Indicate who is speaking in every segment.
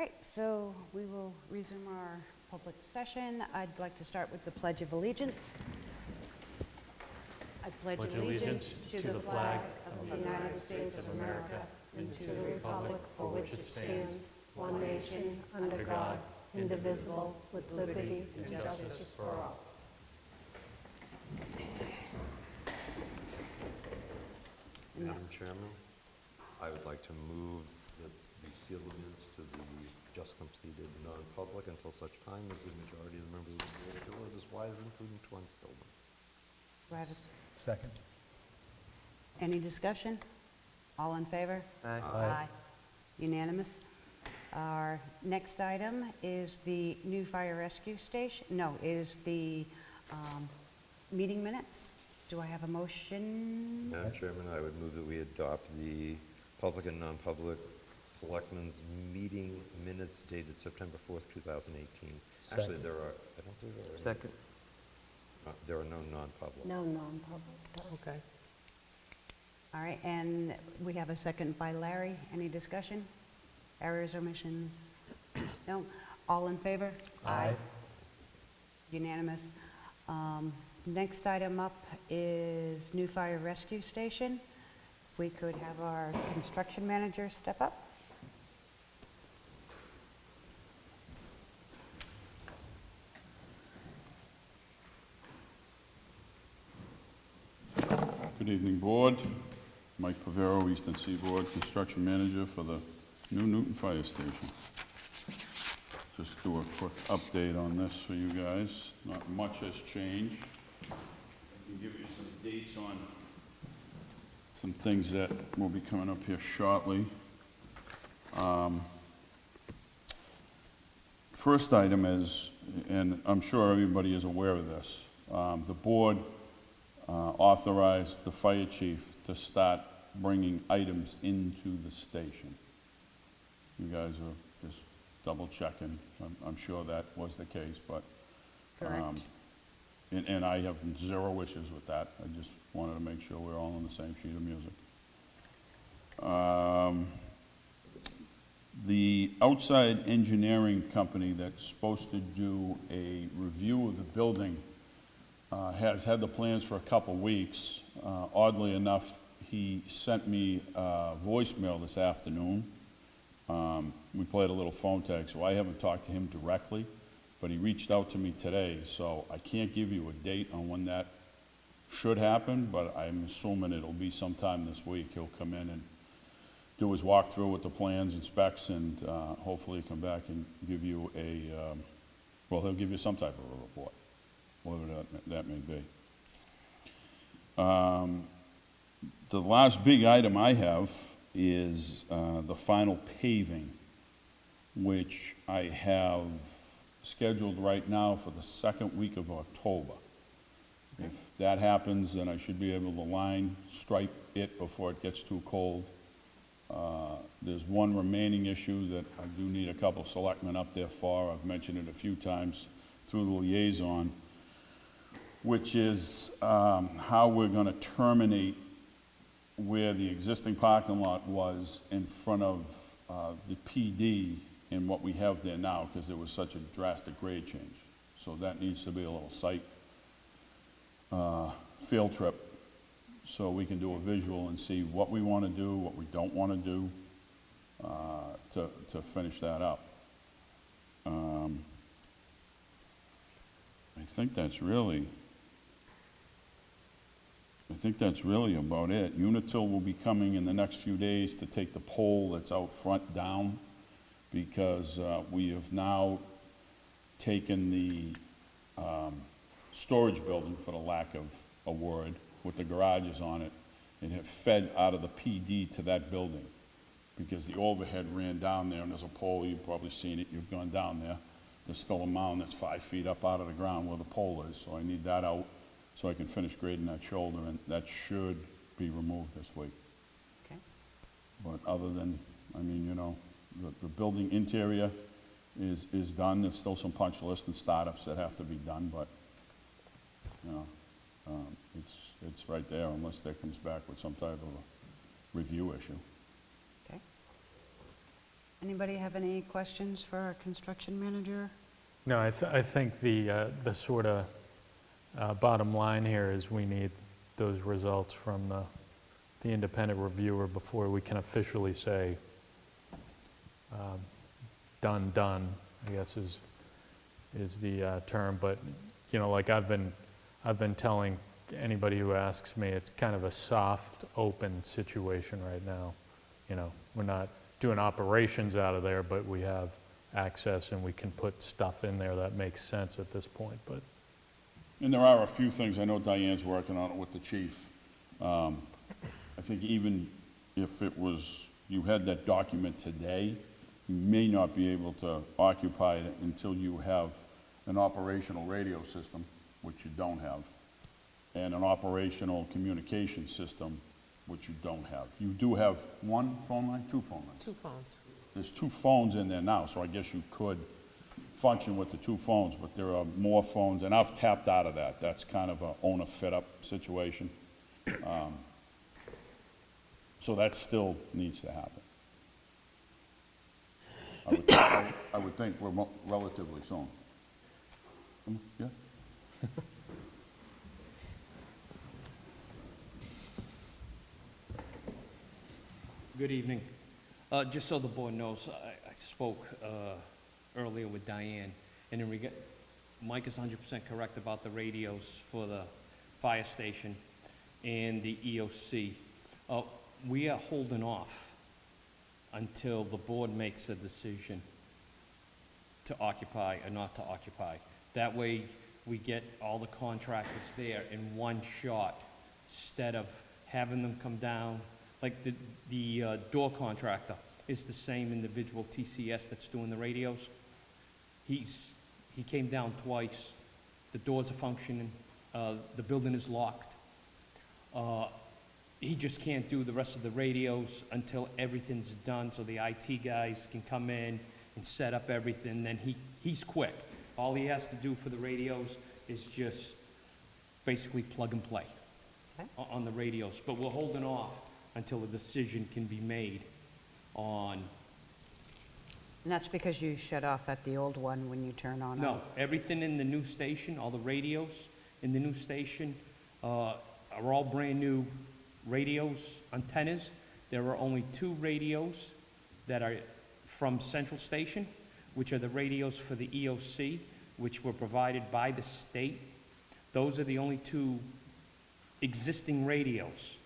Speaker 1: right, so we will resume our public session. I'd like to start with the Pledge of Allegiance. I pledge allegiance to the flag of the United States of America and to the republic for which it stands, one nation, under God, indivisible, with liberty and justice for all.
Speaker 2: Madam Chairman, I would like to move that we seal the minutes to the just completed non-public until such time as the majority of the members of the board feel it is wise and prudent to unseal them.
Speaker 1: Do I have
Speaker 3: Second.
Speaker 1: any discussion? All in favor?
Speaker 3: Aye.
Speaker 1: Aye. Unanimous. Our next item is the new fire rescue station, is the meeting minutes. Do I have a motion?
Speaker 2: Madam Chairman, I would move that we adopt the public and non-public selectmen's meeting minutes dated September 4th, 2018. Actually,
Speaker 3: Second.
Speaker 2: there are, I don't believe there are any.
Speaker 3: Second.
Speaker 2: There are no non-public.
Speaker 4: No non-public.
Speaker 3: Okay.
Speaker 1: All right, and we have a second by Larry. Any discussion? Errors, omissions? No? All in favor?
Speaker 3: Aye.
Speaker 1: Unanimous. Next item up is new fire rescue station. If we could have our construction manager step up.
Speaker 5: Good evening, Board. Mike Pavero, Eastern Seaboard Construction Manager for the new Newton Fire Station. Just do a quick update on this for you guys. Not much has changed. I can give you some dates on some things that will be coming up here shortly. First item is, and I'm sure everybody is aware of this, the Board authorized the fire chief to start bringing items into the station. You guys are just double checking. I'm sure that was the case, but.
Speaker 1: Correct.
Speaker 5: And I have zero issues with that. I just wanted to make sure we're all on the same sheet of music. The outside engineering company that's supposed to do a review of the building has had the plans for a couple weeks. Oddly enough, he sent me a voicemail this afternoon. We played a little phone tag, so I haven't talked to him directly, but he reached out to me today, so I can't give you a date on when that should happen, but I'm assuming it'll be sometime this week. He'll come in and do his walkthrough with the plans and specs, and hopefully come back and give you he'll give you some type of a report, whatever that may be. The last big item I have is the final paving, which I have scheduled right now for the second week of October. If that happens, then I should be able to stripe it before it gets too cold. There's one remaining issue that I do need a couple selectmen up there for. I've mentioned it a few times through the liaison, which is how we're going to terminate where the existing parking lot was in front of the PD and what we have there now, because there was such a drastic grade change. So that needs to be a little site field trip, so we can do a visual and see what we want to do, what we don't want to do, to finish that up. I think that's really about it. Unitil will be coming in the next few days to take the pole that's out front down, because we have now taken the storage building, for the lack of a word, with the garages on it, and have fed out of the PD to that building, because the overhead ran down there, and there's a pole, you've probably seen it, you've gone down there. There's still a mound that's 5 feet up out of the ground where the pole is, so I need that out so I can finish grading that shoulder, and that should be removed this week.
Speaker 1: Okay.
Speaker 5: But other than, the building interior is done. There's still some punch list and startups that have to be done, but, it's right there unless there comes back with some type of a review issue.
Speaker 1: Okay. Anybody have any questions for our construction manager?
Speaker 3: No, I think the sort of bottom line here is we need those results from the independent reviewer before we can officially say, done, I guess is the term. But, you know, like I've been telling anybody who asks me, it's kind of a soft, open situation right now. You know, we're not doing operations out of there, but we have access and we can put stuff in there that makes sense at this point, but.
Speaker 5: And there are a few things, I know Diane's working on it with the chief. I think even if it was, you had that document today, you may not be able to occupy it until you have an operational radio system, which you don't have, and an operational communication system, which you don't have. You do have one phone line, two phone lines?
Speaker 4: 2 phones.
Speaker 5: There's 2 phones in there now, so I guess you could function with the 2 phones, but there are more phones, and I've tapped out of that. That's kind of a owner fit-up situation. So that still needs to happen. I would think we're relatively soon. Yeah?
Speaker 4: Good evening. Just so the board knows, I spoke earlier with Diane, and Mike is 100% correct about the radios for the fire station and the EOC. We are holding off until the board makes a decision to occupy or not to occupy. That way, we get all the contractors there in one shot, instead of having them come down. Like the door contractor is the same individual, TCS, that's doing the radios. He came down twice. The doors are functioning. The building is locked. He just can't do the rest of the radios until everything's done, so the IT guys can come in and set up everything. Then he's quick. All he has to do for the radios is just basically plug and play on the radios. But we're holding off until a decision can be made on.
Speaker 1: And that's because you shut off at the old one when you turn on.
Speaker 4: No, everything in the new station, all the radios in the new station are all brand-new radios, antennas. There are only 2 radios that are from Central Station, which are the radios for the EOC, which were provided by the state. Those are the only 2 existing radios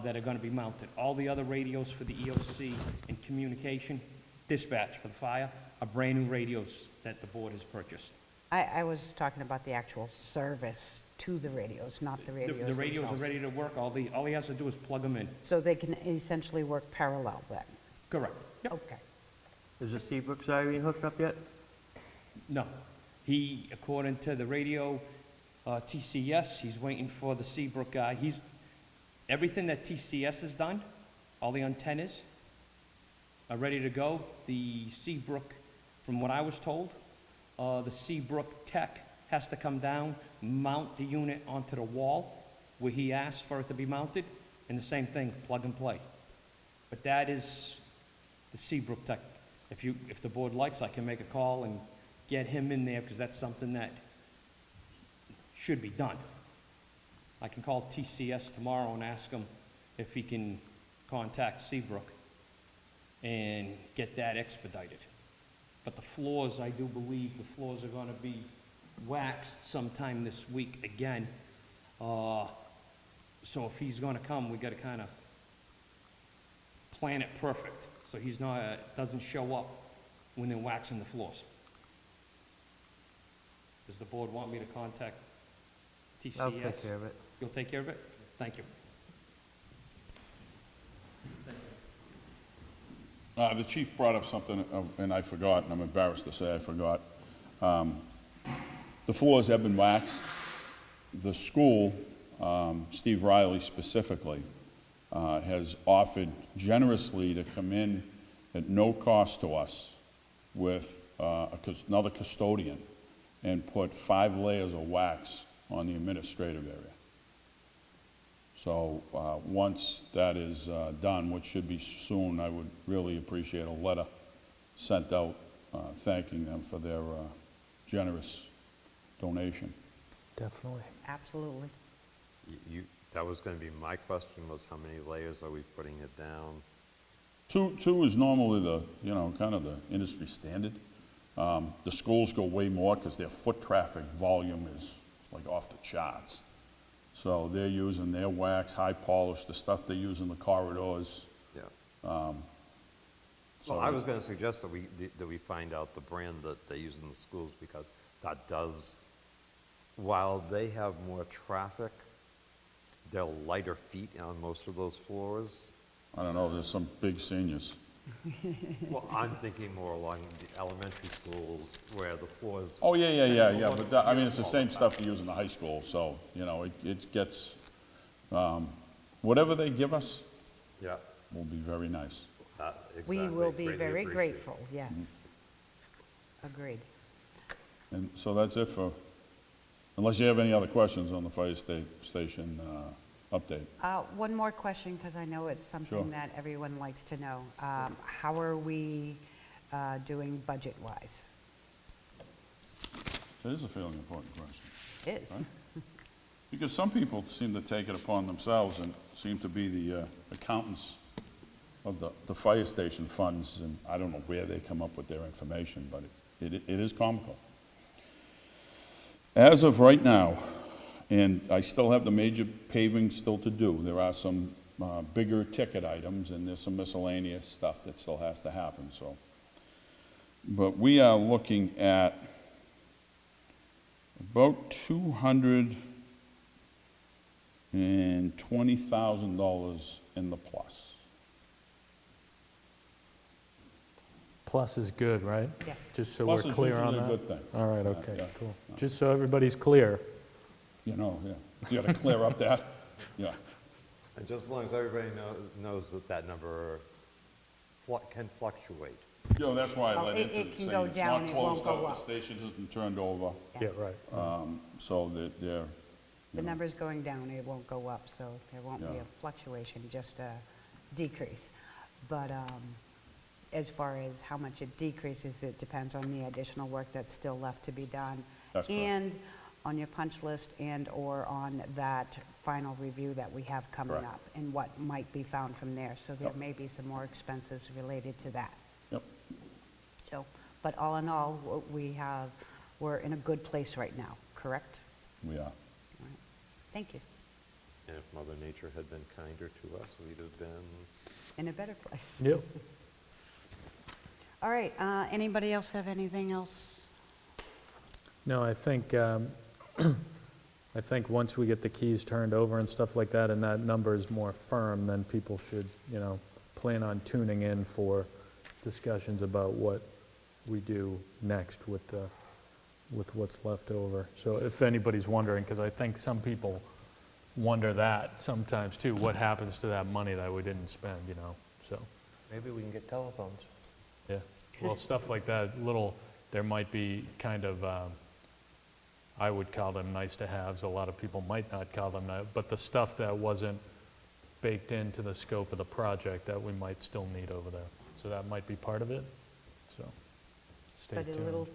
Speaker 4: that are going to be mounted. All the other radios for the EOC and communication, dispatch for the fire, are brand-new radios that the board has purchased.
Speaker 1: I was talking about the actual service to the radios, not the radios
Speaker 4: The radios are
Speaker 1: themselves.
Speaker 4: ready to work. All he has to do is plug them in.
Speaker 1: So they can essentially work parallel then?
Speaker 4: Correct. Yep.
Speaker 1: Okay.
Speaker 6: Is the Seabrook siren hooked up yet?
Speaker 4: No. He, according to the radio, TCS, he's waiting for the Seabrook guy. Everything that TCS has done, all the antennas are ready to go. The Seabrook, from what I was told, the Seabrook tech has to come down, mount the unit onto the wall where he asked for it to be mounted, and the same thing, plug and play. But that is the Seabrook tech. If the board likes, I can make a call and get him in there, because that's something that should be done. I can call TCS tomorrow and ask him if he can contact Seabrook and get that expedited. But the floors, I do believe the floors are gonna be waxed sometime this week again. So if he's gonna come, we gotta kinda plan it perfect, so he's not, doesn't show up when they're waxing the floors. Does the board want me to contact TCS?
Speaker 6: I'll take care of it.
Speaker 4: You'll take care of it? Thank you.
Speaker 5: The chief brought up something, and I forgot, and I'm embarrassed to say I forgot. The floors have been waxed. The school, Steve Riley specifically, has offered generously to come in at no cost to us with another custodian and put 5 layers of wax on the administrative area. So once that is done, which should be soon, I would really appreciate a letter sent out thanking them for their generous donation.
Speaker 3: Definitely.
Speaker 1: Absolutely.
Speaker 2: That was gonna be my question, was how many layers are we putting it down?
Speaker 5: Two is normally the, you know, kind of the industry standard. The schools go way more because their foot traffic volume is like off the charts. So they're using their wax, high polish, the stuff they use in the corridors.
Speaker 2: Yeah.
Speaker 5: So
Speaker 2: Well, I was gonna suggest that we find out the brand that they use in the schools, because that does, while they have more traffic, they're lighter feet on most of those floors.
Speaker 5: I don't know, there's some big seniors.
Speaker 2: Well, I'm thinking more along the elementary schools where the floors.
Speaker 5: Oh, yeah,
Speaker 2: tend to look-
Speaker 5: but that, I mean, it's the same stuff you use in the high school, so, you know, it gets, whatever they give us
Speaker 2: Yeah,
Speaker 5: will be very nice.
Speaker 2: exactly.
Speaker 1: We will be
Speaker 2: Greatly
Speaker 1: very
Speaker 2: appreciate.
Speaker 1: grateful, yes. Agreed.
Speaker 5: And so that's it for, unless you have any other questions on the fire station update.
Speaker 1: One more question, because I know it's
Speaker 5: Sure.
Speaker 1: something that everyone likes to know. How are we doing budget-wise?
Speaker 5: That is a fairly important question.
Speaker 1: It is.
Speaker 5: Right. Because some people seem to take it upon themselves and seem to be the accountants of the fire station funds, and I don't know where they come up with their information, but it is comical. As of right now, and I still have the major paving still to do, there are some bigger ticket items, and there's some miscellaneous stuff that still has to happen, so. But we are looking at about $220,000 in the plus.
Speaker 3: Plus is good, right?
Speaker 1: Yes.
Speaker 3: Just so
Speaker 5: Plus
Speaker 3: we're
Speaker 5: is
Speaker 3: clear on
Speaker 5: usually a
Speaker 3: that?
Speaker 5: good thing.
Speaker 3: All right,
Speaker 5: Yeah,
Speaker 3: okay,
Speaker 5: yeah.
Speaker 3: cool. Just so everybody's clear.
Speaker 5: You know, yeah. You gotta clear up that, yeah.
Speaker 2: And just as long as everybody knows that number can fluctuate.
Speaker 5: You know, that's why I
Speaker 1: Oh,
Speaker 5: led
Speaker 1: it-
Speaker 5: into
Speaker 1: it
Speaker 5: it,
Speaker 1: can
Speaker 5: saying
Speaker 1: go
Speaker 5: it's
Speaker 1: down,
Speaker 5: not
Speaker 1: it won't
Speaker 5: closed
Speaker 1: go
Speaker 5: out, the
Speaker 1: up.
Speaker 5: station isn't turned over,
Speaker 3: Yeah, right.
Speaker 5: so that they're,
Speaker 1: The number's going down, it won't go up, so there won't be
Speaker 5: Yeah.
Speaker 1: a fluctuation, just a decrease. But as far as how much it decreases, it depends on the additional work that's still left to be done.
Speaker 5: That's correct.
Speaker 1: And on your punch list and/or on that final review that we have coming
Speaker 5: Correct.
Speaker 1: up, and what might be found from there. So there
Speaker 5: Yep.
Speaker 1: may be some more expenses related to that.
Speaker 5: yep,
Speaker 1: So, but all in all, we're in a good place right now, correct?
Speaker 5: we are.
Speaker 1: All right. Thank you.
Speaker 2: And if Mother Nature had been kinder to us, we'd have been.
Speaker 1: In a better place.
Speaker 3: Yep.
Speaker 1: All right, anybody else have anything else?
Speaker 3: No, I think, I think once we get the keys turned over and stuff like that, and that number is more firm, then people should, plan on tuning in for discussions about what we do next with what's left over. So if anybody's wondering, because I think some people wonder that sometimes too, what happens to that money that we didn't spend, so,
Speaker 6: Maybe we can get telephones.
Speaker 3: yeah. Well, stuff like that, there might be kind of, I would call them nice to haves, a lot of people might not call them that, but the stuff that wasn't baked into the scope of the project that we might still need over there. So that might be part of it, so stay
Speaker 1: But
Speaker 3: tuned.
Speaker 1: a little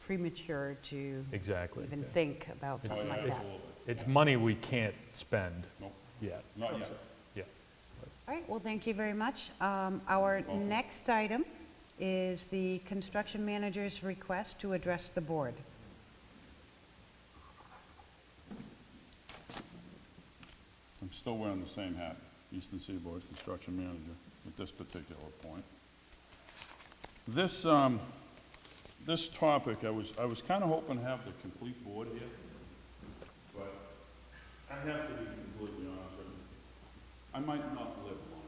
Speaker 1: premature to
Speaker 3: Exactly.
Speaker 1: even
Speaker 3: yeah.
Speaker 1: think about
Speaker 3: It's-
Speaker 1: something like
Speaker 3: it's-
Speaker 1: that.
Speaker 3: It's money we can't spend
Speaker 5: Nope.
Speaker 3: yet.
Speaker 5: Not yet.
Speaker 3: Yeah.
Speaker 1: All right, well, thank you very much. Our next item is the construction manager's request to address the board.
Speaker 5: I'm still wearing the same hat, Eastern Seaboard Construction Manager, at this particular point. This, this topic, I was kind of hoping to have the complete board here, but I have to be completely honest with you. I might not live long.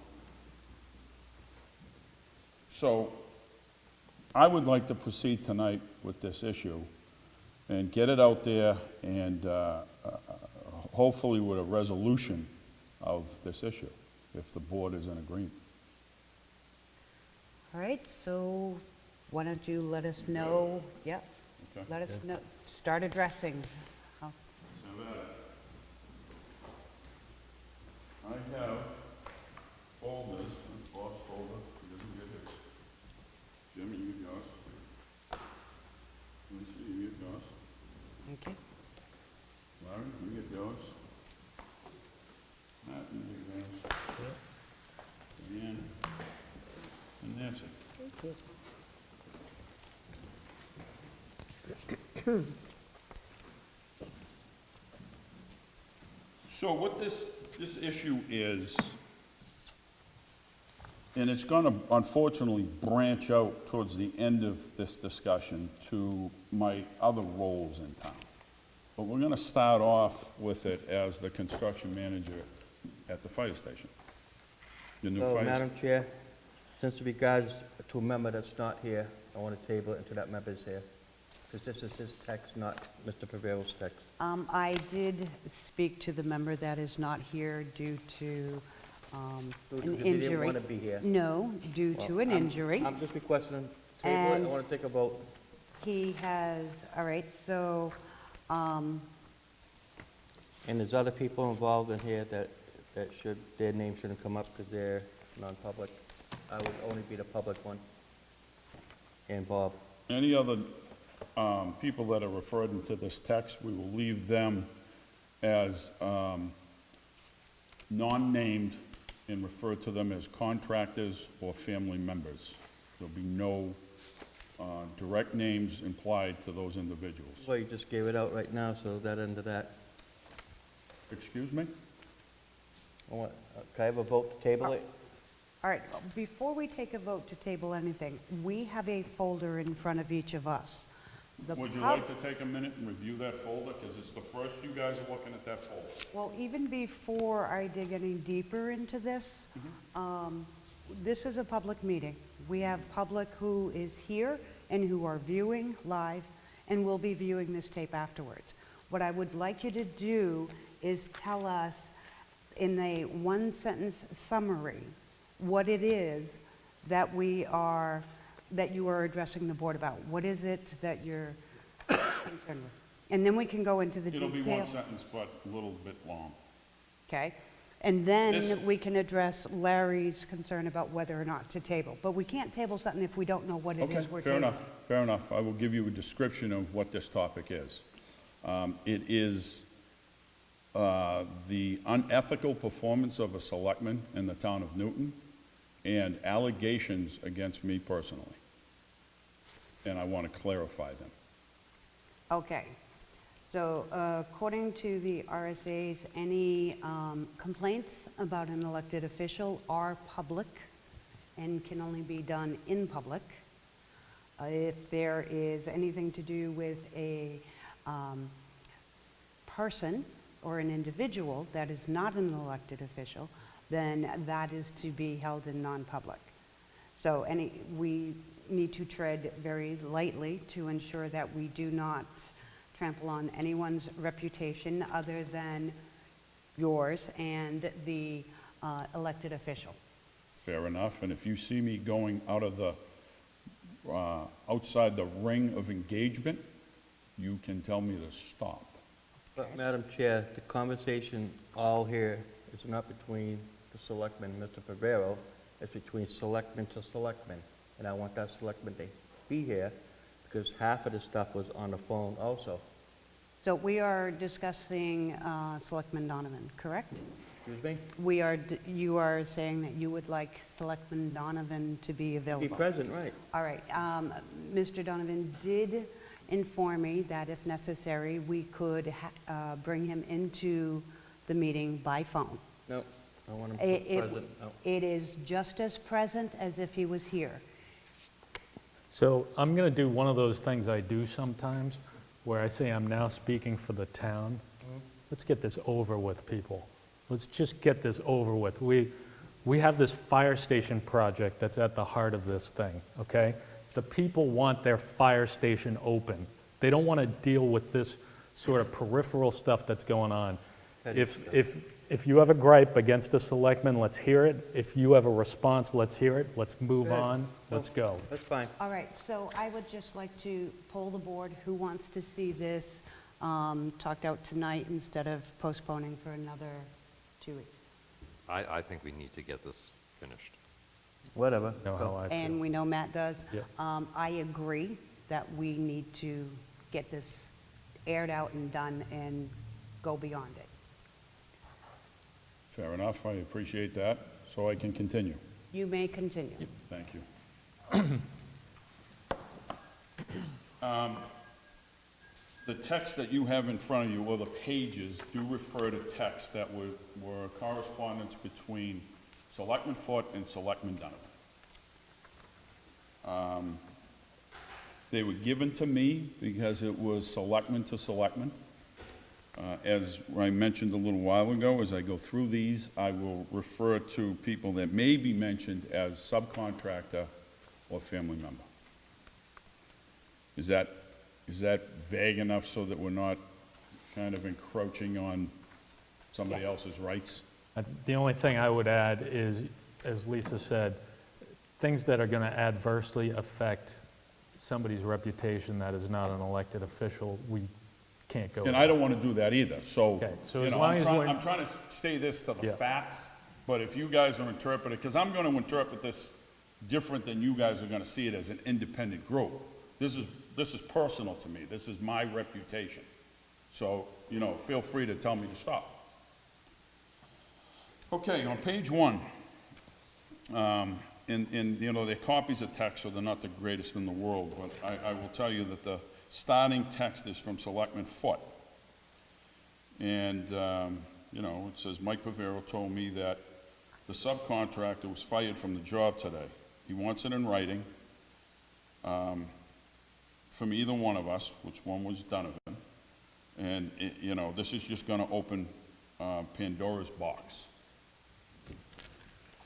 Speaker 5: So, I would like to proceed tonight with this issue and get it out there and hopefully with a resolution of this issue, if the board is in agreement.
Speaker 1: All right, so why don't you let us know, yep,
Speaker 5: Okay?
Speaker 1: let us know, start addressing. How-
Speaker 5: I have folders, Bob's folder, he doesn't get his. Jimmy, you got So what this issue is, and it's gonna unfortunately branch out towards the end of this discussion to my other roles in town. But we're gonna start off with it as the construction manager at the fire station. The new
Speaker 6: So,
Speaker 5: fire.
Speaker 6: Madam Chair, since regards to a member that's not here, I want to table it until that member's here, because this is his text, not Mr. Pavero's text.
Speaker 1: I did speak to the member that is not here due to an
Speaker 6: He didn't
Speaker 1: injury.
Speaker 6: want to be here.
Speaker 1: No, due to an
Speaker 6: Well, I'm-
Speaker 1: injury.
Speaker 6: I'm just requesting a table it,
Speaker 1: And-
Speaker 6: I want to take a vote.
Speaker 1: He has, all right, so,
Speaker 6: And there's other people involved in here that should, their name shouldn't come up because they're non-public. I would only be the public one. And Bob.
Speaker 5: Any other people that are referred into this text, we will leave them as non-named and refer to them as contractors or family members. There'll be no direct names implied to those individuals.
Speaker 6: Well, you just gave it out right now, so that end of that.
Speaker 5: Excuse me?
Speaker 6: Can I have a vote to table it?
Speaker 1: all right, before we take a vote to table anything, we have a folder in front of each of us. The
Speaker 5: Would you
Speaker 1: pub-
Speaker 5: like to take a minute and review that folder? Because it's the first you guys are looking at that folder.
Speaker 1: Well, even before I dig any deeper into this, this is a public meeting. We have public who is here and who are viewing live and will be viewing this tape afterwards. What I would like you to do is tell us in a one-sentence summary what it is that that you are addressing the board about. What is it that you're concerned with? And then we can go into the
Speaker 5: It'll
Speaker 1: detail.
Speaker 5: be one sentence, but a little bit long.
Speaker 1: Okay? And then
Speaker 5: This-
Speaker 1: we can address Larry's concern about whether or not to table. But we can't table something if we don't know what it
Speaker 5: Okay,
Speaker 1: is we're
Speaker 5: fair
Speaker 1: tabling.
Speaker 5: enough, fair enough. I will give you a description of what this topic is. It is the unethical performance of a selectman in the town of Newton and allegations against me personally. And I want to clarify them.
Speaker 1: Okay. So according to the RSA's, any complaints about an elected official are public and can only be done in public. If there is anything to do with a person or an individual that is not an elected official, then that is to be held in non-public. So we need to tread very lightly to ensure that we do not trample on anyone's reputation other than yours and the elected official.
Speaker 5: Fair enough, and if you see me going out of the, outside the ring of engagement, you can tell me to stop.
Speaker 6: But, Madam Chair, the conversation all here is not between the selectman and Mr. Pavero, it's between selectman to selectman. And I want that selectman to be here, because half of the stuff was on the phone also.
Speaker 1: So we are discussing Selectman Donovan, correct?
Speaker 6: Excuse me?
Speaker 1: You are saying that you would like Selectman Donovan to be
Speaker 6: Be
Speaker 1: available?
Speaker 6: present, right.
Speaker 1: All right. Mr. Donovan did inform me that if necessary, we could bring him into the meeting by phone.
Speaker 6: No, I want him
Speaker 1: It-
Speaker 6: present. No.
Speaker 1: It is just as present as if he was here.
Speaker 3: So I'm going to do one of those things I do sometimes, where I say I'm now speaking for the town. Let's get this over with, people. Let's just get this over with. We have this fire station project that's at the heart of this thing, okay? The people want their fire station open. They don't want to deal with this sort of peripheral stuff that's going on.
Speaker 6: Petty
Speaker 3: If you have a gripe against a selectman, let's hear it. If you have a response, let's hear it. Let's move
Speaker 6: Good.
Speaker 3: on. Let's go.
Speaker 6: That's fine.
Speaker 1: All right, so I would just like to poll the board who wants to see this talked out tonight instead of postponing for another 2 weeks.
Speaker 2: I think we need to get this finished.
Speaker 6: Whatever.
Speaker 3: Know how I
Speaker 1: And
Speaker 3: feel.
Speaker 1: we know Matt does.
Speaker 3: Yep.
Speaker 1: I agree that we need to get this aired out and done and go beyond it.
Speaker 5: Fair enough, I appreciate that, so I can continue.
Speaker 1: You may continue.
Speaker 5: Thank you. the text that you have in front of you, or the pages, do refer to texts that were correspondence between Selectman Foote and Selectman Donovan. They were given to me because it was selectman to selectman. As I mentioned a little while ago, as I go through these, I will refer to people that may be mentioned as subcontractor or family member. Is that vague enough so that we're not kind of encroaching on somebody else's rights?
Speaker 3: The only thing I would add is, as Lisa said, things that are going to adversely affect somebody's reputation that is not an elected official, we can't go
Speaker 5: And
Speaker 3: there.
Speaker 5: I don't want to do that either, so,
Speaker 3: Okay, so
Speaker 5: you
Speaker 3: as
Speaker 5: know,
Speaker 3: long as we're-
Speaker 5: I'm trying to say this to the
Speaker 3: Yeah.
Speaker 5: facts, but if you guys are interpreting, because I'm going to interpret this different than you guys are going to see it as an independent group. This is personal to me. This is my reputation. So, you know, feel free to tell me to stop. Okay, on page 1, and, you know, they're copies of text, so they're not the greatest in the world, but I will tell you that the starting text is from Selectman Foote. And, you know, it says, Mike Pavero told me that the subcontractor was fired from the job today. He wants it in writing from either one of us, which one was Donovan. And, you know, this is just gonna open Pandora's box.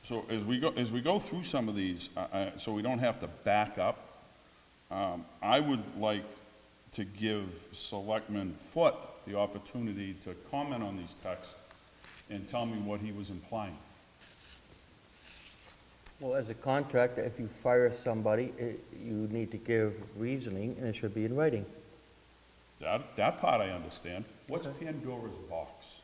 Speaker 5: So as we go through some of these, so we don't have to back up, I would like to give Selectman Foote the opportunity to comment on these texts and tell me what he was implying.
Speaker 6: Well, as a contractor, if you fire somebody, you need to give reasoning, and it should be in writing.
Speaker 5: That part I understand. What's Pandora's box?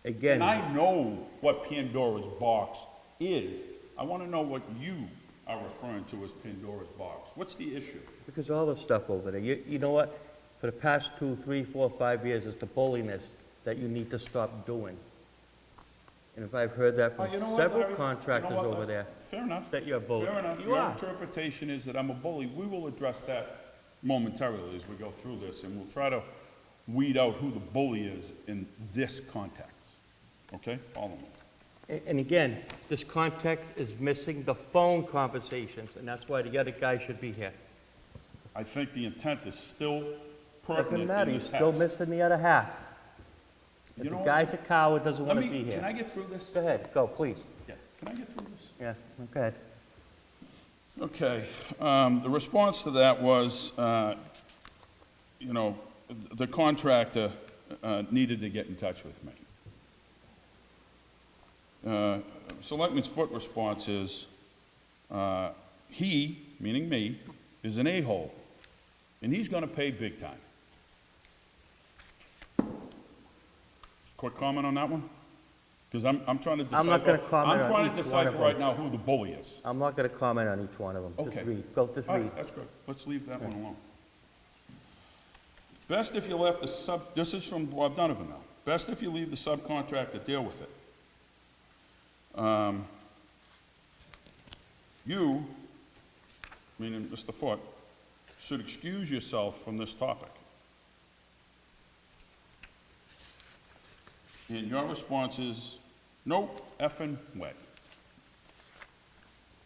Speaker 6: Again,
Speaker 5: And I know what Pandora's box is. I want to know what you are referring to as Pandora's box. What's the issue?
Speaker 6: because all the stuff over there, you know what? For the past 2, 3, 4, 5 years, it's the bulliness that you need to stop doing. And if I've heard that
Speaker 5: Oh,
Speaker 6: from
Speaker 5: you know what,
Speaker 6: several
Speaker 5: Larry? You know
Speaker 6: contractors
Speaker 5: what?
Speaker 6: over there,
Speaker 5: Fair enough.
Speaker 6: that you're a bully.
Speaker 5: Fair enough.
Speaker 6: You
Speaker 5: Your
Speaker 6: are.
Speaker 5: interpretation is that I'm a bully. We will address that momentarily as we go through this, and we'll try to weed out who the bully is in this context. Okay? Follow me.
Speaker 6: And again, this context is missing the phone conversations, and that's why the other guy should be here.
Speaker 5: I think the intent is still pertinent
Speaker 6: Doesn't
Speaker 5: in
Speaker 6: matter,
Speaker 5: the
Speaker 6: you're still
Speaker 5: text.
Speaker 6: missing the other half. If
Speaker 5: You
Speaker 6: the
Speaker 5: know
Speaker 6: guy's a coward, doesn't
Speaker 5: Let
Speaker 6: want to
Speaker 5: me,
Speaker 6: be
Speaker 5: can I
Speaker 6: here.
Speaker 5: get through this?
Speaker 6: Go ahead, go, please.
Speaker 5: Yeah, can I get through this?
Speaker 6: Yeah, go ahead.
Speaker 5: Okay, the response to that was, you know, the contractor needed to get in touch with me. Selectman's Foote response is, he, meaning me, is an a-hole, and he's gonna pay big time. Quick comment on that one? Because I'm trying to decipher.
Speaker 6: I'm not gonna comment
Speaker 5: I'm
Speaker 6: on
Speaker 5: trying to
Speaker 6: each one of
Speaker 5: decipher
Speaker 6: them.
Speaker 5: right now who the bully is.
Speaker 6: I'm not gonna comment on each one of them.
Speaker 5: Okay.
Speaker 6: Just read, go, just
Speaker 5: All
Speaker 6: read.
Speaker 5: right, that's good. Let's leave that one alone. Best if you left the this is from Bob Donovan now. Best if you leave the subcontractor deal with it. You, meaning Mr. Foote, should excuse yourself from this topic. And your response is, nope, effing way.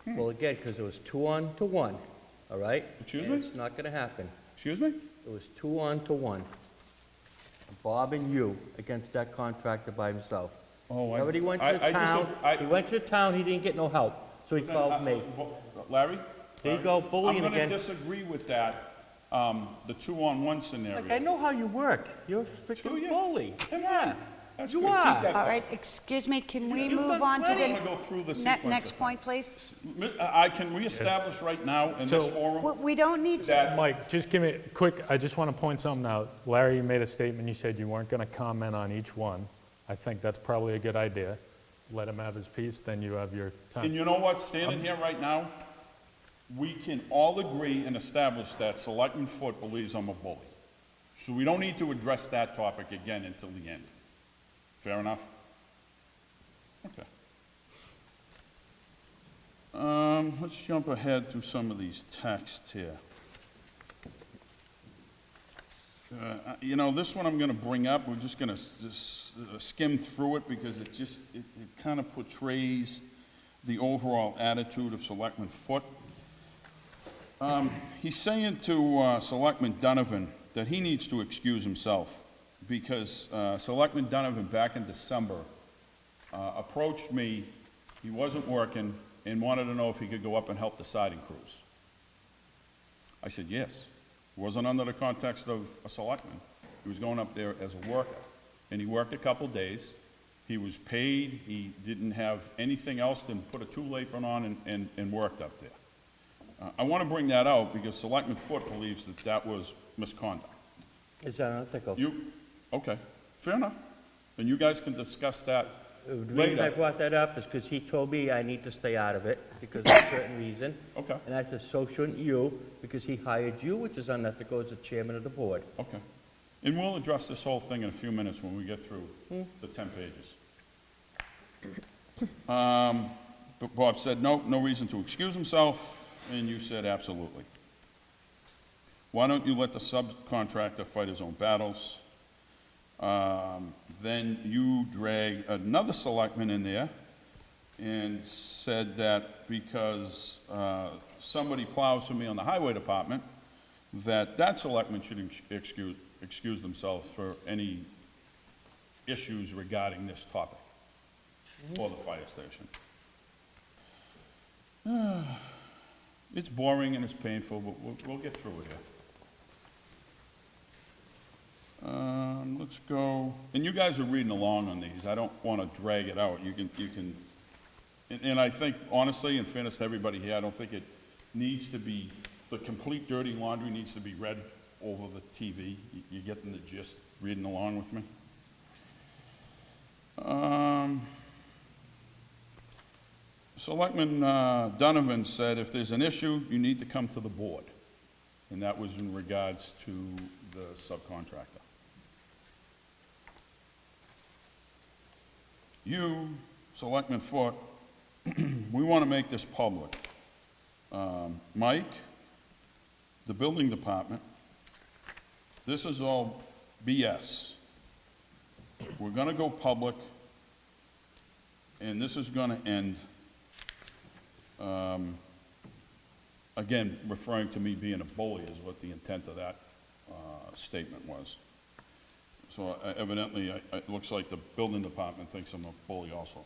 Speaker 6: Well, again, because it was 2-on-1, all right?
Speaker 5: Excuse
Speaker 6: And
Speaker 5: me?
Speaker 6: It's not gonna happen.
Speaker 5: Excuse me?
Speaker 6: It was 2-on-1. Bob and you against that contractor by himself.
Speaker 5: Oh,
Speaker 6: Somebody went to the town, he went to the town, he didn't get no help, so he called me.
Speaker 5: Larry?
Speaker 6: There you go, bullying
Speaker 5: I'm
Speaker 6: again.
Speaker 5: gonna disagree with that, the 2-on-1 scenario.
Speaker 6: Like, I know how you work. You're a
Speaker 5: Do
Speaker 6: freaking
Speaker 5: you?
Speaker 6: bully.
Speaker 5: Am I?
Speaker 6: Yeah.
Speaker 5: That's
Speaker 6: You
Speaker 5: good. Keep
Speaker 6: are.
Speaker 5: that
Speaker 1: All
Speaker 5: up.
Speaker 1: right, excuse me, can we
Speaker 6: You've
Speaker 1: move
Speaker 6: done
Speaker 1: on to
Speaker 6: plenty.
Speaker 5: I
Speaker 1: the
Speaker 5: wanna go through the
Speaker 1: ne-
Speaker 5: sequence
Speaker 1: next
Speaker 5: of
Speaker 1: point,
Speaker 5: things.
Speaker 1: please?
Speaker 5: Can we establish right now in this
Speaker 3: So-
Speaker 5: forum
Speaker 1: We don't need to,
Speaker 5: that,
Speaker 3: Mike, just give me a quick, I just want to point something out. Larry, you made a statement, you said you weren't going to comment on each one. I think that's probably a good idea. Let him have his piece, then you have your
Speaker 5: and
Speaker 3: time.
Speaker 5: you know what, standing here right now, we can all agree and establish that Selectman Foote believes I'm a bully. So we don't need to address that topic again until the end. Fair enough? Okay. Let's jump ahead through some of these texts here. You know, this one I'm gonna bring up, we're just gonna skim through it because it kind of portrays the overall attitude of Selectman Foote. He's saying to Selectman Donovan that he needs to excuse himself because Selectman Donovan back in December approached me, he wasn't working, and wanted to know if he could go up and help the siding crews. I said yes. It wasn't under the context of a selectman. He was going up there as a worker. And he worked a couple days. He was paid. He didn't have anything else than put a tool apron on and worked up there. I want to bring that out because Selectman Foote believes that that was misconduct.
Speaker 6: Is that unethical?
Speaker 5: Okay, fair enough. And you guys can discuss that
Speaker 6: The reason I
Speaker 5: later.
Speaker 6: brought that up is because he told me I need to stay out of it because of a certain reason.
Speaker 5: Okay,
Speaker 6: And I said, so shouldn't you, because he hired you, which is unethical as the chairman of the board.
Speaker 5: okay. And we'll address this whole thing in a few minutes when we get through the 10 pages. But Bob said, no reason to excuse himself, and you said absolutely. Why don't you let the subcontractor fight his own battles? Then you drag another selectman in there and said that because somebody plows for me on the highway department, that selectman should excuse themselves for any issues regarding this topic or the fire station. It's boring and it's painful, but we'll get through it here. Let's go, and you guys are reading along on these. I don't want to drag it out. You can, and I think, honestly, in fairness to everybody here, I don't think it needs to be, the complete dirty laundry needs to be read over the TV. You're getting the gist, reading along with me? Selectman Donovan said if there's an issue, you need to come to the board. And that was in regards to the subcontractor. You, Selectman Foote, we want to make this public. Mike, the building department, this is all BS. We're going to go public, and this is going to end, again, referring to me being a bully is what the intent of that statement was. So evidently, it looks like the building department thinks I'm a bully also.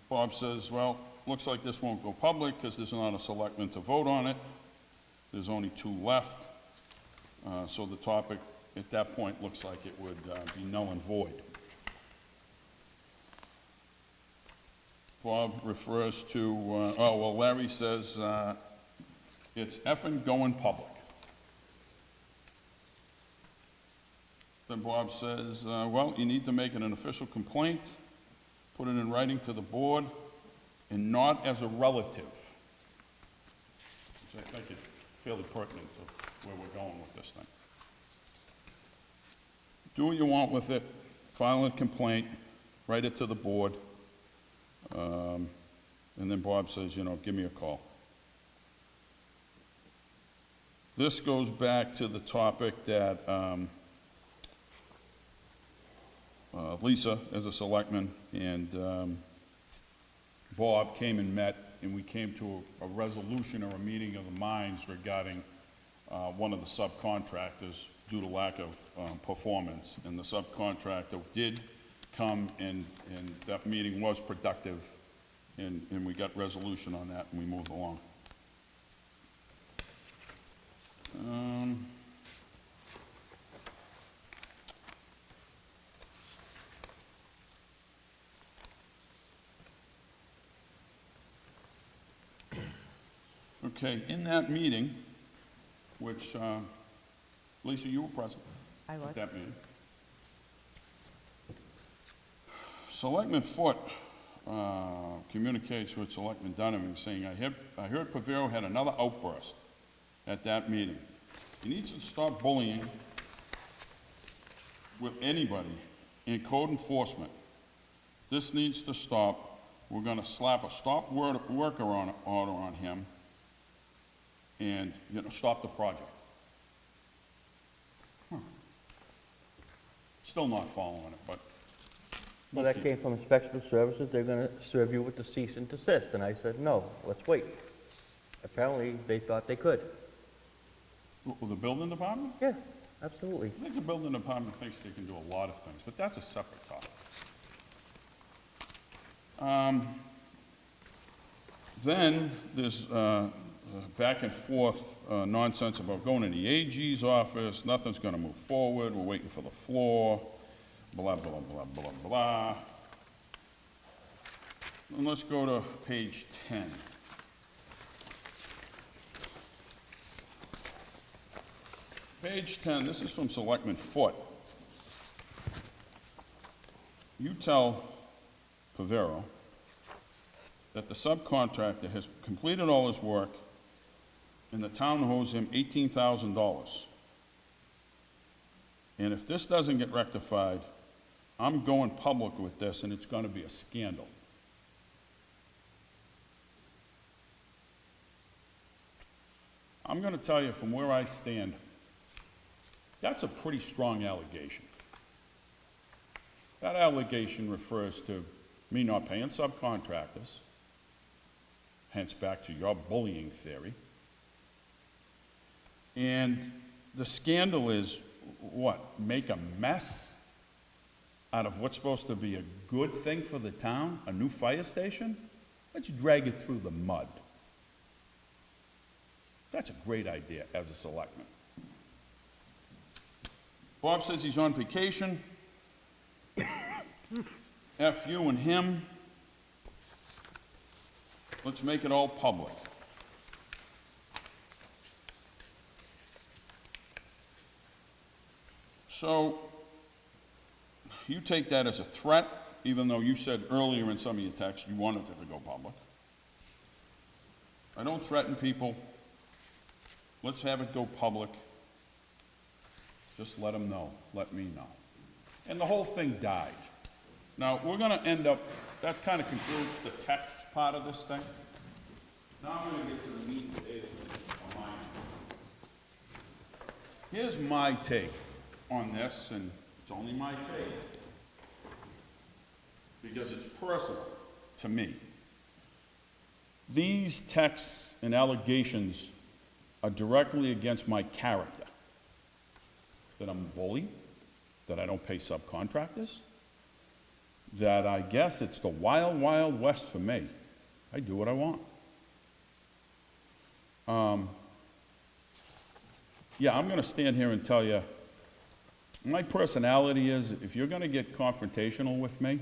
Speaker 5: Bob says, well, looks like this won't go public because there's not a selectman to vote on it. There's only 2 left. So the topic at that point looks like it would be null and void. Bob refers to, Larry says, it's effing going public. Then Bob says, well, you need to make it an official complaint, put it in writing to the board, and not as a relative. Which I think is fairly pertinent to where we're going with this thing. Do what you want with it, file a complaint, write it to the board, and then Bob says, give me a call. This goes back to the topic that Lisa, as a selectman, and Bob came and met, and we came to a resolution or a meeting of the minds regarding one of the subcontractors due to lack of performance. And the subcontractor did come, and that meeting was productive, and we got resolution on that, and we moved along. Okay, in that meeting, which, Lisa, you were present
Speaker 1: I was.
Speaker 5: at that meeting. Selectman Foote communicates with Selectman Donovan saying, I heard Pavero had another outburst at that meeting. He needs to stop bullying with anybody in code enforcement. This needs to stop. We're going to slap a stop worker order on him, and, stop the project. Still not following it, but.
Speaker 6: Well, that came from Inspection Services, they're gonna serve you with the cease and desist, and I said, no, let's wait. Apparently, they thought they could.
Speaker 5: With the building department?
Speaker 6: Yeah, absolutely.
Speaker 5: I think the building department thinks they can do a lot of things, but that's a separate topic. Then there's back and forth nonsense about going to the AG's office, nothing's gonna move forward, we're waiting for the floor, blah, blah, blah, blah, blah. And let's go to page 10. Page 10, this is from Selectman Foote. You tell Pavero that the subcontractor has completed all his work and the town owes him $18,000. And if this doesn't get rectified, I'm going public with this and it's gonna be a scandal. I'm gonna tell you from where I stand, that's a pretty strong allegation. That allegation refers to me not paying subcontractors, hence back to your bullying theory. And the scandal is, what, make a mess out of what's supposed to be a good thing for the town, a new fire station? Let's drag it through the mud. That's a great idea as a selectman. Bob says he's on vacation. F you and him. Let's make it all public. So, you take that as a threat, even though you said earlier in some of your texts you wanted it to go public. I don't threaten people. Let's have it go public. Just let them know, let me know. And the whole thing died. Now, we're gonna end up, that kind of concludes the text part of this thing. Now I'm gonna get to the meat and potatoes of mine. Here's my take on this, and it's only my take, because it's personal to me. These texts and allegations are directly against my character. That I'm a bully, that I don't pay subcontractors, that I guess it's the wild, wild west for me. I do what I want. Yeah, I'm gonna stand here and tell you, my personality is, if you're gonna get confrontational with me,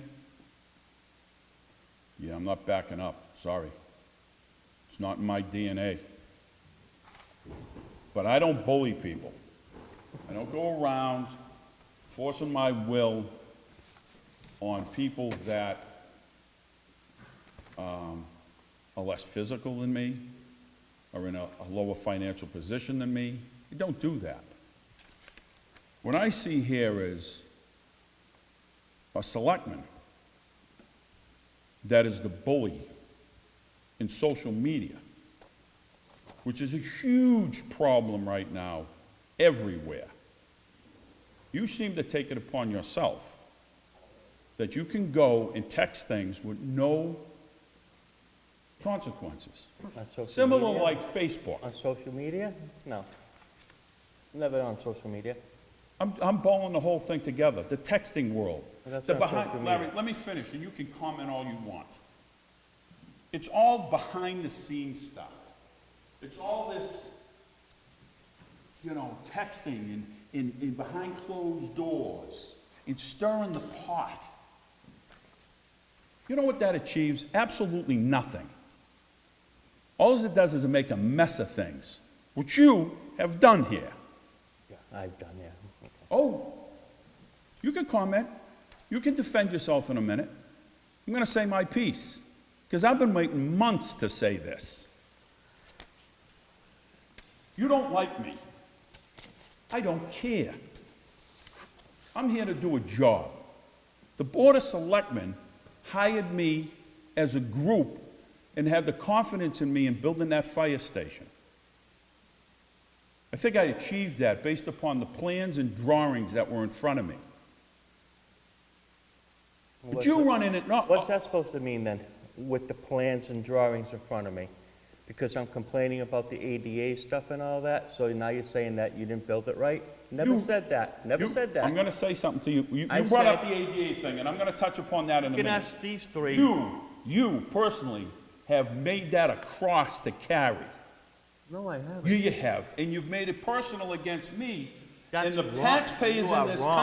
Speaker 5: yeah, I'm not backing up, sorry. It's not in my DNA. But I don't bully people. I don't go around forcing my will on people that are less physical than me, or in a lower financial position than me. I don't do that. What I see here is a selectman that is the bully in social media, which is a huge problem right now everywhere. You seem to take it upon yourself that you can go and text things with no consequences.
Speaker 6: On social
Speaker 5: Similar
Speaker 6: media?
Speaker 5: like Facebook.
Speaker 6: On social media? No. Never on social media.
Speaker 5: I'm bowling the whole thing together, the texting world.
Speaker 6: That's
Speaker 5: The
Speaker 6: on
Speaker 5: behind,
Speaker 6: social media.
Speaker 5: Larry, let me finish, and you can comment all you want. It's all behind the scenes stuff. It's all this, texting and behind closed doors, and stirring the pot. You know what that achieves? Absolutely nothing. All it does is make a mess of things, which you have done here.
Speaker 6: Yeah, I've done, yeah. Okay.
Speaker 5: Oh, you can comment. You can defend yourself in a minute. I'm going to say my piece, because I've been waiting months to say this. You don't like me. I don't care. I'm here to do a job. The Board of Selectmen hired me as a group and had the confidence in me in building that fire station. I think I achieved that based upon the plans and drawings that were in front of me. But you run in it, no,
Speaker 6: What's that supposed to mean then, with the plans and drawings in front of me? Because I'm complaining about the ADA stuff and all that, so now you're saying that you didn't build it right? Never
Speaker 5: You-
Speaker 6: said that, never said that.
Speaker 5: I'm gonna say something to you. You
Speaker 6: I
Speaker 5: brought up
Speaker 6: said-
Speaker 5: the ADA thing, and I'm gonna touch upon that in a
Speaker 6: You can
Speaker 5: minute.
Speaker 6: ask these three.
Speaker 5: You personally have made that a cross to carry.
Speaker 6: No, I haven't.
Speaker 5: You have, and you've made it personal against me and
Speaker 6: That's
Speaker 5: the
Speaker 6: wrong.
Speaker 5: taxpayers
Speaker 6: You
Speaker 5: in
Speaker 6: are
Speaker 5: this
Speaker 6: wrong.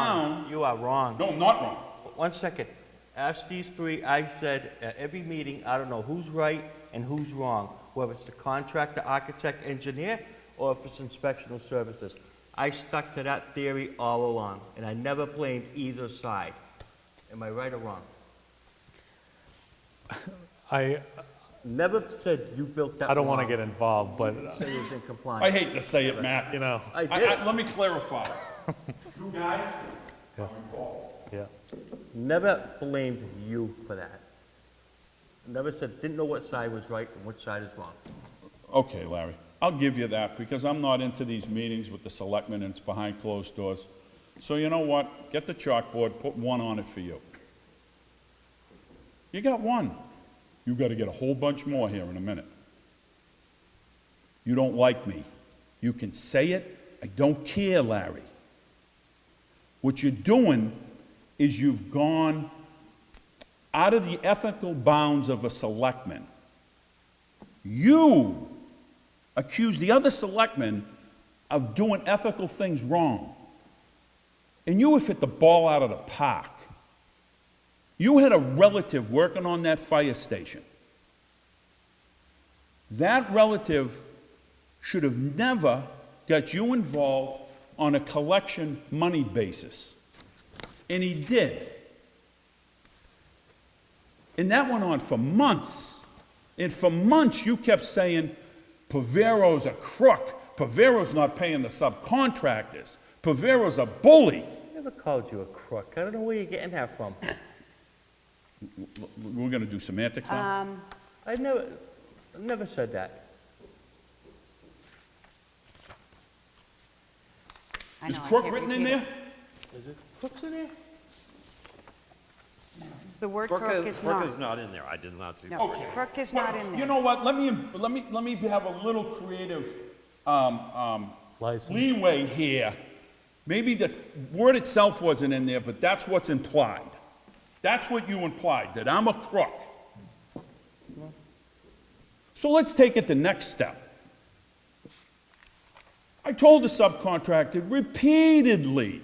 Speaker 5: town.
Speaker 6: You are wrong.
Speaker 5: No, I'm not wrong.
Speaker 6: 1 second. Ask these three, I said at every meeting, I don't know who's right and who's wrong, whether it's the contractor, architect, engineer, or if it's inspectional services. I stuck to that theory all along, and I never blamed either side. Am I right or wrong?
Speaker 3: I
Speaker 6: Never said you built that
Speaker 3: don't want to
Speaker 6: wrong.
Speaker 3: get involved, but,
Speaker 6: Say it was in
Speaker 5: I
Speaker 6: compliance.
Speaker 5: hate to say it, Matt.
Speaker 3: you know,
Speaker 6: I did.
Speaker 5: Let me clarify. You guys are involved.
Speaker 3: yeah.
Speaker 6: Never blamed you for that. Never said, didn't know what side was right and which side is wrong.
Speaker 5: Okay, Larry, I'll give you that, because I'm not into these meetings with the selectmen, and it's behind closed doors. So you know what? Get the chalkboard, put one on it for you. You got one. You gotta get a whole bunch more here in a minute. You don't like me. You can say it. I don't care, Larry. What you're doing is you've gone out of the ethical bounds of a selectman. You accuse the other selectmen of doing ethical things wrong. And you have hit the ball out of the park. You had a relative working on that fire station. That relative should have never got you involved on a collection money basis. And he did. And that went on for months. And for months you kept saying, Pavero's a crook. Pavero's not paying the subcontractors. Pavero's a bully.
Speaker 6: I never called you a crook. I don't know where you're getting that from.
Speaker 5: We're gonna do semantics now?
Speaker 6: I never said that.
Speaker 1: I
Speaker 5: Is
Speaker 1: know, I
Speaker 5: crook
Speaker 1: can't
Speaker 5: written in
Speaker 1: repeat it.
Speaker 5: there?
Speaker 6: Is it crooks in there?
Speaker 1: The word crook is
Speaker 2: Crook
Speaker 1: not.
Speaker 2: is not in there. I did not see.
Speaker 1: No, crook is not in there.
Speaker 5: You know what, let me have a little creative,
Speaker 3: License.
Speaker 5: leeway here. Maybe the word itself wasn't in there, but that's what's implied. That's what you implied, that I'm a crook. So let's take it the next step. I told the subcontractor repeatedly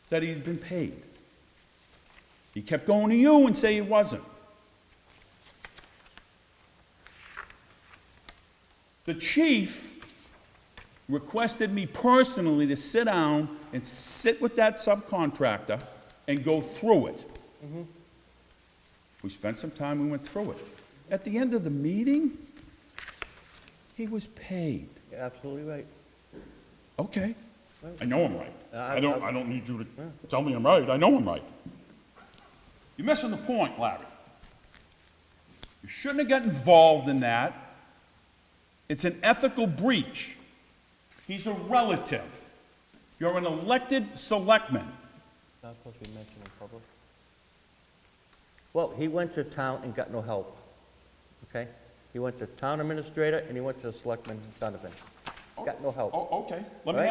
Speaker 5: that he'd been paid. He kept going to you and say he wasn't. The chief requested me personally to sit down and sit with that subcontractor and go through it. We spent some time, we went through it. At the end of the meeting, he was paid.
Speaker 6: You're absolutely right.
Speaker 5: Okay, I know I'm right.
Speaker 6: I-
Speaker 5: I don't need you to tell me I'm right, I know I'm right. You're missing the point, Larry. You shouldn't have got involved in that. It's an ethical breach. He's a relative. You're an elected selectman.
Speaker 6: Not supposed to be mentioned in public. Well, he went to town and got no help, okay? He went to town administrator and he went to the selectman, Donovan. Got no help.
Speaker 5: Oh, okay. Let me
Speaker 6: Right.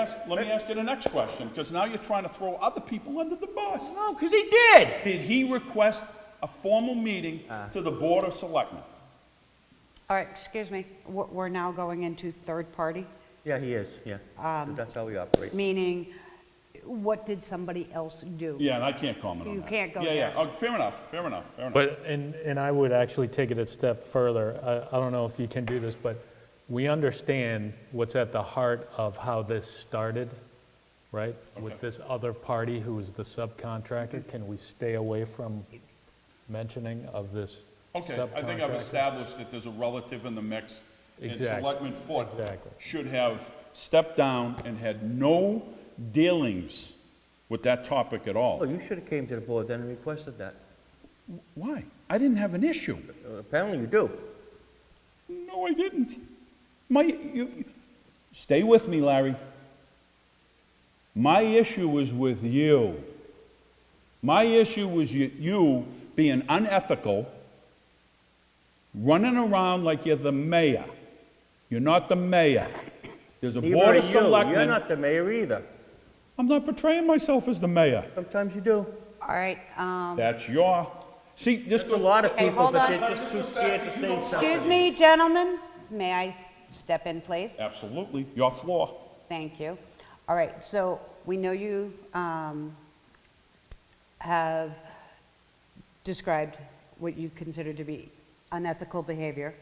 Speaker 5: ask you the next question, because now you're trying to throw other people under the bus.
Speaker 6: No, because he did.
Speaker 5: Did he request a formal meeting to the Board of Selectmen?
Speaker 1: All right, excuse me, we're now going into third party,
Speaker 6: Yeah, he is, yeah. That's how we operate.
Speaker 1: meaning, what did somebody else do?
Speaker 5: Yeah, and I can't comment on
Speaker 1: You
Speaker 5: that.
Speaker 1: can't go
Speaker 5: Yeah,
Speaker 1: there.
Speaker 5: yeah, oh, fair enough, fair enough, fair enough.
Speaker 3: But, and I would actually take it a step further. I don't know if you can do this, but we understand what's at the heart of how this started, right? With
Speaker 5: Okay.
Speaker 3: this other party who is the subcontractor. Can we stay away from mentioning of this
Speaker 5: Okay,
Speaker 3: subcontractor?
Speaker 5: I think I've established that there's a relative in the mix. And
Speaker 3: Exactly,
Speaker 5: Selectman Foote
Speaker 3: exactly.
Speaker 5: should have stepped down and had no dealings with that topic at
Speaker 6: Oh,
Speaker 5: all.
Speaker 6: you should have came to the board then and requested that.
Speaker 5: Why? I didn't have an issue.
Speaker 6: Apparently you do.
Speaker 5: No, I didn't. Stay with me, Larry. My issue is with you. My issue was you being unethical, running around like you're the mayor. You're not the mayor. There's a
Speaker 6: Neither
Speaker 5: board
Speaker 6: are
Speaker 5: of
Speaker 6: you.
Speaker 5: selectmen.
Speaker 6: You're not the mayor either.
Speaker 5: I'm not portraying myself as the mayor.
Speaker 6: Sometimes you do.
Speaker 1: All right,
Speaker 5: That's your, see, this
Speaker 6: There's a
Speaker 5: goes.
Speaker 6: lot of
Speaker 1: Okay,
Speaker 6: people,
Speaker 1: hold
Speaker 6: but
Speaker 1: on.
Speaker 6: they're just too scared to say something.
Speaker 1: excuse me, gentlemen, may I step in, please?
Speaker 5: Absolutely, your floor.
Speaker 1: Thank you. All right, so we know you have described what you consider to be unethical behavior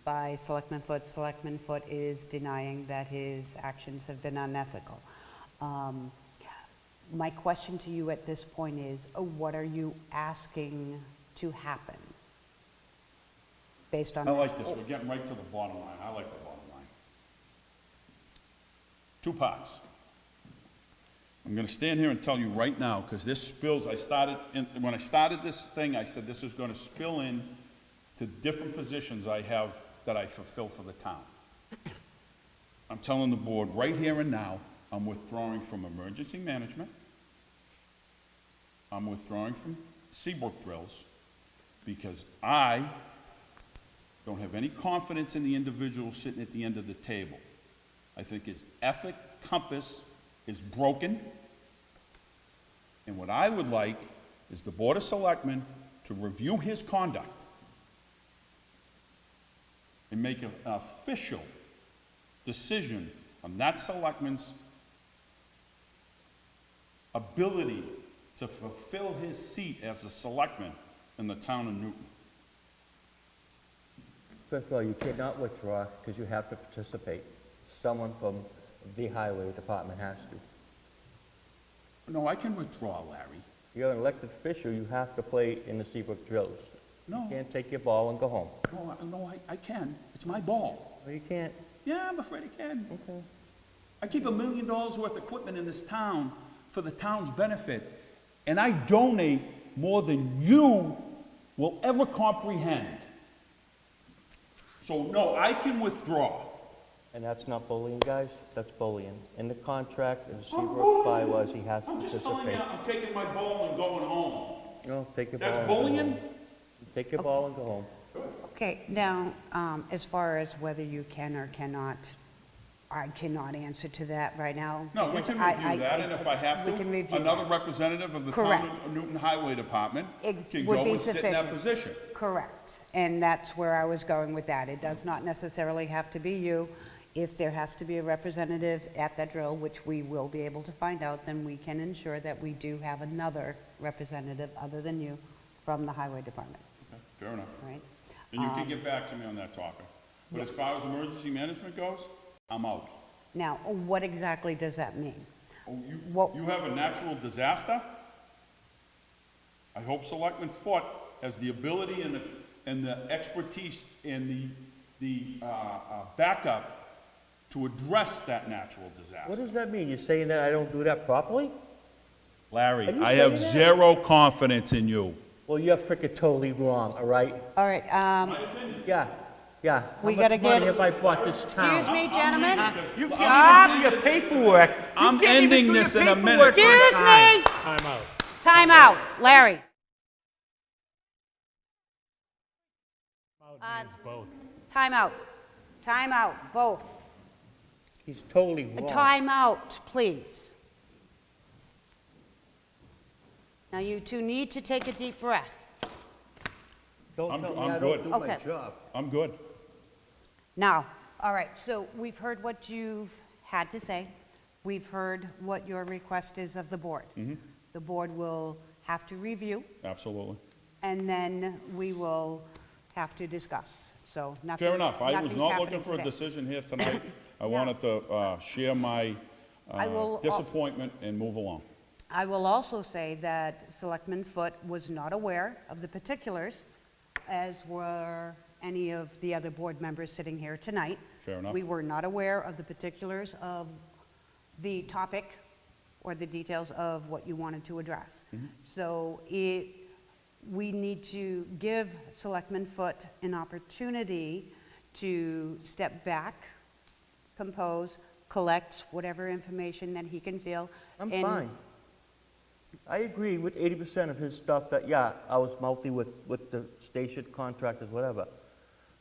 Speaker 1: by Selectman Foot. Selectman Foot is denying that his actions have been unethical. My question to you at this point is, what are you asking to happen based on
Speaker 5: I
Speaker 1: this?
Speaker 5: like this, we're getting right to the bottom line. I like the bottom line. 2 parts. I'm gonna stand here and tell you right now, because this spills, when I started this thing, I said this is gonna spill in to different positions I have that I fulfill for the town. I'm telling the board right here and now, I'm withdrawing from emergency management. I'm withdrawing from Seabrook drills because I don't have any confidence in the individual sitting at the end of the table. I think his ethic compass is broken. And what I would like is the Board of Selectmen to review his conduct and make an official decision on that selectman's ability to fulfill his seat as a selectman in the town of Newton.
Speaker 6: First of all, you cannot withdraw because you have to participate. Someone from the highway department has to.
Speaker 5: No, I can withdraw, Larry.
Speaker 6: You're an elected official, you have to play in the Seabrook drills.
Speaker 5: No,
Speaker 6: You can't take your ball and go home.
Speaker 5: no, I can. It's my ball.
Speaker 6: No, you can't.
Speaker 5: Yeah, I'm afraid I can.
Speaker 6: Okay.
Speaker 5: I keep $1 million worth of equipment in this town for the town's benefit, and I donate more than you will ever comprehend. So, no, I can withdraw.
Speaker 6: And that's not bullying, guys, that's bullying. In the contract, in the Seabrook bylaws, he has to
Speaker 5: I'm just telling you,
Speaker 6: participate.
Speaker 5: I'm taking my ball and going home.
Speaker 6: No, take your ball.
Speaker 5: That's
Speaker 6: and go
Speaker 5: bullying?
Speaker 6: home. Take your ball and go home.
Speaker 1: Okay, now, as far as whether you can or cannot, I cannot answer to that right now.
Speaker 5: No, we
Speaker 1: because
Speaker 5: can
Speaker 1: I-
Speaker 5: review that, and if I have
Speaker 1: we can
Speaker 5: to,
Speaker 1: review
Speaker 5: another
Speaker 1: that.
Speaker 5: representative of the town
Speaker 1: Correct.
Speaker 5: of Newton Highway Department can
Speaker 1: Would
Speaker 5: go
Speaker 1: be
Speaker 5: and sit in that
Speaker 1: sufficient.
Speaker 5: position.
Speaker 1: Correct, and that's where I was going with that. It does not necessarily have to be you. If there has to be a representative at that drill, which we will be able to find out, then we can ensure that we do have another representative other than you from the highway department,
Speaker 5: Okay, fair enough.
Speaker 1: right?
Speaker 5: And you can get back to me on that topic. But as far as emergency management goes, I'm out.
Speaker 1: Now, what exactly does that mean?
Speaker 5: Oh,
Speaker 1: What-
Speaker 5: you have a natural disaster? I hope Selectman Foot has the ability and the expertise and the backup to address that natural
Speaker 6: What
Speaker 5: disaster.
Speaker 6: does that mean? You're saying that I don't do that properly?
Speaker 5: Larry,
Speaker 6: Are you
Speaker 5: I have
Speaker 6: saying that?
Speaker 5: zero confidence in you.
Speaker 6: Well, you're frickin' totally wrong, all right?
Speaker 1: All right,
Speaker 6: Yeah, yeah.
Speaker 1: We
Speaker 6: How
Speaker 1: gotta
Speaker 6: much money
Speaker 1: get-
Speaker 6: have I bought this town?
Speaker 1: excuse me, gentlemen.
Speaker 6: You can't even do your paperwork.
Speaker 5: I'm
Speaker 6: You can't even
Speaker 5: ending
Speaker 6: do your
Speaker 5: this in a
Speaker 6: paperwork
Speaker 5: minute.
Speaker 6: on
Speaker 1: Excuse
Speaker 6: time.
Speaker 1: me,
Speaker 3: I'm out.
Speaker 1: time out, Larry.
Speaker 3: Out means both.
Speaker 1: Time out, both.
Speaker 6: He's totally wrong.
Speaker 1: Time out, please. Now, you two need to take a deep breath.
Speaker 6: Don't
Speaker 5: I'm-
Speaker 6: tell me
Speaker 5: I'm
Speaker 6: I
Speaker 5: good.
Speaker 6: don't do my
Speaker 1: Okay.
Speaker 6: job.
Speaker 5: I'm good.
Speaker 1: Now, all right, so we've heard what you've had to say. We've heard what your request is of the board. The board will have to review,
Speaker 5: Absolutely.
Speaker 1: and then we will have to discuss. So nothing.
Speaker 5: Fair enough. I was
Speaker 1: nothing's
Speaker 5: not
Speaker 1: happening
Speaker 5: looking for a
Speaker 1: today.
Speaker 5: decision here tonight. I wanted to share my
Speaker 1: I will-
Speaker 5: disappointment and move along.
Speaker 1: I will also say that Selectman Foot was not aware of the particulars, as were any of the other board members sitting here tonight.
Speaker 5: Fair enough.
Speaker 1: We were not aware of the particulars of the topic or the details of what you wanted to address.
Speaker 5: Mm-hmm.
Speaker 1: So we need to give Selectman Foot an opportunity to step back compose, collects whatever information that he can feel.
Speaker 6: I'm
Speaker 1: and-
Speaker 6: fine. I agree with 80% of his stuff that, yeah, I was mouthy with the station contractors, whatever.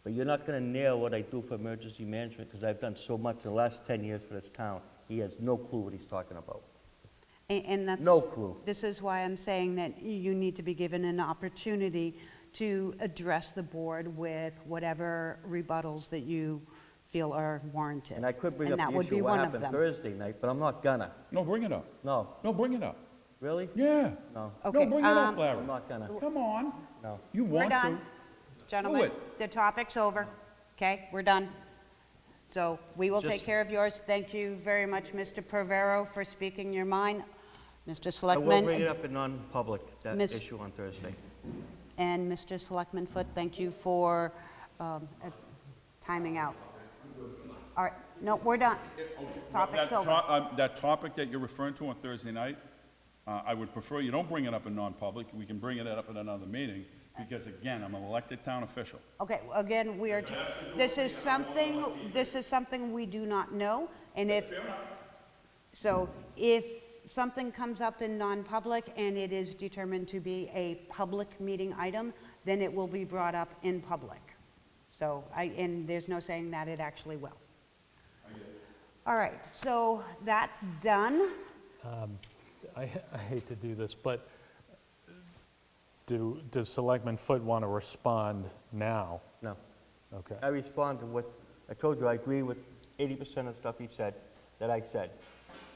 Speaker 6: But you're not gonna nail what I do for emergency management, because I've done so much in the last 10 years for this town. He has no clue what he's talking about.
Speaker 1: And that's...
Speaker 6: No clue.
Speaker 1: This is why I'm saying that you need to be given an opportunity to address the board with whatever rebuttals that you feel are warranted.
Speaker 6: And I could bring
Speaker 1: And
Speaker 6: up
Speaker 1: that
Speaker 6: the
Speaker 1: would be
Speaker 6: issue what
Speaker 1: one of
Speaker 6: happened
Speaker 1: them.
Speaker 6: Thursday night, but I'm not gonna.
Speaker 5: No, bring it up.
Speaker 6: No.
Speaker 5: No, bring it up.
Speaker 6: Really?
Speaker 5: Yeah.
Speaker 6: No.
Speaker 1: Okay,
Speaker 5: No, bring it up,
Speaker 6: I'm
Speaker 5: Larry.
Speaker 6: not gonna.
Speaker 5: Come on.
Speaker 6: No.
Speaker 5: You
Speaker 1: We're
Speaker 5: want to.
Speaker 1: done. Gentlemen,
Speaker 5: it.
Speaker 1: the topic's over, okay? We're done. So we will
Speaker 6: Just-
Speaker 1: take care of yours. Thank you very much, Mr. Pervero, for speaking your mind. Mr.
Speaker 6: I
Speaker 1: Selectman...
Speaker 6: will bring it up in non-public, that
Speaker 1: Miss-
Speaker 6: issue on Thursday.
Speaker 1: And Mr. Selectman Foot, thank you for timing out. All right, no, we're done. Topic's over.
Speaker 5: That topic that you're referring to on Thursday night, I would prefer you don't bring it up in non-public. We can bring it up at another meeting, because again, I'm an elected town official.
Speaker 1: Okay, again, we are, this is something we do not know, and if, so if something comes up in non-public and it is determined to be a public meeting item, then it will be brought up in public. So, and there's no saying that it actually will. All right, so that's done.
Speaker 3: I hate to do this, but does Selectman Foot want to respond now?
Speaker 6: No.
Speaker 3: Okay.
Speaker 6: I respond to what, I told you, I agree with 80% of stuff he said, that I said.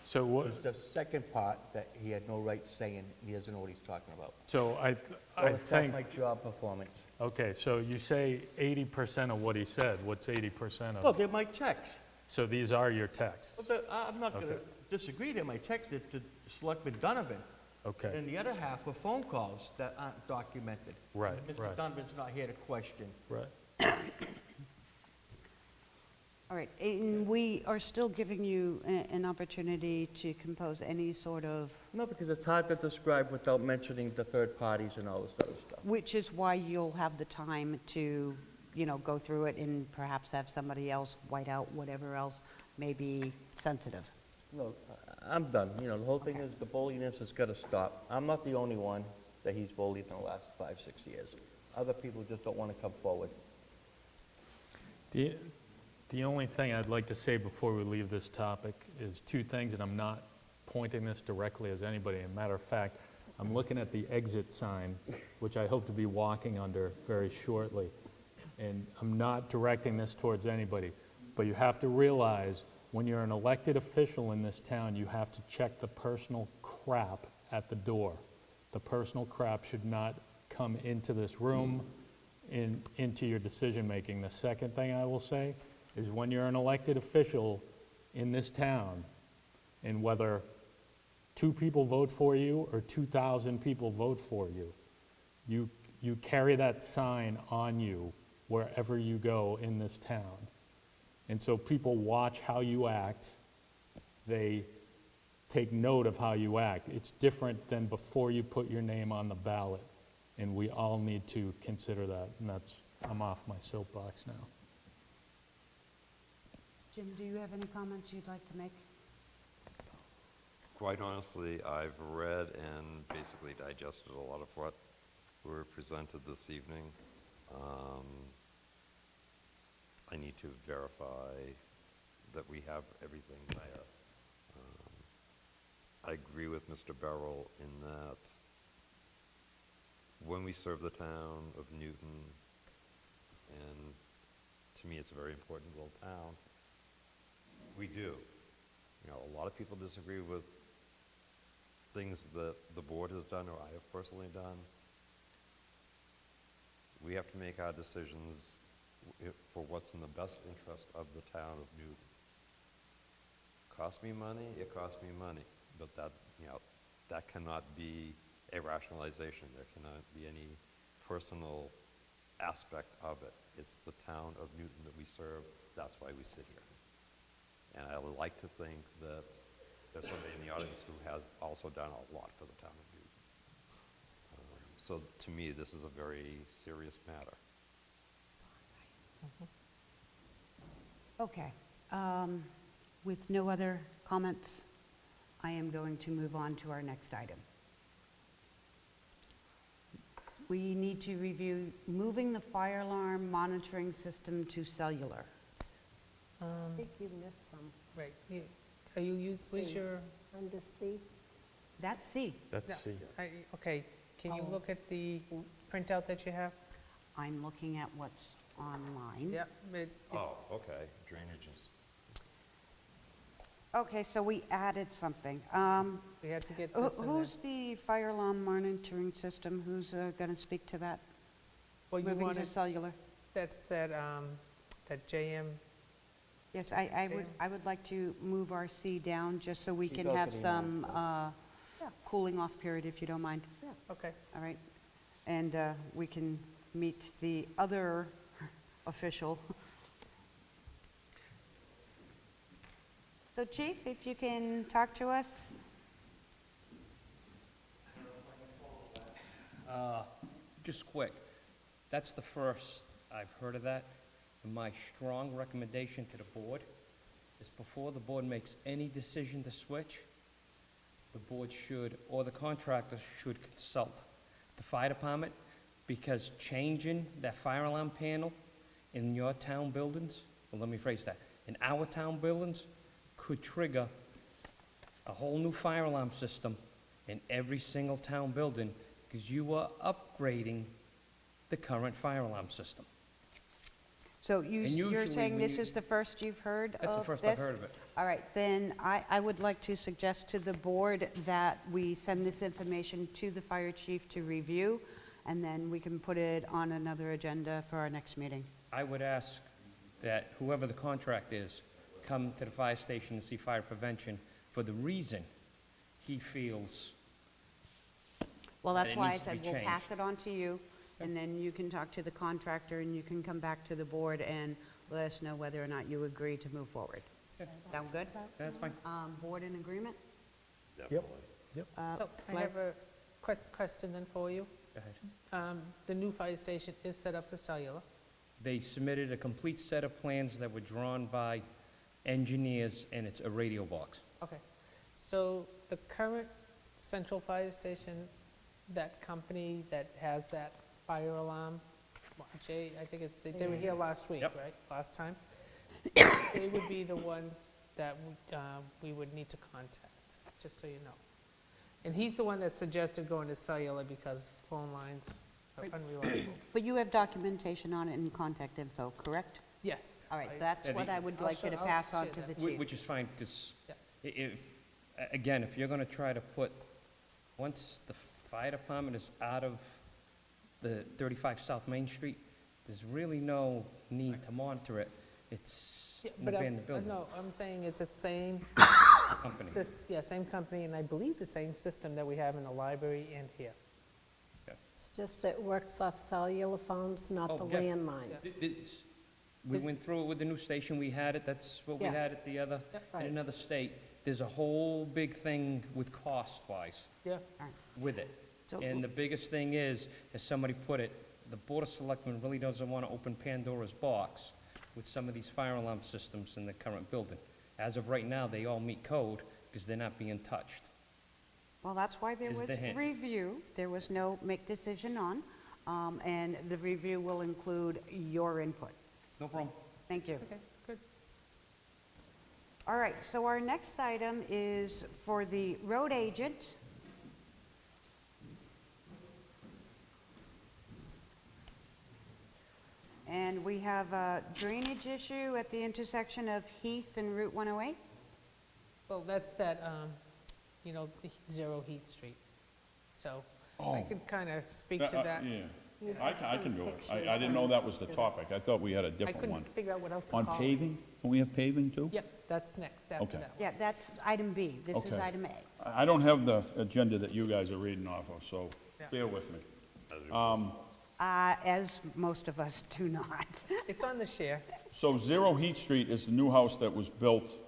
Speaker 3: So what,
Speaker 6: It's the second part that he had no right saying, he doesn't know what he's talking about.
Speaker 3: so I
Speaker 6: Don't attack
Speaker 3: think,
Speaker 6: my job performance.
Speaker 3: okay, so you say 80% of what he said. What's 80%
Speaker 6: No,
Speaker 3: of?
Speaker 6: they're my texts.
Speaker 3: So these are your texts?
Speaker 6: I'm not gonna
Speaker 3: Okay.
Speaker 6: disagree, they're my texts to Selectman Donovan.
Speaker 3: Okay,
Speaker 6: And the other half were phone calls that aren't documented.
Speaker 3: Right,
Speaker 6: Mr.
Speaker 3: right.
Speaker 6: Donovan's not here to question.
Speaker 3: right.
Speaker 1: All right, and we are still giving you an opportunity to compose any sort of,
Speaker 6: No, because it's hard to describe without mentioning the third parties and all this other stuff.
Speaker 1: which is why you'll have the time to, go through it and perhaps have somebody else white out whatever else may be sensitive.
Speaker 6: No, I'm done. The whole thing is the bulliness has got to stop. I'm not the only one that he's bullied in the last 5-6 years. Other people just don't want to come forward.
Speaker 3: The only thing I'd like to say before we leave this topic is two things, and I'm not pointing this directly as anybody. As a matter of fact, I'm looking at the exit sign, which I hope to be walking under very shortly. And I'm not directing this towards anybody, but you have to realize when you're an elected official in this town, you have to check the personal crap at the door. The personal crap should not come into this room, into your decision-making. The second thing I will say is when you're an elected official in this town, and whether 2 people vote for you or 2,000 people vote for you, you carry that sign on you wherever you go in this town. And so people watch how you act, they take note of how you act. It's different than before you put your name on the ballot, and we all need to consider that, and I'm off my soapbox now.
Speaker 1: Jim, do you have any comments you'd like to make?
Speaker 2: Quite honestly, I've read and basically digested a lot of what were presented this evening. I need to verify that we have everything there. I agree with Mr. Beryl in that when we serve the town of Newton, and to me it's a very important little town, we do. A lot of people disagree with things that the board has done or I have personally done. We have to make our decisions for what's in the best interest of the town of Newton. Cost me money, it costs me money, but that cannot be a rationalization. There cannot be any personal aspect of it. It's the town of Newton that we serve. That's why we sit here. And I would like to think that there's somebody in the audience who has also done a lot for the town of Newton. So to me, this is a very serious matter.
Speaker 1: Okay. With no other comments, I am going to move on to our next item. We need to review moving the fire alarm monitoring system to cellular.
Speaker 7: I think you missed some.
Speaker 8: Right, are you, where's
Speaker 7: C.
Speaker 8: your,
Speaker 7: Under C,
Speaker 1: That's C.
Speaker 3: That's C.
Speaker 8: okay, can you
Speaker 7: Oh.
Speaker 8: look at the printout that you have?
Speaker 1: I'm looking at what's online.
Speaker 8: Yep.
Speaker 2: Oh, okay, drainages.
Speaker 1: Okay, so we added something.
Speaker 8: We had to get this in there.
Speaker 1: Who's the fire alarm monitoring system? Who's going to speak to that?
Speaker 8: Well, you
Speaker 1: Moving to
Speaker 8: wanted,
Speaker 1: cellular?
Speaker 8: that's that JM,
Speaker 1: Yes, I would like to move our C down just so we
Speaker 6: Keep
Speaker 1: can have
Speaker 6: opening
Speaker 1: some
Speaker 7: Yeah.
Speaker 1: cooling off period, if you don't mind.
Speaker 8: okay.
Speaker 1: All right? And we can meet the other official. So Chief, if you can talk to us.
Speaker 4: Just quick, that's the first I've heard of that. And my strong recommendation to the board is before the board makes any decision to switch, the board should, or the contractor should consult the fire department, because changing that fire alarm panel in your town buildings, well, let me phrase that, in our town buildings, could trigger a whole new fire alarm system in every single town building, because you are upgrading the current fire alarm system.
Speaker 1: So
Speaker 4: And
Speaker 1: you're
Speaker 4: usually
Speaker 1: saying
Speaker 4: when
Speaker 1: this
Speaker 4: you-
Speaker 1: is the first you've heard of this?
Speaker 4: That's the first I've heard of it.
Speaker 1: All right, then I would like to suggest to the board that we send this information to the fire chief to review, and then we can put it on another agenda for our next meeting.
Speaker 4: I would ask that whoever the contract is, come to the fire station to see fire prevention for the reason he feels.
Speaker 1: Well,
Speaker 4: That
Speaker 1: that's
Speaker 4: it
Speaker 1: why I
Speaker 4: needs to be
Speaker 1: said we'll pass
Speaker 4: changed.
Speaker 1: it on to you, and then you can talk to the contractor, and you can come back to the board and let us know whether or not you agree to move forward. Sound good?
Speaker 4: That's fine.
Speaker 1: Board in agreement?
Speaker 3: Yep.
Speaker 8: So I
Speaker 1: Blair?
Speaker 8: have a question then for you.
Speaker 4: Go ahead.
Speaker 8: The new fire station is set up for cellular.
Speaker 4: They submitted a complete set of plans that were drawn by engineers, and it's a radio box.
Speaker 8: Okay, so the current central fire station, that company that has that fire alarm, Jay, I think they were here last week,
Speaker 4: Yep.
Speaker 8: right, last time? They would be the ones that we would need to contact, just so you know. And he's the one that suggested going to cellular because phone lines are unreliable.
Speaker 1: But you have documentation on it and contact info, correct?
Speaker 8: Yes.
Speaker 1: All right, that's
Speaker 4: Yeah,
Speaker 1: what
Speaker 4: the-
Speaker 1: I would
Speaker 8: I'll
Speaker 1: like you to
Speaker 8: share- I'll
Speaker 1: pass on
Speaker 8: share
Speaker 1: to the
Speaker 8: that.
Speaker 1: chief.
Speaker 4: Which is fine, because
Speaker 8: Yeah.
Speaker 4: again, if you're gonna try to put, once the fire department is out of the 35 South Main Street, there's really no need to monitor it. It's
Speaker 8: Yeah,
Speaker 4: an
Speaker 8: but
Speaker 4: abandoned building
Speaker 8: no, I'm saying it's the same,
Speaker 4: company.
Speaker 8: same company, and I believe the same system that we have in the library and here.
Speaker 7: it's just that it works off cellular phones, not
Speaker 4: Oh,
Speaker 7: the
Speaker 4: yeah.
Speaker 7: landlines.
Speaker 4: We went through it with the new station, we had it, that's what we
Speaker 7: Yeah.
Speaker 4: had at the other,
Speaker 8: Yep.
Speaker 4: in
Speaker 7: Right.
Speaker 4: another state. There's a whole big thing with cost-wise
Speaker 8: Yeah,
Speaker 4: with it.
Speaker 1: So-
Speaker 4: And the biggest thing is, as somebody put it, the Board of Selectmen really doesn't want to open Pandora's box with some of these fire alarm systems in the current building. As of right now, they all meet code because they're not being touched.
Speaker 1: Well, that's why there
Speaker 4: Is
Speaker 1: was
Speaker 4: the hint.
Speaker 1: review. There was no make decision on, and the review will include your input.
Speaker 4: No problem.
Speaker 1: Thank you.
Speaker 8: okay, good.
Speaker 1: All right, so our next item is for the road agent. And we have a drainage issue at the intersection of Heath and Route 108.
Speaker 8: Well, that's that, the Zero Heat Street. So I
Speaker 5: Oh.
Speaker 8: could kind of speak to that.
Speaker 5: Yeah, I can do it. I didn't know that was the topic. I thought we had a
Speaker 8: I
Speaker 5: different one.
Speaker 8: couldn't figure out what else to
Speaker 5: On
Speaker 8: call it.
Speaker 5: paving? Can we have paving too?
Speaker 8: Yep, that's next after
Speaker 5: Okay.
Speaker 8: that one.
Speaker 1: Yeah, that's item B. This is
Speaker 5: Okay.
Speaker 1: item A.
Speaker 5: I don't have the agenda that you guys are reading off of, so
Speaker 8: Yeah.
Speaker 5: bear with me.
Speaker 1: As most of us do not.
Speaker 8: It's on the share.
Speaker 5: So Zero Heat Street is the new house that was built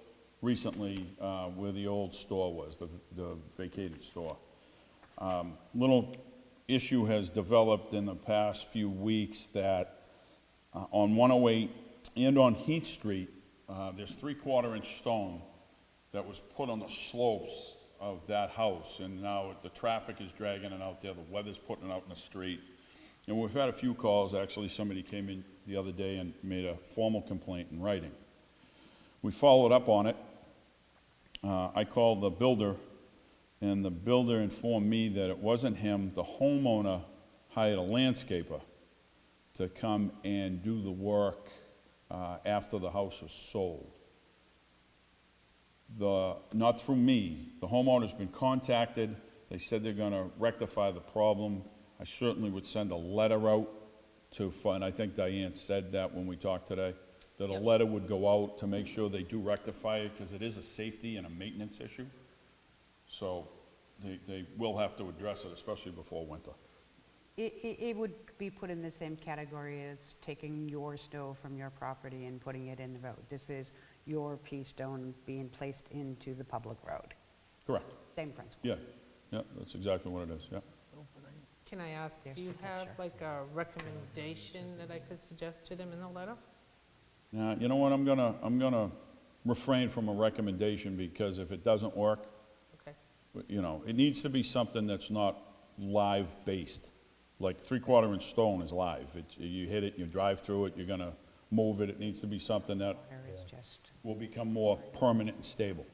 Speaker 5: recently where the old store was, the vacated store. Little issue has developed in the past few weeks that on 108 and on Heath Street, there's 3/4-inch stone that was put on the slopes of that house, and now the traffic is dragging it out there, the weather's putting it out in the street. And we've had a few calls, actually, somebody came in the other day and made a formal complaint in writing. We followed up on it. I called the builder, and the builder informed me that it wasn't him. The homeowner hired a landscaper to come and do the work after the house was sold. Not through me. The homeowner's been contacted. They said they're gonna rectify the problem. I certainly would send a letter out and I think Diane said that when we talked today, that a letter would go out to make sure they do rectify it, because it is a safety and a maintenance issue. So they will have to address it, especially before winter.
Speaker 1: It would be put in the same category as taking your snow from your property and putting it in the road. This is your pea stone being placed into the public road.
Speaker 5: Correct.
Speaker 1: Same principle.
Speaker 5: Yeah, that's exactly what it is, yeah.
Speaker 8: Can I ask,
Speaker 1: There's
Speaker 8: do you
Speaker 1: the
Speaker 8: have
Speaker 1: picture.
Speaker 8: like a recommendation that I could suggest to them in the letter?
Speaker 5: Now, you know what, I'm gonna refrain from a recommendation, because if it doesn't work,
Speaker 8: Okay,
Speaker 5: you know, it needs to be something that's not live-based. Like 3/4-inch stone is live. You hit it, you drive through it, you're gonna move it. It needs to be something that
Speaker 1: Or it's just,
Speaker 5: will become more permanent and stable.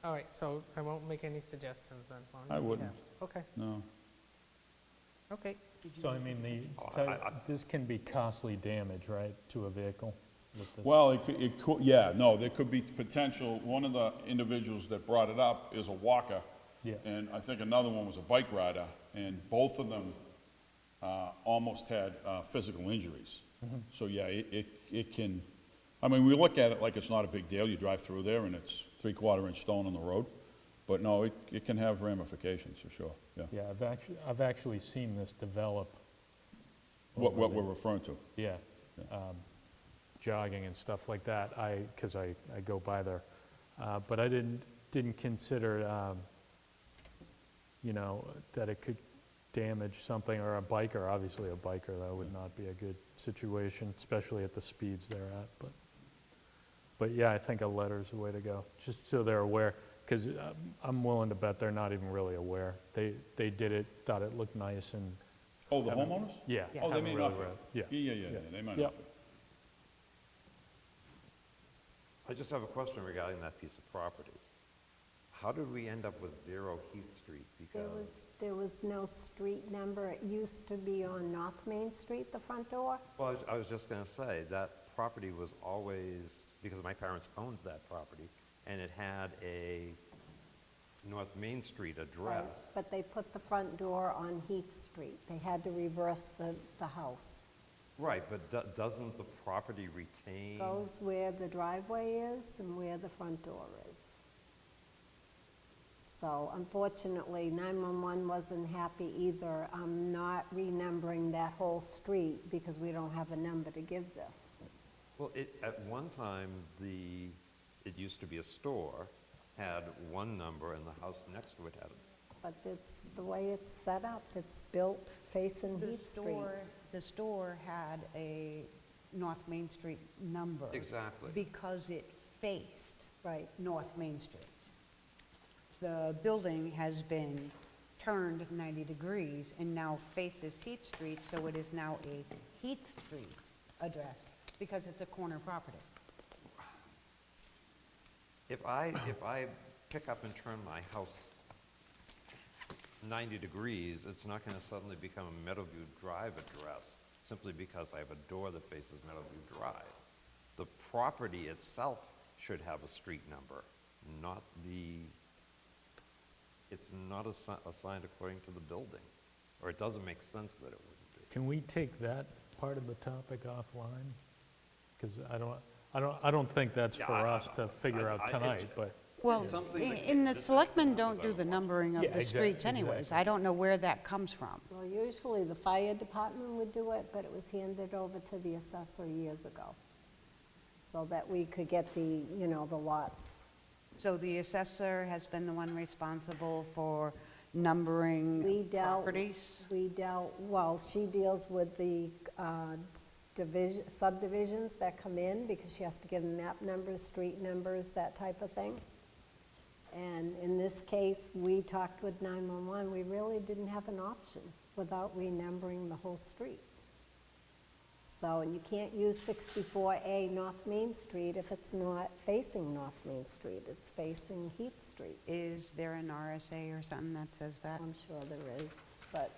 Speaker 8: all right, so I won't make any suggestions then? on-
Speaker 5: I wouldn't,
Speaker 8: Okay,
Speaker 5: no.
Speaker 8: okay.
Speaker 3: So I mean, this can be costly damage, right, to a vehicle with this?
Speaker 5: Well, it could, yeah, no, there could be potential. One of the individuals that brought it up is a walker.
Speaker 3: Yeah.
Speaker 5: And I think another one was a bike rider, and both of them almost had physical injuries. So, yeah, it can, I mean, we look at it like it's not a big deal. You drive through there and it's 3/4-inch stone on the road. But no, it can have ramifications, for sure, yeah.
Speaker 3: Yeah, I've actually seen this develop.
Speaker 5: What
Speaker 3: over
Speaker 5: we're referring to.
Speaker 3: Yeah, jogging and stuff like that, because I go by there. But I didn't consider, you know, that it could damage something, or a biker, obviously a biker, that would not be a good situation, especially at the speeds they're at, but yeah, I think a letter's the way to go, just so they're aware, because I'm willing to bet they're not even really aware. They did it, thought it looked nice, and
Speaker 5: Oh, the homeowners?
Speaker 3: yeah.
Speaker 5: Oh, they
Speaker 3: haven't
Speaker 5: may
Speaker 3: really
Speaker 5: not be.
Speaker 3: read it.
Speaker 5: Yeah, they might
Speaker 3: Yep.
Speaker 5: not be.
Speaker 2: I just have a question regarding that piece of property. How did we end up with 0 Heath Street? Because,
Speaker 7: There was no street number. It used to be on North Main Street, the front door.
Speaker 2: well, I was just gonna say, that property was always, because my parents owned that property, and it had a North Main Street address.
Speaker 7: But they put the front door on Heath Street. They had to reverse the house.
Speaker 2: Right, but doesn't the property retain?
Speaker 7: Goes where the driveway is and where the front door is. So unfortunately, 911 wasn't happy either. I'm not renumbering that whole street because we don't have a number to give this.
Speaker 2: Well, at one time, it used to be a store, had one number, and the house next to it had
Speaker 7: But it's the way it's set up. It's built facing
Speaker 1: the
Speaker 7: Heath Street.
Speaker 1: store had a North Main Street number.
Speaker 2: Exactly.
Speaker 1: Because it faced
Speaker 7: Right.
Speaker 1: North Main Street. The building has been turned 90 degrees and now faces Heath Street, so it is now a Heath Street address because it's a corner property.
Speaker 2: If I pick up and turn my house 90 degrees, it's not going to suddenly become a Meadowview Drive address simply because I have a door that faces Meadowview Drive. The property itself should have a street number, not it's not assigned according to the building, or it doesn't make sense that it wouldn't be.
Speaker 3: Can we take that part of the topic offline? Because I don't think that's for us to figure out tonight, but,
Speaker 1: Well,
Speaker 2: something that
Speaker 1: in the
Speaker 2: this
Speaker 1: selectmen
Speaker 2: is
Speaker 1: don't do the numbering of
Speaker 3: Yeah,
Speaker 1: the streets anyways.
Speaker 3: exactly.
Speaker 1: I don't know where that comes from.
Speaker 7: Well, usually the fire department would do it, but it was handed over to the assessor years ago, so that we could get the lots.
Speaker 1: So the assessor has been the one responsible for numbering
Speaker 7: We dealt,
Speaker 1: properties?
Speaker 7: well, she deals with the subdivisions that come in, because she has to give them map numbers, street numbers, that type of thing. And in this case, we talked with 911, we really didn't have an option without renumbering the whole street. So, and you can't use 64A North Main Street if it's not facing North Main Street, it's facing Heath Street.
Speaker 1: Is there an RSA or something that says that?
Speaker 7: I'm sure there is, but,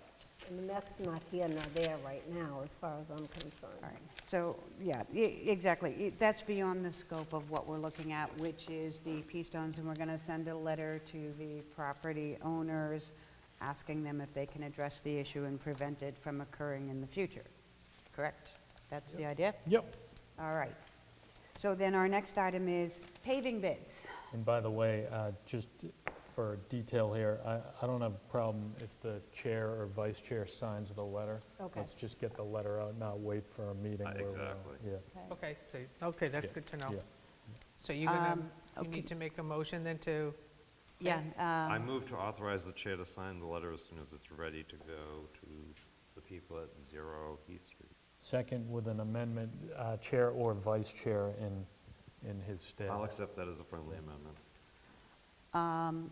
Speaker 7: I mean, that's not here nor there right now, as far as I'm concerned.
Speaker 1: All right, so, yeah, exactly. That's beyond the scope of what we're looking at, which is the P-stones, and we're going to send a letter to the property owners, asking them if they can address the issue and prevent it from occurring in the future. Correct? That's the idea?
Speaker 3: Yep.
Speaker 1: All right. So then our next item is paving bids.
Speaker 3: And by the way, just for detail here, I don't have a problem if the chair or vice chair signs the letter.
Speaker 7: Okay.
Speaker 3: Let's just get the letter out, not wait for a meeting. where we're-
Speaker 2: Exactly.
Speaker 3: Yeah.
Speaker 8: Okay, so, okay, that's
Speaker 3: Yeah,
Speaker 8: good to know.
Speaker 3: yeah.
Speaker 8: So you're gonna, you
Speaker 1: okay.
Speaker 8: need to make a motion then to,
Speaker 1: Yeah.
Speaker 2: I move to authorize the chair to sign the letter as soon as it's ready to go to the people at 0 Heath Street.
Speaker 3: Second with an amendment, chair or vice chair in his stead.
Speaker 2: I'll accept that as a friendly amendment.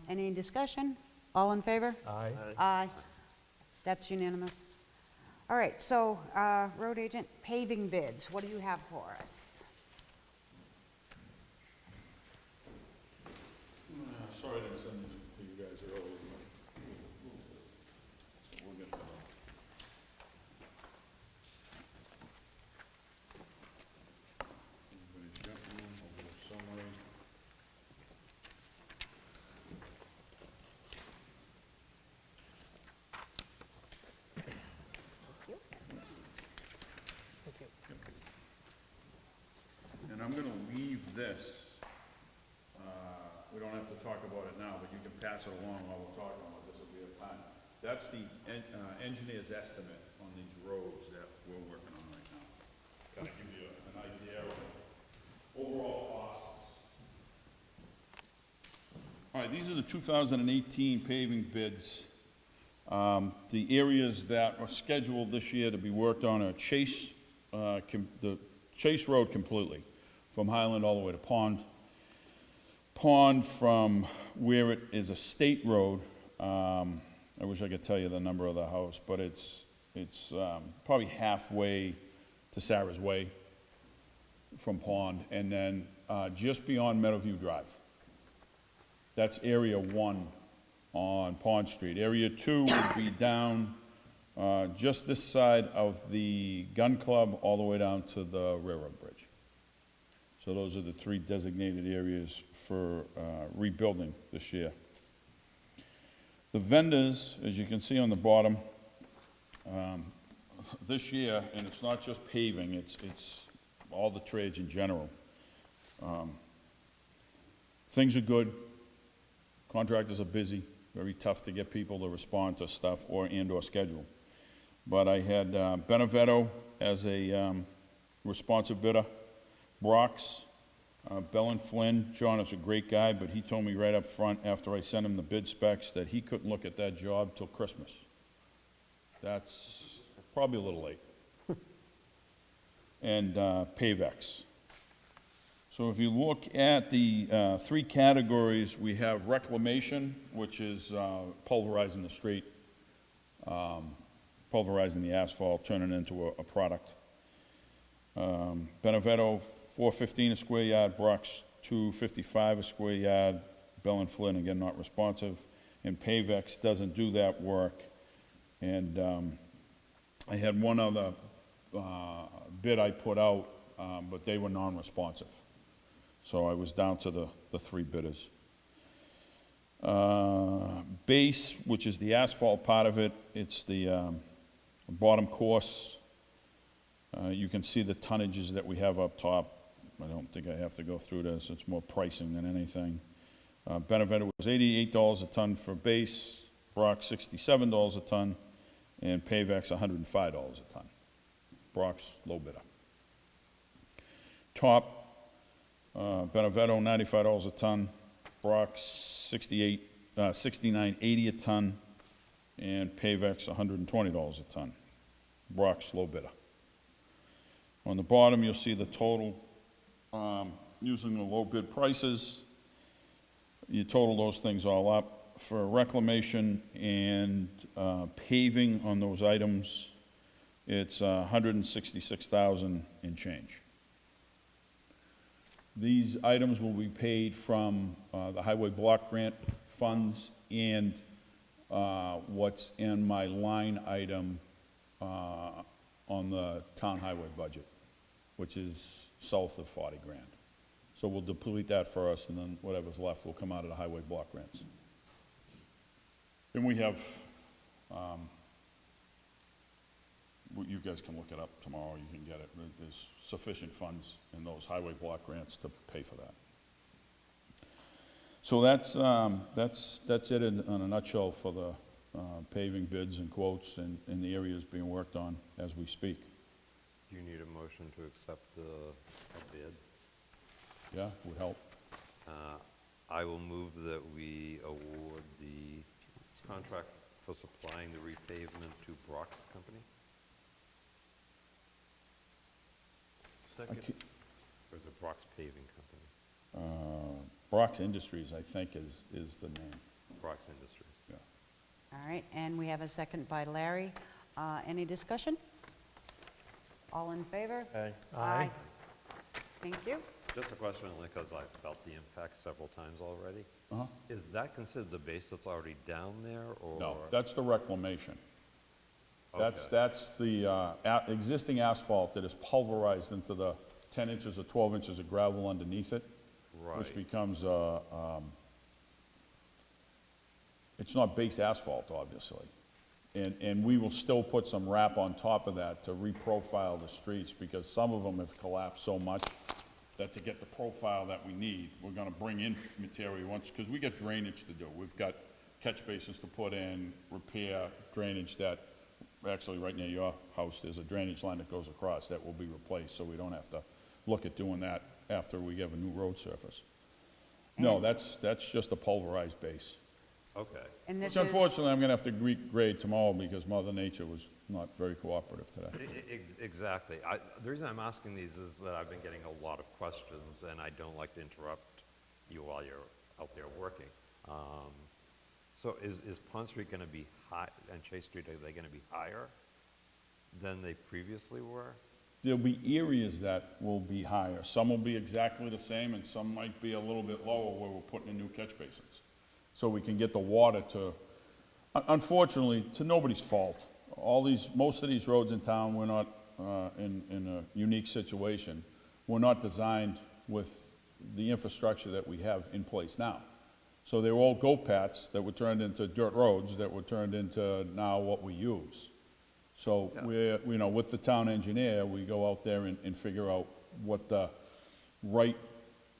Speaker 1: Any discussion? All in favor?
Speaker 3: Aye.
Speaker 1: Aye. That's unanimous. All right, so, road agent, paving bids, what do you have for us?
Speaker 5: Sorry I didn't send this to you guys earlier. We'll get to that. Everybody's got one, a little summary. And I'm gonna leave this, we don't have to talk about it now, but you can pass it along while we're talking about this if we have time. That's the engineer's estimate on these roads that we're working on right now. Kind of give you an idea of overall costs. All right, these are the 2018 paving bids. The areas that are scheduled this year to be worked on are Chase, the Chase Road completely, from Highland all the way to Pond. Pond from where it is a state road, I wish I could tell you the number of the house, but it's probably halfway to Sarah's Way from Pond, and then just beyond Meadowview Drive. That's Area 1 on Pond Street. Area 2 would be down just this side of the gun club all the way down to the railroad bridge. So those are the 3 designated areas for rebuilding this year. The vendors, as you can see on the bottom, this year, and it's not just paving, it's all the trades in general. Things are good. Contractors are busy. Very tough to get people to respond to stuff and/or schedule. But I had Benevetto as a responsive bidder. Brock's, Bell and Flynn. John is a great guy, but he told me right up front after I sent him the bid specs that he couldn't look at that job till Christmas. That's probably a little late. And Pavex. So if you look at the 3 categories, we have reclamation, which is pulverizing the street, pulverizing the asphalt, turning it into a product. Benevetto, $4.15 a square yard, Brock's $2.55 a square yard, Bell and Flynn, again, not responsive, and Pavex doesn't do that work. And I had one other bid I put out, but they were non-responsive. So I was down to the 3 bidders. Base, which is the asphalt part of it, it's the bottom course. You can see the tonnages that we have up top. I don't think I have to go through this. It's more pricing than anything. Benevetto was $88 a ton for base, Brock $67 a ton, and Pavex $105 a ton. Brock's low bidder. Top, Benevetto $95 a ton, Brock $69.80 a ton, and Pavex $120 a ton. Brock's low bidder. On the bottom, you'll see the total, using the low bid prices. You total those things all up. For reclamation and paving on those items, it's $166,000 and change. These items will be paid from the highway block grant funds and what's in my line item on the town highway budget, which is south of 40 grand. So we'll deplete that for us, and then whatever's left will come out of the highway block grants. And we have, you guys can look it up tomorrow, you can get it. There's sufficient funds in those highway block grants to pay for that. So that's it in a nutshell for the paving bids and quotes and the areas being worked on as we speak.
Speaker 2: Do you need a motion to accept a bid?
Speaker 5: Yeah, would help.
Speaker 2: I will move that we award the contract for supplying the repavement to Brock's Company. Second. Or is it Brock's Paving Company?
Speaker 5: Brock's Industries, I think, is the name.
Speaker 2: Brock's Industries.
Speaker 5: Yeah.
Speaker 1: All right, and we have a second by Larry. Any discussion? All in favor?
Speaker 6: Aye.
Speaker 3: Aye.
Speaker 1: Thank you.
Speaker 2: Just a question, only because I've felt the impact several times already.
Speaker 5: Uh-huh.
Speaker 2: Is that considered the base that's already down there, or?
Speaker 5: No, that's the reclamation. That's
Speaker 2: Okay.
Speaker 5: the existing asphalt that is pulverized into the 10 inches or 12 inches of gravel underneath it, which
Speaker 2: Right.
Speaker 5: becomes, it's not base asphalt, obviously. And we will still put some wrap on top of that to reprofile the streets, because some of them have collapsed so much that to get the profile that we need, we're gonna bring in material once, because we got drainage to do. We've got catch basins to put in, repair drainage that, actually right near your house, there's a drainage line that goes across that will be replaced, so we don't have to look at doing that after we have a new road surface. No, that's just a pulverized base.
Speaker 2: Okay.
Speaker 1: And this
Speaker 5: Which
Speaker 1: is,
Speaker 5: unfortunately, I'm gonna have to regrade tomorrow because Mother Nature was not very cooperative today.
Speaker 2: Exactly. The reason I'm asking these is that I've been getting a lot of questions, and I don't like to interrupt you while you're out there working. So is Pond Street gonna be high, and Chase Street, are they gonna be higher than they previously were?
Speaker 5: There'll be areas that will be higher. Some will be exactly the same, and some might be a little bit lower where we're putting in new catch basins. So we can get the water to, unfortunately, to nobody's fault. Most of these roads in town, we're not in a unique situation. We're not designed with the infrastructure that we have in place now. So they were all goat paths that were turned into dirt roads that were turned into now what we use. So we're, with the town engineer, we go out there and figure out what the right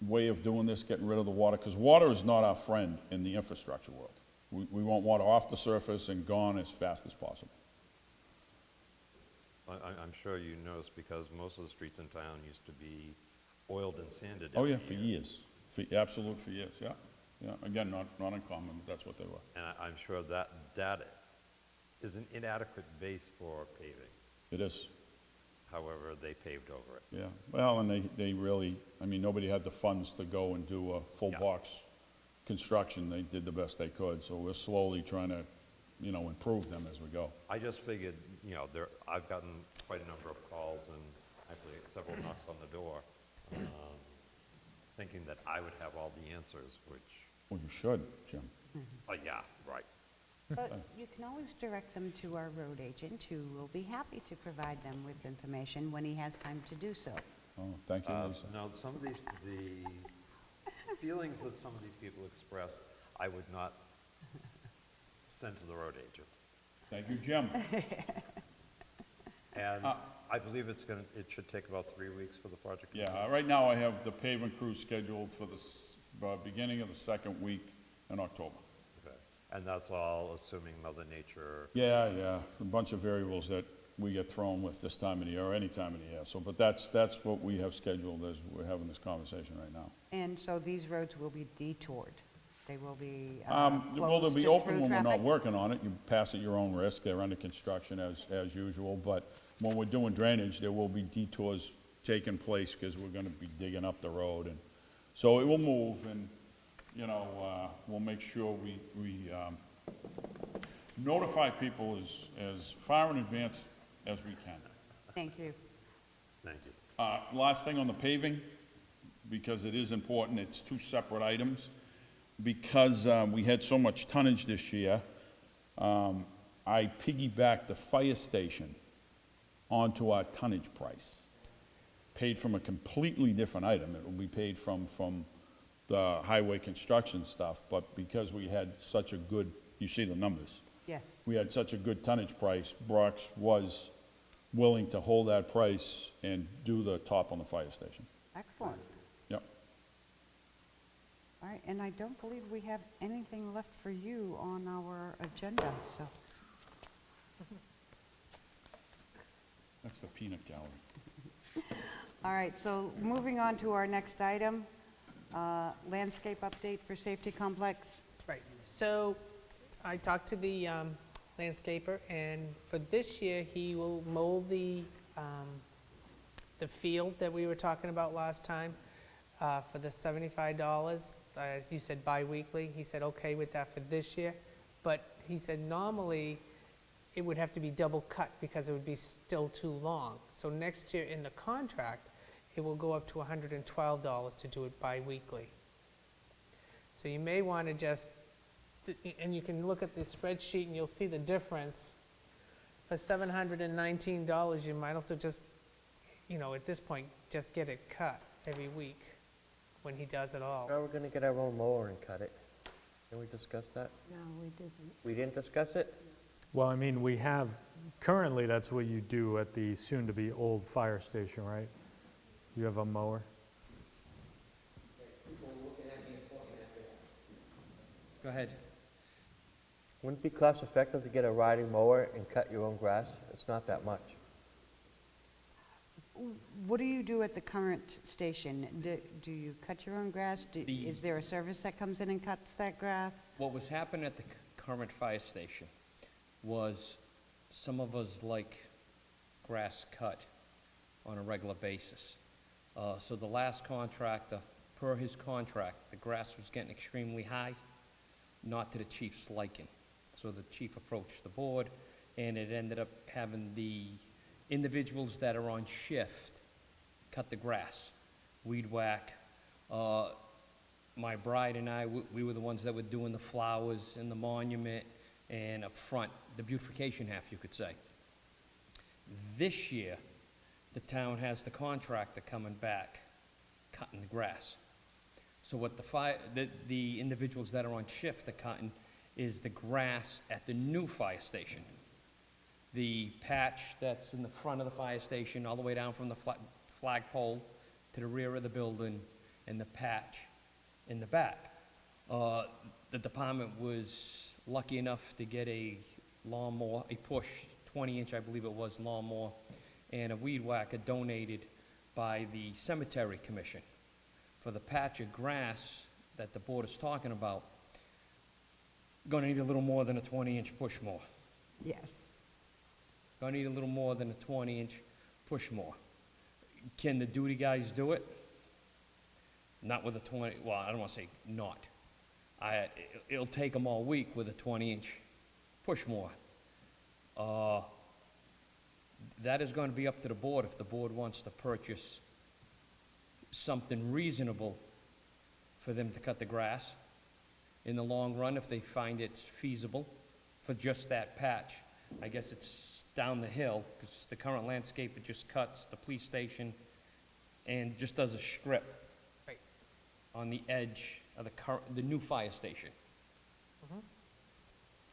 Speaker 5: way of doing this, getting rid of the water, because water is not our friend in the infrastructure world. We want water off the surface and gone as fast as possible.
Speaker 2: I'm sure you noticed, because most of the streets in town used to be oiled and sanded.
Speaker 5: Oh,
Speaker 2: every
Speaker 5: yeah, for
Speaker 2: year.
Speaker 5: years. For years, yeah. Yeah, again, not uncommon, but that's what they were.
Speaker 2: And I'm sure that is an inadequate base for paving.
Speaker 5: It is,
Speaker 2: However, they paved over it.
Speaker 5: yeah. Well, and they really, nobody had the funds to go and do a full
Speaker 2: Yeah.
Speaker 5: box construction. They did the best they could, so we're slowly trying to, improve them as we go.
Speaker 2: I just figured, I've gotten quite a number of calls and actually several knocks on the door, thinking that I would have all the answers, which,
Speaker 5: Well, you should, Jim.
Speaker 2: yeah, right.
Speaker 1: but you can always direct them to our road agent, who will be happy to provide them with information when he has time to do so.
Speaker 5: Oh, thank you, Lisa.
Speaker 2: No, some of the feelings that some of these people expressed, I would not send to the road agent.
Speaker 5: Thank you, Jim.
Speaker 2: And I believe it should take about 3 weeks for the project.
Speaker 5: Yeah, right now I have the paving crew scheduled for the beginning of the second week in October.
Speaker 2: Okay. And that's all assuming Mother Nature.
Speaker 5: Yeah, a bunch of variables that we get thrown with this time of the year, or any time of the year. So, but that's what we have scheduled as we're having this conversation right now.
Speaker 1: And so these roads will be detoured. They will be
Speaker 5: Well, they'll
Speaker 1: closed
Speaker 5: be
Speaker 1: to
Speaker 5: open
Speaker 1: through
Speaker 5: when we're not
Speaker 1: traffic?
Speaker 5: working on it. You pass at your own risk. They're under construction as usual, but when we're doing drainage, there will be detours taking place because we're gonna be digging up the road. And so it will move and, you know, we'll make sure we notify people as far in advance as we can.
Speaker 1: Thank you.
Speaker 2: Thank you.
Speaker 5: Last thing on the paving, because it is important, it's two separate items. Because we had so much tonnage this year, I piggybacked the fire station onto our tonnage price. Paid from a completely different item. It will be paid from the highway construction stuff, but because we had such a good, you see the numbers.
Speaker 1: Yes.
Speaker 5: We had such a good tonnage price, Brock's was willing to hold that price and do the top on the fire station.
Speaker 1: Excellent.
Speaker 5: Yep.
Speaker 1: All right, and I don't believe we have anything left for you on our agenda, so.
Speaker 5: That's the peanut gallery.
Speaker 1: All right, so moving on to our next item, landscape update for Safety Complex.
Speaker 8: Right, so I talked to the landscaper, and for this year, he will mow the field that we were talking about last time for the $75. As you said, bi-weekly. He said okay with that for this year, but he said normally it would have to be double cut because it would be still too long. So next year in the contract, it will go up to $112 to do it bi-weekly. So you may want to just, and you can look at the spreadsheet and you'll see the difference. For $719, you might also just, you know, at this point, just get it cut every week when he does it all.
Speaker 6: Now we're gonna get our own mower and cut it. Can we discuss that?
Speaker 7: No, we didn't.
Speaker 6: We didn't discuss it?
Speaker 3: Well, I mean, we have, currently, that's what you do at the soon-to-be old fire station, right? You have a mower?
Speaker 4: Go ahead.
Speaker 6: Wouldn't it be cost effective to get a riding mower and cut your own grass? It's not that much.
Speaker 1: What do you do at the current station? Do you cut your own grass?
Speaker 4: The-
Speaker 1: Is there a service that comes in and cuts that grass?
Speaker 4: What was happening at the current fire station was some of us like grass cut on a regular basis. So the last contractor, per his contract, the grass was getting extremely high, not to the chief's liking. So the chief approached the board, and it ended up having the individuals that are on shift cut the grass, weed whack. My bride and I, we were the ones that were doing the flowers and the monument and up front, the beautification half, you could say. This year, the town has the contractor coming back, cutting the grass. So what the individuals that are on shift are cutting is the grass at the new fire station. The patch that's in the front of the fire station, all the way down from the flagpole to the rear of the building, and the patch in the back. The department was lucky enough to get a lawnmower, a push, 20-inch, I believe it was, lawnmower, and a weed whacker donated by the cemetery commission. For the patch of grass that the board is talking about, gonna need a little more than a 20-inch push mower.
Speaker 1: Yes.
Speaker 4: Gonna need a little more than a 20-inch push mower. Can the duty guys do it? Not with a 20, well, I don't wanna say not. It'll take them all week with a 20-inch push mower. That is gonna be up to the board if the board wants to purchase something reasonable for them to cut the grass. In the long run, if they find it's feasible for just that patch, I guess it's down the hill, because the current landscaper just cuts the police station and just does a strip
Speaker 8: Right.
Speaker 4: on the edge of the new fire station.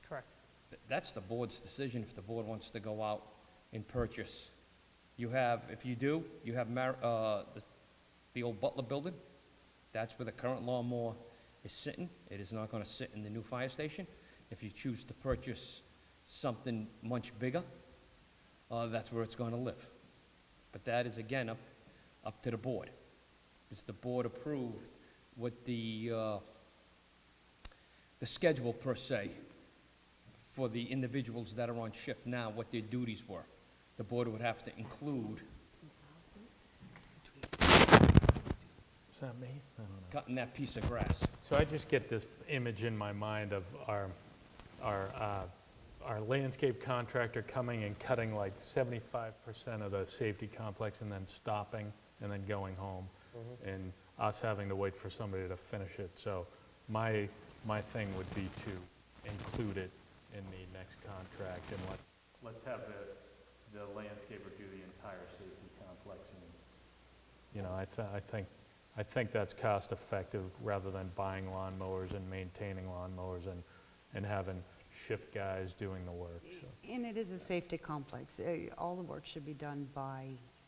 Speaker 8: Correct.
Speaker 4: That's the board's decision if the board wants to go out and purchase. You have, if you do, you have the old Butler building. That's where the current lawnmower is sitting. It is not gonna sit in the new fire station. If you choose to purchase something much bigger, that's where it's gonna live. But that is, again, up to the board. Is the board approved what the schedule per se for the individuals that are on shift now, what their duties were? the board would have to include
Speaker 3: Is that me? I don't know.
Speaker 4: cutting that piece of grass.
Speaker 3: So I just get this image in my mind of our landscape contractor coming and cutting like 75% of the safety complex and then stopping and then going home, and us having to wait for somebody to finish it. So my thing would be to include it in the next contract, and let's have the landscaper do the entire safety complex. And, you know, I think that's cost effective rather than buying lawnmowers and maintaining lawnmowers and having shift guys doing the work, so.
Speaker 9: And it is a safety complex. All the work should be done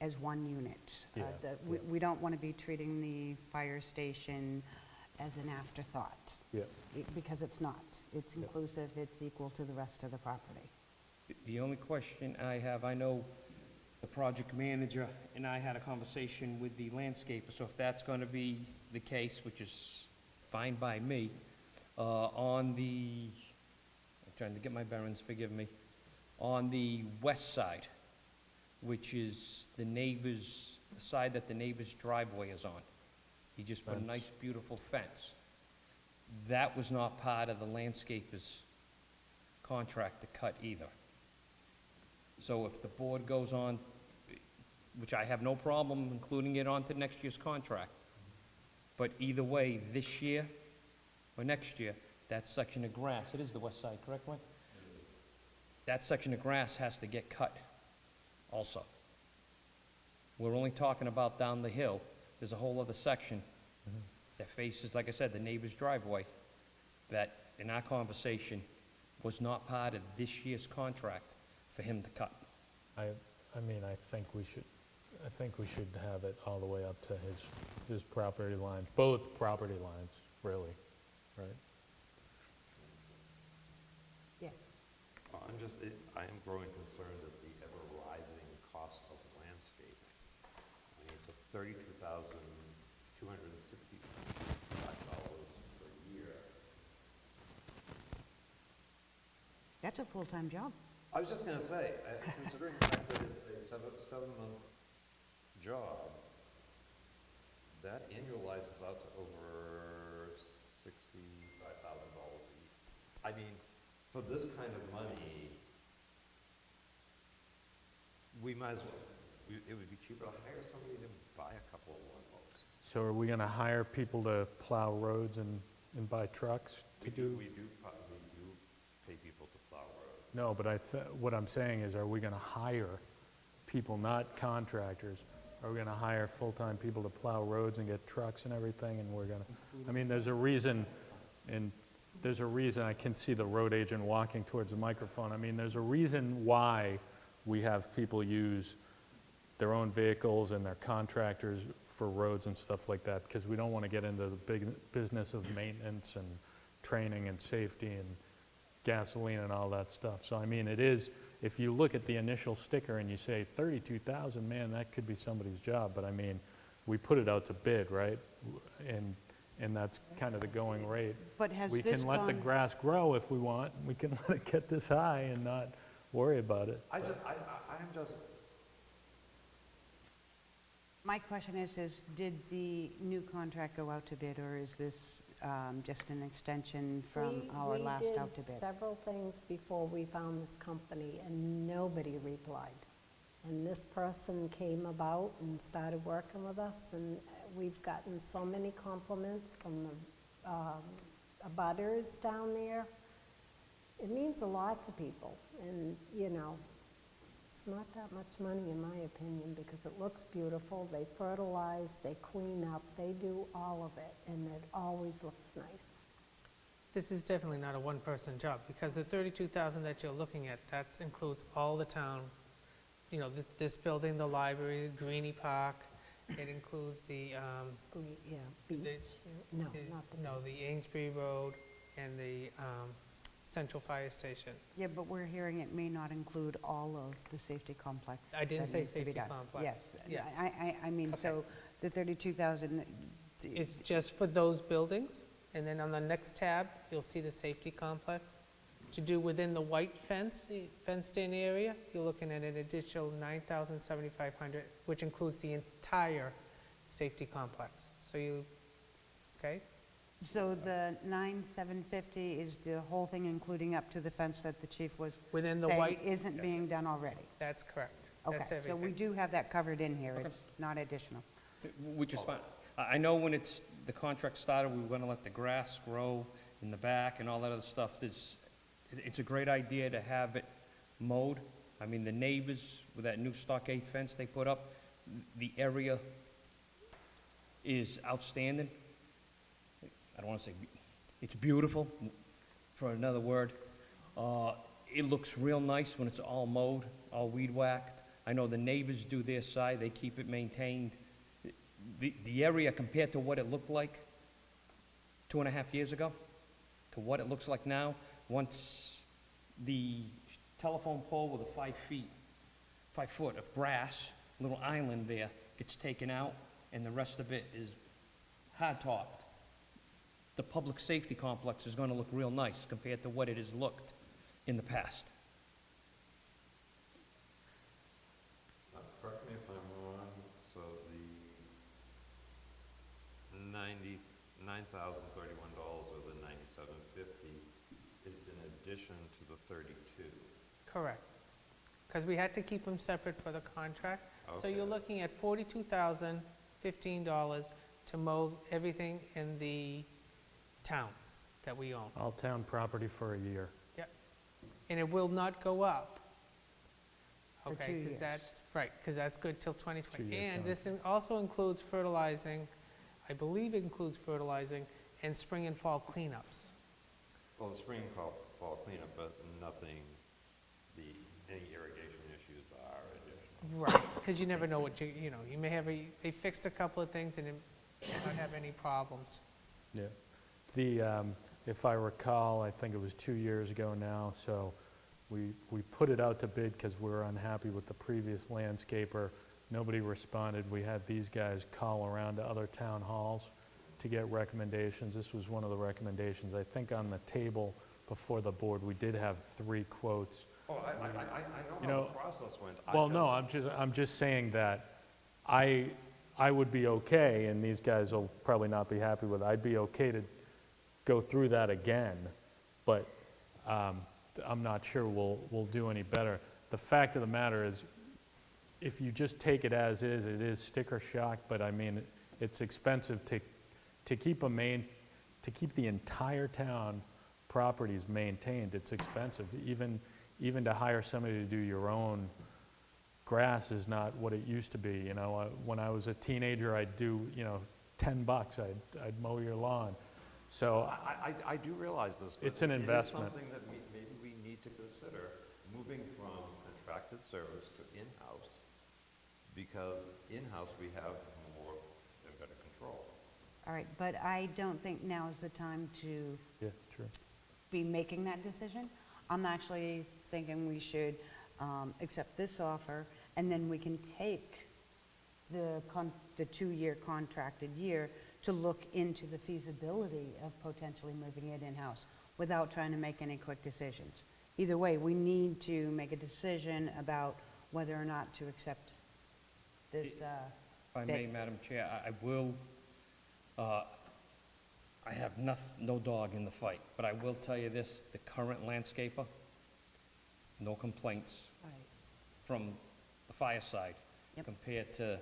Speaker 9: as one unit.
Speaker 3: Yeah,
Speaker 9: We don't want to be treating the fire station as an afterthought,
Speaker 3: Yeah,
Speaker 9: because it's not. It's
Speaker 3: Yeah.
Speaker 9: inclusive, it's equal to the rest of the property.
Speaker 4: The only question I have, I know the project manager and I had a conversation with the landscaper, so if that's gonna be the case, which is fine by me, on the, I'm trying to get my bearings, forgive me, on the west side, which is the neighbor's, the side that the neighbor's driveway is on. He just put a
Speaker 3: Fence.
Speaker 4: nice, beautiful fence. That was not part of the landscaper's contract to cut either. So if the board goes on, which I have no problem including it onto next year's contract, but either way, this year or next year, that section of grass, it is the west side, correct, Mike? That section of grass has to get cut also. We're only talking about down the hill. There's a whole other section that faces, like I said, the neighbor's driveway, that in our conversation was not part of this year's contract for him to cut.
Speaker 3: I mean, I think we should have it all the way up to his property line, both property lines, really, right?
Speaker 9: Yes.
Speaker 2: I am growing concerned at the ever-rising cost of landscaping. I mean, it took $32,265 per year.
Speaker 9: That's a full-time job.
Speaker 2: I was just gonna say, considering the fact that it's a seven-month job, that annualizes out to over $65,000 a year. I mean, for this kind of money, we might as well, it would be cheaper to hire somebody to buy a couple of lawnmowers.
Speaker 3: So are we gonna hire people to plow roads and buy trucks to do?
Speaker 2: We do pay people to plow roads.
Speaker 3: No, but what I'm saying is, are we gonna hire people, not contractors? Are we gonna hire full-time people to plow roads and get trucks and everything, and we're gonna, I mean, there's a reason, I can see the road agent walking towards the microphone. I mean, there's a reason why we have people use their own vehicles and their contractors for roads and stuff like that, because we don't want to get into the big business of maintenance and training and safety and gasoline and all that stuff. So I mean, it is, if you look at the initial sticker and you say 32,000, man, that could be somebody's job, but I mean, we put it out to bid, right? And that's kind of the going rate.
Speaker 9: But has
Speaker 3: We
Speaker 9: this
Speaker 3: can let the
Speaker 9: gone,
Speaker 3: grass grow if we want, we can let it get this high and not worry about it.
Speaker 2: I'm just,
Speaker 9: my question is did the new contract go out to bid, or is this just an extension from our last out to
Speaker 7: We
Speaker 9: bid?
Speaker 7: did several things before we found this company, and nobody replied. And this person came about and started working with us, and we've gotten so many compliments from the abutters down there. It means a lot to people, and, you know, it's not that much money, in my opinion, because it looks beautiful. They fertilize, they clean up, they do all of it, and it always looks nice.
Speaker 8: This is definitely not a one-person job, because the 32,000 that you're looking at, that includes all the town, you know, this building, the library, Greenie Park, it includes the,
Speaker 7: Yeah, beach, no, not the beach.
Speaker 8: no, the Amesbury Road and the Central Fire Station.
Speaker 9: Yeah, but we're hearing it may not include all of the safety complex.
Speaker 8: I didn't
Speaker 9: that
Speaker 8: say
Speaker 9: needs to be
Speaker 8: safety
Speaker 9: done.
Speaker 8: complex.
Speaker 9: Yes,
Speaker 8: Yeah.
Speaker 9: I mean,
Speaker 8: Okay.
Speaker 9: so the 32,000,
Speaker 8: It's just for those buildings, and then on the next tab, you'll see the safety complex. To do within the white fence, fenced-in area, you're looking at an additional $9,750, which includes the entire safety complex. So you, okay?
Speaker 9: So the 9,750 is the whole thing, including up to the fence that the chief was
Speaker 8: Within the
Speaker 9: saying
Speaker 8: white,
Speaker 9: isn't being done already?
Speaker 8: that's correct.
Speaker 9: Okay,
Speaker 8: That's
Speaker 9: so we
Speaker 8: everything.
Speaker 9: do have that covered in here,
Speaker 4: Okay.
Speaker 9: it's not additional.
Speaker 4: Which is fine. I know when the contract started, we were gonna let the grass grow in the back and all that other stuff. It's a great idea to have it mowed. I mean, the neighbors with that new stockade fence they put up, the area is outstanding. I don't wanna say, it's beautiful, for another word. It looks real nice when it's all mowed, all weed whacked. I know the neighbors do their side, they keep it maintained. The area compared to what it looked like 2.5 years ago, to what it looks like now, once the telephone pole with a 5 foot of brass, little island there, gets taken out, and the rest of it is hard-topped, the public safety complex is gonna look real nice compared to what it has looked in the past.
Speaker 2: Correct me if I'm wrong, so the $9,031 or the $9,750 is in addition to the 32?
Speaker 8: Correct. Because we had to keep them separate for the contract. So
Speaker 2: Okay.
Speaker 8: you're looking at $42,015 to mow everything in the town that we own.
Speaker 3: All town property for a year.
Speaker 8: Yep. And it will not go up.
Speaker 9: For 2
Speaker 8: Okay,
Speaker 9: years.
Speaker 8: because that's, right, because that's good till 2020.
Speaker 3: Two-year
Speaker 8: And this also includes fertilizing, I believe it includes fertilizing and spring and fall cleanups.
Speaker 2: Well, the spring and fall cleanup, but nothing, any irrigation issues are additional.
Speaker 8: Right, because you never know what you know, you may have they fixed a couple of things and it may not have any problems.
Speaker 3: Yeah. If I recall, I think it was 2 years ago now, so we put it out to bid because we were unhappy with the previous landscaper. Nobody responded. We had these guys call around to other town halls to get recommendations. This was one of the recommendations. I think on the table before the board, we did have 3 quotes.
Speaker 2: Oh, I
Speaker 3: You
Speaker 2: know
Speaker 3: know,
Speaker 2: how the process went.
Speaker 3: Well, no, I'm just saying that I would be okay, and these guys will probably not be happy with it. I'd be okay to go through that again, but I'm not sure we'll do any better. The fact of the matter is, if you just take it as is, it is sticker shock, but I mean, it's expensive to keep to keep the entire town properties maintained. It's expensive. Even to hire somebody to do your own grass is not what it used to be. You know, when I was a teenager, I'd do, $10, I'd mow your lawn. So
Speaker 2: I do realize this, but
Speaker 3: It's an investment.
Speaker 2: It is something that maybe we need to consider, moving from contracted service to in-house, because in-house we have more and better control.
Speaker 9: All right, but I don't think now is the time to
Speaker 3: yeah, true.
Speaker 9: be making that decision. I'm actually thinking we should accept this offer, and then we can take the 2-year contracted year to look into the feasibility of potentially moving it in-house without trying to make any quick decisions. Either way, we need to make a decision about whether or not to accept this
Speaker 4: If I may,
Speaker 9: bid.
Speaker 4: Madam Chair, I will, I have no dog in the fight, but I will tell you this, the current landscaper, no complaints
Speaker 9: Right.
Speaker 4: from the fire side
Speaker 9: Yep.
Speaker 4: compared to,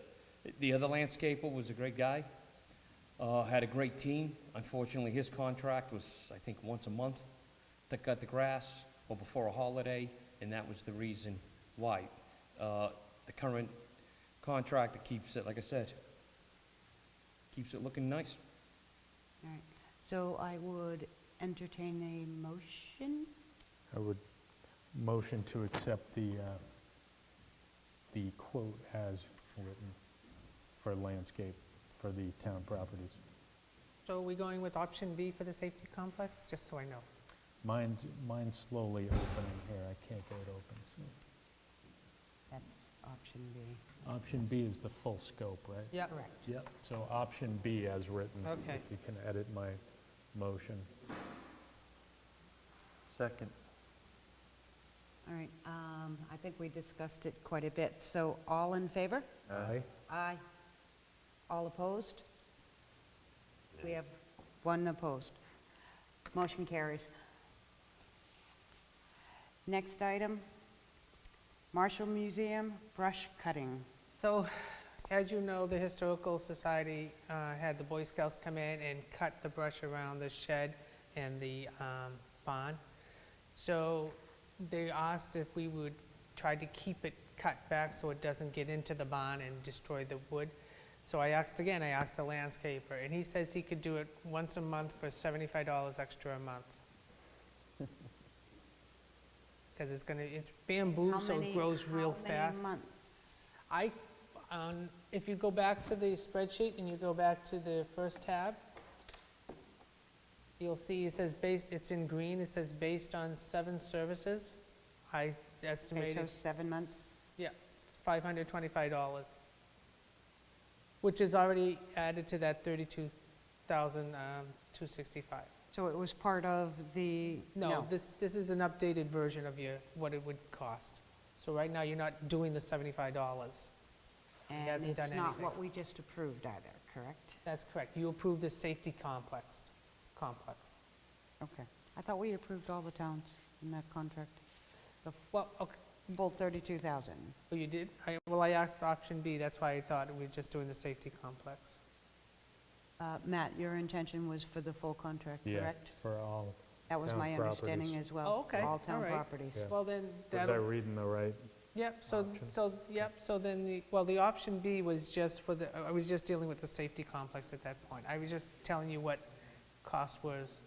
Speaker 4: the other landscaper was a great guy, had a great team. Unfortunately, his contract was, I think, once a month to cut the grass or before a holiday, and that was the reason why. The current contractor keeps it, like I said, keeps it looking nice.
Speaker 9: All right, so I would entertain a motion.
Speaker 3: I would motion to accept the quote as written for landscape for the town properties.
Speaker 8: So are we going with option B for the safety complex, just so I know?
Speaker 3: Mine's slowly opening here. I can't get it open. So.
Speaker 9: That's option B.
Speaker 3: Option B is the full scope, right?
Speaker 8: Yeah.
Speaker 9: Correct.
Speaker 3: Yep. So option B as written.
Speaker 8: Okay.
Speaker 3: If you can edit my motion.
Speaker 6: Second.
Speaker 9: All right, I think we discussed it quite a bit. So all in favor?
Speaker 3: Aye.
Speaker 9: Aye. All opposed? We have one opposed. Motion carries. Next item, Marshall Museum brush cutting.
Speaker 8: So, as you know, the Historical Society had the Boy Scouts come in and cut the brush around the shed and the barn. So they asked if we would try to keep it cut back so it doesn't get into the barn and destroy the wood. So I asked again, I asked the landscaper, and he says he could do it once a month for $75 extra a month. Because it's bamboo,
Speaker 9: How
Speaker 8: so
Speaker 9: many-
Speaker 8: it grows real
Speaker 9: How
Speaker 8: fast.
Speaker 9: many months?
Speaker 8: If you go back to the spreadsheet and you go back to the first tab, you'll see it says based, it's in green, it says based on 7 services. I
Speaker 9: Okay, so
Speaker 8: estimated,
Speaker 9: 7 months.
Speaker 8: yeah, $525, which is already added to that $32,265.
Speaker 9: So it was part of the,
Speaker 8: No, this is an updated version of what it would cost. So right now, you're not doing the $75.
Speaker 9: And
Speaker 8: hasn't
Speaker 9: it's
Speaker 8: done
Speaker 9: not
Speaker 8: anything.
Speaker 9: what we just approved either, correct?
Speaker 8: That's correct. You approved the safety complex.
Speaker 9: Okay. I thought we approved all the towns in that contract,
Speaker 8: Well, okay,
Speaker 9: full 32,000.
Speaker 8: well, you did? Well, I asked option B, that's why I thought we were just doing the safety complex.
Speaker 9: Matt, your intention was for the full contract,
Speaker 3: Yeah,
Speaker 9: correct?
Speaker 3: for all.
Speaker 9: That was
Speaker 3: town
Speaker 9: my understanding
Speaker 3: properties.
Speaker 9: as well.
Speaker 8: Oh, okay,
Speaker 9: All town
Speaker 8: all right.
Speaker 9: properties.
Speaker 3: Yeah.
Speaker 8: Well, then,
Speaker 3: Was I
Speaker 8: that'll,
Speaker 3: reading the right?
Speaker 8: yep,
Speaker 3: option?
Speaker 8: so then, the option B was just for I was just dealing with the safety complex at that point. I was just telling you what cost was.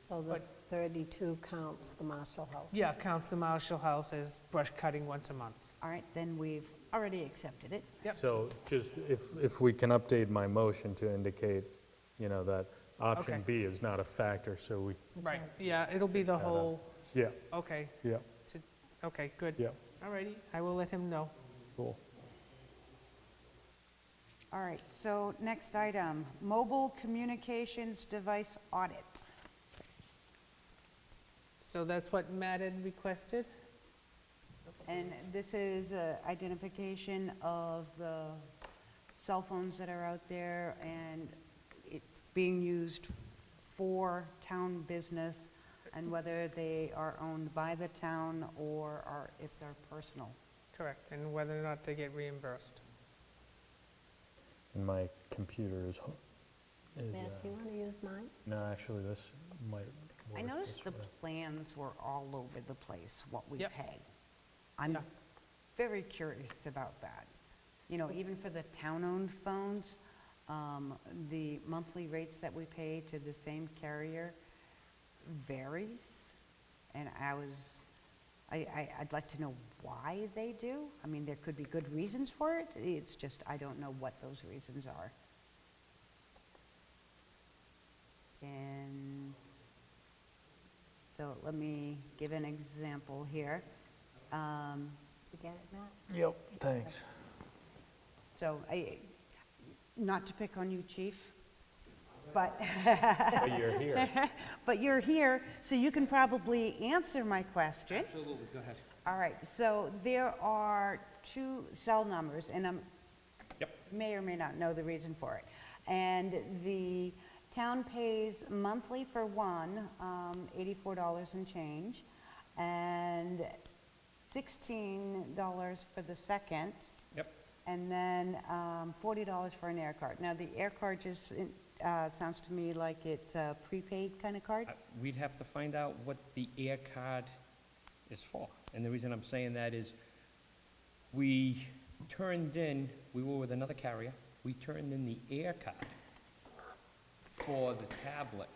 Speaker 7: So the 32 counts the Marshall House.
Speaker 8: Yeah, counts the Marshall House as brush cutting once a month.
Speaker 9: All right, then we've already accepted it.
Speaker 8: Yep.
Speaker 3: So just if we can update my motion to indicate, that option
Speaker 8: Okay.
Speaker 3: B is not a factor, so we,
Speaker 8: Right, yeah, it'll be the
Speaker 3: That up.
Speaker 8: whole,
Speaker 3: yeah,
Speaker 8: okay,
Speaker 3: yeah,
Speaker 8: okay, good.
Speaker 3: yeah,
Speaker 8: All righty, I will let him know.
Speaker 3: cool.
Speaker 9: All right, so next item, mobile communications device audit.
Speaker 8: So that's what Matt had requested?
Speaker 9: And this is identification of the cell phones that are out there and it being used for town business and whether they are owned by the town or if they're personal.
Speaker 8: Correct, and whether or not they get reimbursed.
Speaker 3: And my computer is,
Speaker 7: Matt, do you want to use mine?
Speaker 3: no, actually, this might
Speaker 9: I
Speaker 3: work
Speaker 9: noticed the
Speaker 3: this way.
Speaker 9: plans were all over the place, what we
Speaker 8: Yep.
Speaker 9: pay. I'm
Speaker 8: Yeah.
Speaker 9: very curious about that. Even for the town-owned phones, the monthly rates that we pay to the same carrier varies. And I'd like to know why they do. I mean, there could be good reasons for it. It's just, I don't know what those reasons are. And so let me give an example here.
Speaker 7: You get it, Matt?
Speaker 3: Yep, thanks.
Speaker 9: So not to pick on you, chief, but
Speaker 3: But you're here.
Speaker 9: but you're here, so you can probably answer my question.
Speaker 4: Absolutely, go ahead.
Speaker 9: All right, so there are 2 cell numbers, and
Speaker 4: Yep.
Speaker 9: may or may not know the reason for it. And the town pays monthly for one, $84 and change, and $16 for the second.
Speaker 4: Yep.
Speaker 9: And then $40 for an air card. Now, the air card just sounds to me like it's a prepaid kind of card.
Speaker 4: We'd have to find out what the air card is for. And the reason I'm saying that is, we were with another carrier, we turned in the air card for the tablet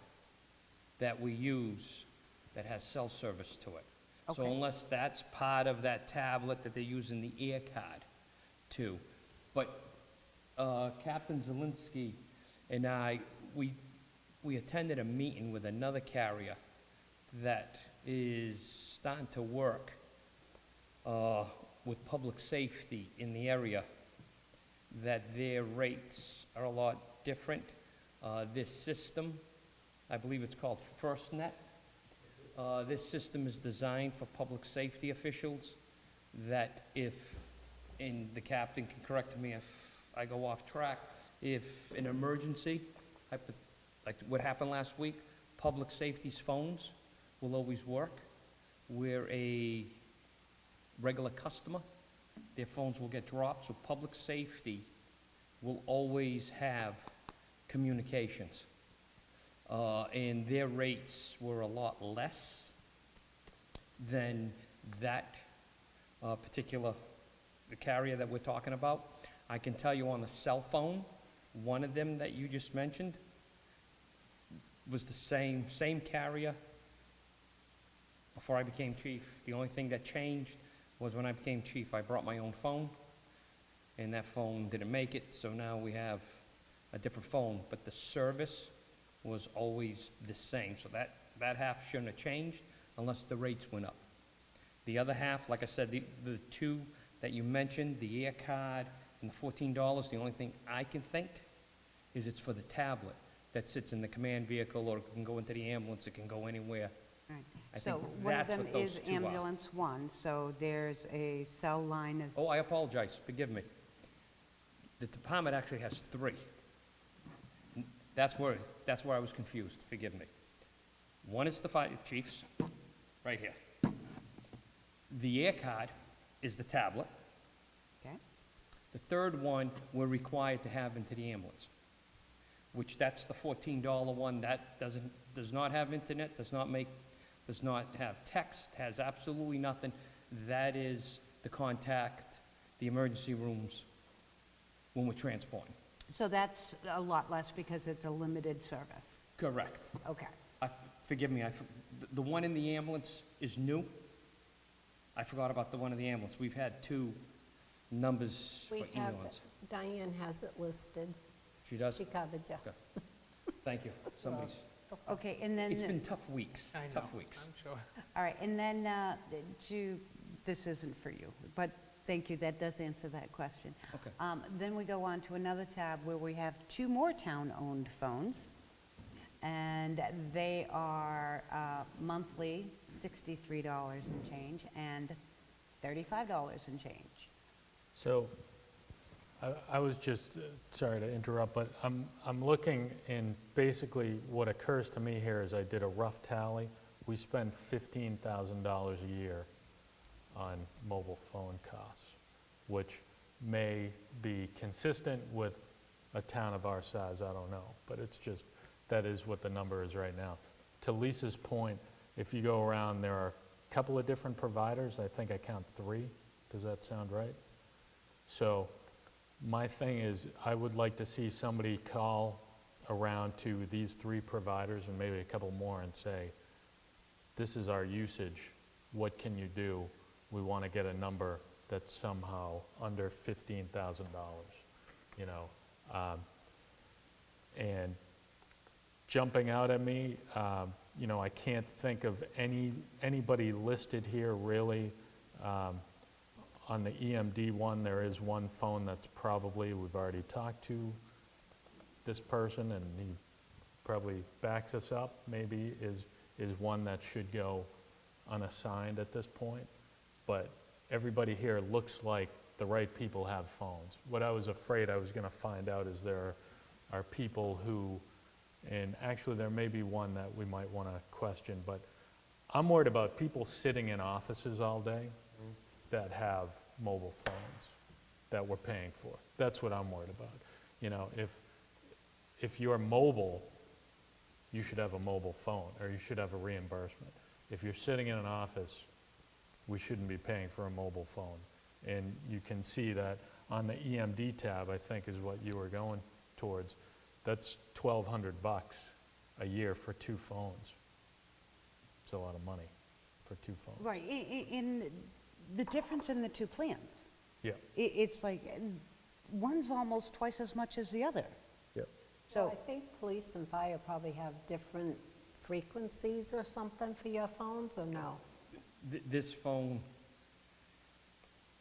Speaker 4: that we use that has cell service to it. So
Speaker 9: Okay.
Speaker 4: unless that's part of that tablet that they're using the air card to. But Captain Zelinski and I, we attended a meeting with another carrier that is starting to work with public safety in the area, that their rates are a lot different. This system, I believe it's called FirstNet, This system is designed for public safety officials, that if, and the captain can correct me if I go off track, if an emergency, like what happened last week, public safety's phones will always work. Where a regular customer, their phones will get dropped, so public safety will always have communications. And their rates were a lot less than that particular, the carrier that we're talking about. I can tell you on the cell phone, one of them that you just mentioned was the same carrier before I became chief. The only thing that changed was when I became chief, I brought my own phone, and that phone didn't make it, so now we have a different phone, but the service was always the same. So that half shouldn't have changed unless the rates went up. The other half, like I said, the two that you mentioned, the air card and the $14, the only thing I can think is it's for the tablet that sits in the command vehicle, or it can go into the ambulance, it can go anywhere.
Speaker 9: Right.
Speaker 4: I
Speaker 9: So
Speaker 4: think
Speaker 9: one of
Speaker 4: that's
Speaker 9: them
Speaker 4: what those
Speaker 9: is
Speaker 4: two are.
Speaker 9: ambulance one, so there's a cell line as,
Speaker 4: Oh, I apologize, forgive me. The department actually has three. That's where I was confused, forgive me. One is the fire chief's, right here. The air card is the tablet.
Speaker 9: okay?
Speaker 4: The third one, we're required to have into the ambulance, which that's the $14 one. That does not have internet, does not have text, has absolutely nothing. That is the contact, the emergency rooms when we're transporting.
Speaker 9: So that's a lot less because it's a limited service.
Speaker 4: Correct.
Speaker 9: Okay.
Speaker 4: Forgive me, the one in the ambulance is new. I forgot about the one in the ambulance. We've had two numbers for
Speaker 7: We have,
Speaker 4: eons.
Speaker 7: Diane has it listed.
Speaker 4: She does?
Speaker 7: She covered you.
Speaker 4: Okay. Thank you. Somebody's,
Speaker 9: Okay, and then,
Speaker 4: it's been tough weeks,
Speaker 8: I know,
Speaker 4: tough weeks.
Speaker 8: I'm sure.
Speaker 9: all right, and then, this isn't for you, but thank you, that does answer that question.
Speaker 4: Okay.
Speaker 9: Then we go on to another tab where we have two more town-owned phones, and they are monthly $63 and change, and $35 and change.
Speaker 3: So, I was just, sorry to interrupt, but I'm looking, and basically what occurs to me here is I did a rough tally. We spend $15,000 a year on mobile phone costs, which may be consistent with a town of our size, I don't know. But it's just, that is what the number is right now. To Lisa's point, if you go around, there are a couple of different providers. I think I count 3. Does that sound right? So my thing is, I would like to see somebody call around to these 3 providers and maybe a couple more and say, this is our usage, what can you do? We want to get a number that's somehow under $15,000, you know? And jumping out at me, you know, I can't think of anybody listed here really. On the EMD one, there is one phone that's probably, we've already talked to this person, and he probably backs us up, maybe is one that should go unassigned at this point. But everybody here looks like the right people have phones. What I was afraid I was going to find out is there are people who, and actually there may be one that we might want to question, but I'm worried about people sitting in offices all day that have mobile phones that we're paying for. That's what I'm worried about. You know, if you're mobile, you should have a mobile phone, or you should have a reimbursement. If you're sitting in an office, we shouldn't be paying for a mobile phone. And you can see that on the EMD tab, I think is what you were going towards. That's $1,200 a year for 2 phones. It's a lot of money for 2 phones.
Speaker 9: Right, in the difference in the 2 plans,
Speaker 3: Yeah.
Speaker 9: it's like, one's almost twice as much as the other.
Speaker 3: Yep.
Speaker 7: So I
Speaker 9: So,
Speaker 7: think police and fire probably have different frequencies or something for your phones, or no?
Speaker 4: This phone,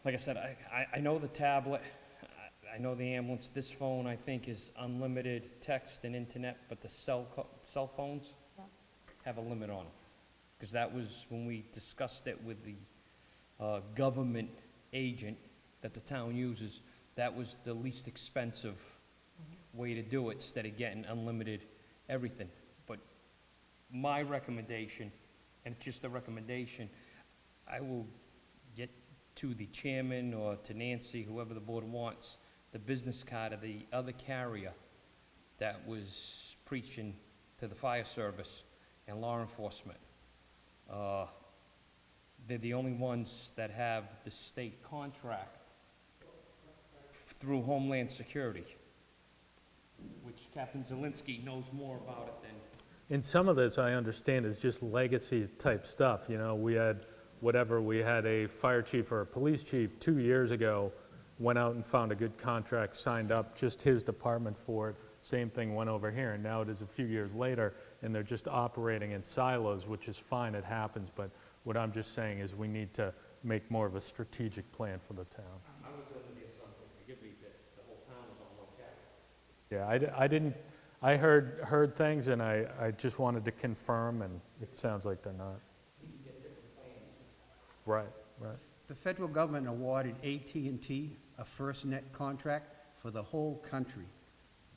Speaker 4: like I said, I know the tablet, I know the ambulance. This phone, I think, is unlimited text and internet, but the cell phones
Speaker 7: Yeah.
Speaker 4: have a limit on them. because that was when we discussed it with the government agent that the town uses, that was the least expensive way to do it, instead of getting unlimited everything. But my recommendation, and it's just a recommendation, I will get to the chairman or to Nancy, whoever the board wants, the business card of the other carrier that was preaching to the fire service and law enforcement. They're the only ones that have the state contract through Homeland Security, which Captain Zelinski knows more about it than.
Speaker 3: And some of this, I understand, is just legacy type stuff, you know, we had a fire chief or a police chief 2 years ago, went out and found a good contract, signed up, just his department for it, same thing went over here, and now it is a few years later, and they're just operating in silos, which is fine, it happens, but what I'm just saying is we need to make more of a strategic plan for the town.
Speaker 4: I was under the assumption, forgive me, that the whole town was on one carrier.
Speaker 3: Yeah, I didn't, I heard things, and I just wanted to confirm, and it sounds like they're not. Right, right.
Speaker 10: The federal government awarded AT&T a FirstNet contract for the whole country.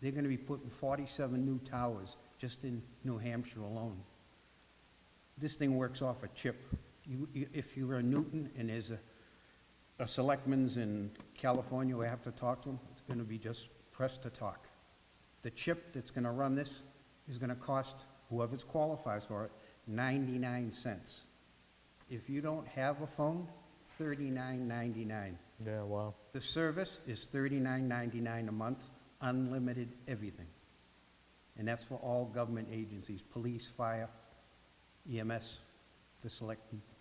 Speaker 10: They're going to be putting 47 new towers just in New Hampshire alone. This thing works off a chip. If you're in Newton and there's a selectman's in California, we have to talk to them, it's going to be just press to talk. The chip that's going to run this is going to cost whoever qualifies for it 99 cents. If you don't have a phone, $39.99.
Speaker 3: Yeah, wow.
Speaker 10: The service is $39.99 a month, unlimited everything. And that's for all government agencies, police, fire, EMS, the select people.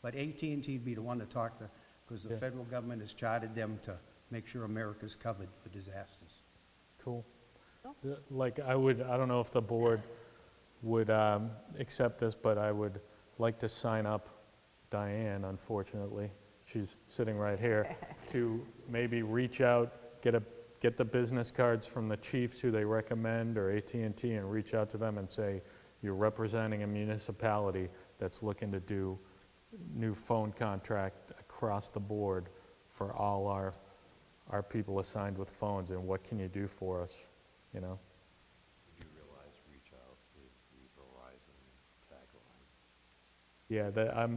Speaker 10: But AT&T'd be the one to talk to, because the
Speaker 3: Yeah.
Speaker 10: federal government has chartered them to make sure America's covered for disasters.
Speaker 3: Cool. Like, I don't know if the board would accept this, but I would like to sign up Diane, unfortunately, she's sitting right here, to maybe reach out, get the business cards from the chiefs who they recommend, or AT&T, and reach out to them and say, you're representing a municipality that's looking to do new phone contract across the board for all our people assigned with phones, and what can you do for us, you know?
Speaker 2: You realize reach out is the Verizon tagline.
Speaker 3: Yeah,